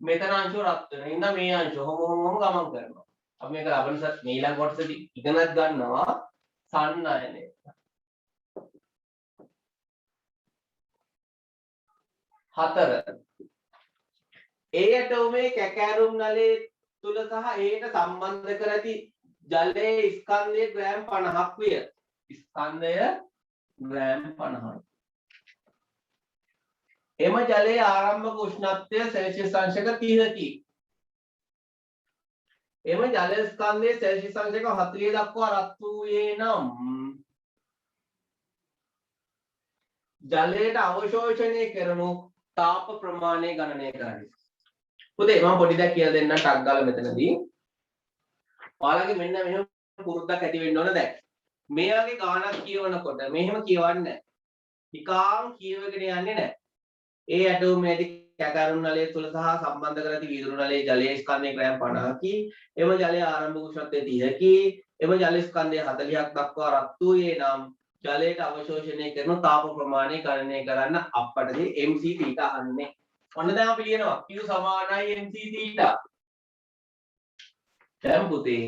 මෙතන අංශුව රත් වෙනවා. ඉතින් මේ අංශුව හොම ගමන් කරනවා. අපි මේක ලබනසත් මේ ඊළඟ කොටසදී ඉගෙනත් ගන්නවා සන්නයනය. හතර. ඒ ඇටෝමේ කැකෑරුම් නලයේ තුල සහ ඒට සම්බන්ධ කර ඇති ජලයේ ස්කන්ධය ග්‍රෑම් 50ක් විය. ස්කන්ධය ග්‍රෑම් 50යි. එම ජලයේ ආරම්භක උෂ්ණත්වය සෙල්සියස් අංශක 30කි. එම ජල ස්කන්ධයේ සෙල්සියස් අංශක 40 දක්වා රත් වූයේ නම් ජලයට අවශෝෂණය කරනු තාප ප්‍රමාණය ගණනය කරන්න. පුතේ මම පොඩි දෙයක් කියලා දෙන්නම් ටක් ගාලා මෙතනදී. ඔයාලගේ මෙන්න මෙහෙම පුරුද්දක් ඇති වෙන්න ඕන දැන්. මේ වගේ ගානක් කියවනකොට මෙහෙම කියවන්නේ නැහැ. නිකාම් කියවගෙන යන්නේ නැහැ. ඒ ඇටෝමේටික් කැකෑරුම් නලය තුල සහ සම්බන්ධ කර ඇති වීදුරු නලයේ ජලයේ ස්කන්ධය ග්‍රෑම් 50කි. එම ජලයේ ආරම්භක උෂ්ණත්වය 30කි. එම ජල ස්කන්ධය 40ක් දක්වා රත් වූයේ නම් ජලයට අවශෝෂණය කරන තාප ප්‍රමාණය ගණනය කරන්න අපටදී mc θ අහන්නේ. ඔන්න දැන් අපි ලියනවා q සමානයි mc θ. දැන් පුතේ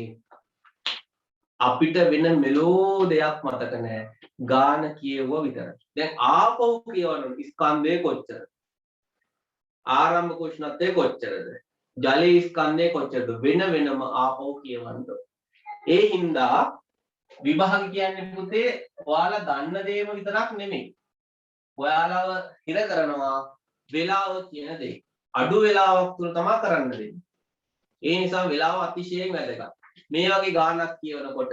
අපිට වෙන මෙලෝ දෙයක් මතක නැහැ. ගාන කියවුවා විතරයි. දැන් ආපහු කියවනවා ස්කන්ධය කොච්චරද? ආරම්භක උෂ්ණත්වය කොච්චරද? ජලයේ ස්කන්ධය කොච්චරද? වෙන වෙනම ආපහු කියවන්න. ඒ හින්දා විභාග කියන්නේ පුතේ ඔයාලා දන්න දේම විතරක් නෙමෙයි. ඔයාලව හිර කරනවා වේලාව කියන දේ. අඩු වේලාවක් තුල තමයි කරන්න දෙන්නේ. ඒ නිසා වේලාව අතිශයින් වැදගත්. මේ වගේ ගානක් කියවනකොට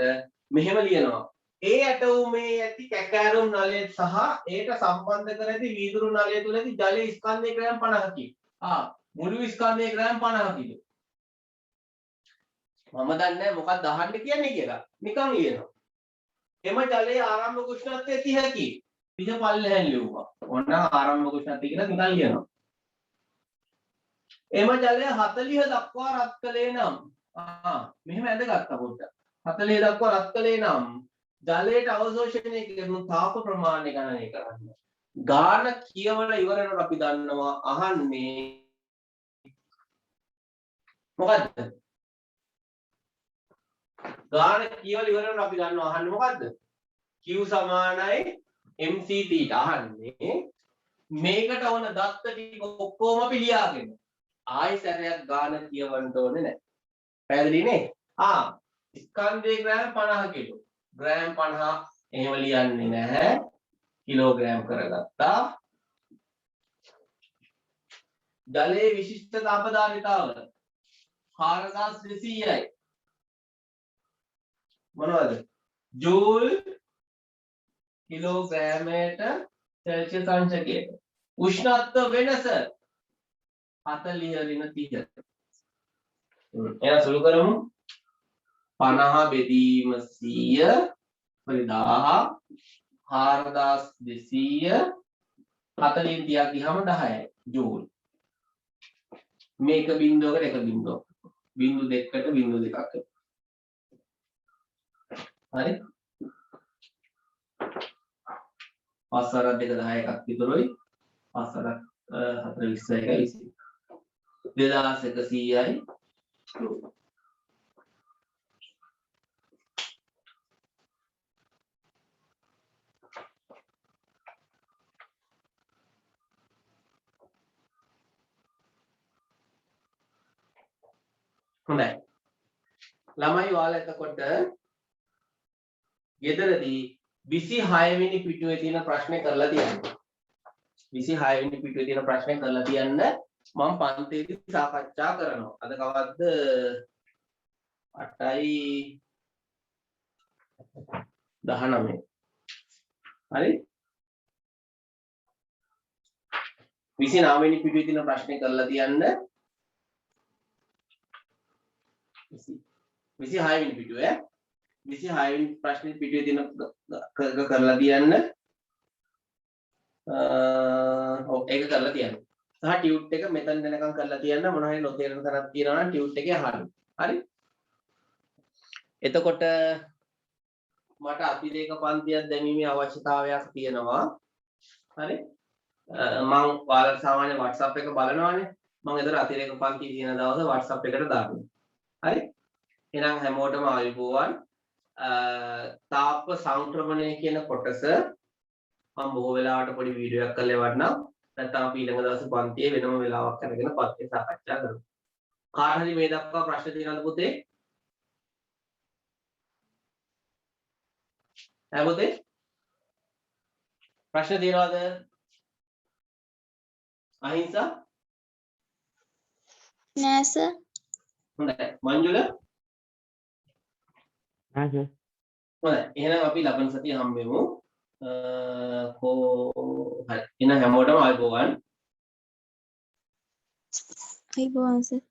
මෙහෙම ලියනවා. ඒ ඇටෝමේ ඇති කැකෑරුම් නලය සහ ඒට සම්බන්ධ කර ඇති වීදුරු නලය තුල ඇති ජලයේ ස්කන්ධය ග්‍රෑම් 50කි. මුළු ස්කන්ධයේ ග්‍රෑම් 50කි. මම දන්නේ නැහැ මොකක්ද අහන්න කියන්නේ කියලා. නිකන් ලියනවා. එම ජලයේ ආරම්භක උෂ්ණත්වය 30කි. 30 පල්ලෙහෙන් ලියුවා. ඔන්න ආරම්භක උෂ්ණත්වය කියලා නිකන් ලියනවා. එම ජලය 40 දක්වා රත් කළේ නම් මෙහෙම ඇඳගත්තා පොඩ්ඩක්. 40 දක්වා රත් කළේ නම් ජලයට අවශෝෂණය කරන තාප ප්‍රමාණය ගණනය කරන්න. ගාන කියවල ඉවර වෙනකොට අපි දන්නවා අහන්නේ මොකද්ද? ගාන කියවල ඉවර වෙනකොට අපි දන්නවා අහන්නේ මොකද්ද? Q සමානයි mc θ අහන්නේ මේකට ඕන දත්ත ටික ඔක්කොම අපි ලියාගෙන ආයෙ සැරයක් ගාන කියවන්න ඕනේ නැහැ. පැහැදිලි නේ? ස්කන්ධයේ ග්‍රෑම් 50 කිලෝ. ග්‍රෑම් 50 එහෙම ලියන්නේ නැහැ. කිලෝග්‍රෑම් කරගත්තා. ජලයේ විශිෂ්ට තාපධාරිතාව 4200යි. මොනවද? Joule කිලෝග්‍රෑමයට Celsius අංශකයට. උෂ්ණත්ව වෙනස 40 ඍණ 30. එයා සුළු කරමු 50 බෙදීම 100 1000 4200 40 30 ගියම 10යි ජූල්. මේක බිංදුවකට එක බිංදුවක්. බිංදු දෙකකට බිංදු දෙකක්. හරි? 5 වරක් 2 10ක් විතරයි. 5 වරක් 4 21යි 2100යි. හොඳයි. ළමයි ඔයාලා එතකොට ගෙදරදී 26 වෙනි පිටුවේ තියෙන ප්‍රශ්නේ කරලා තියන්න. 26 වෙනි පිටුවේ තියෙන ප්‍රශ්නේ කරලා තියන්න මම පන්තියේදී සාකච්ඡා කරනවා. අද කවද්ද 8යි 19. හරි? 29 වෙනි පිටුවේ තියෙන ප්‍රශ්නේ කරලා තියන්න. 26 වෙනි පිටුවේ 26 වෙනි ප්‍රශ්නේ පිටුවේ තියෙන කරලා තියන්න. ඔව් ඒක කරලා තියන්න. සහ ටියුට් එක මෙතන දෙනකම් කරලා තියන්න. මොන හරි නොතේරෙන තරක් තියෙනවා නම් ටියුට් එකේ අහන්න. හරි? එතකොට මට අතිරේක පන්තියක් දැමීමේ අවශ්‍යතාවයක් තියෙනවා. හරි? මම ඔයාලට සාමාන්‍ය WhatsApp එක බලනවානේ. මම ඒතර අතිරේක පන්ති තියෙන දවස WhatsApp එකට දානවා. හරි? එහෙනම් හැමෝටම ආයුබෝවන්. තාප සංක්‍රමණය කියන කොටස මම බොහෝ වෙලාවට පොඩි වීඩියෝ එකක් කරලා එවන්නම්. නැත්නම් අපි ඊළඟ දවසේ පන්තියේ වෙනම වෙලාවක් අරගෙන පස්සේ සාකච්ඡා කරමු. කාට හරි මේ දක්වා ප්‍රශ්න තියෙනවද පුතේ? ඈ පුතේ? ප්‍රශ්න තියෙනවද? අහිංසා? නෑ සර්. හොඳයි. මංජුල? නෑ සර්. හොඳයි. එහෙනම් අපි ලබන සතිය හම්බෙමු. හරි. එහෙනම් හැමෝටම ආයුබෝවන්. අයිබෝවන් සර්.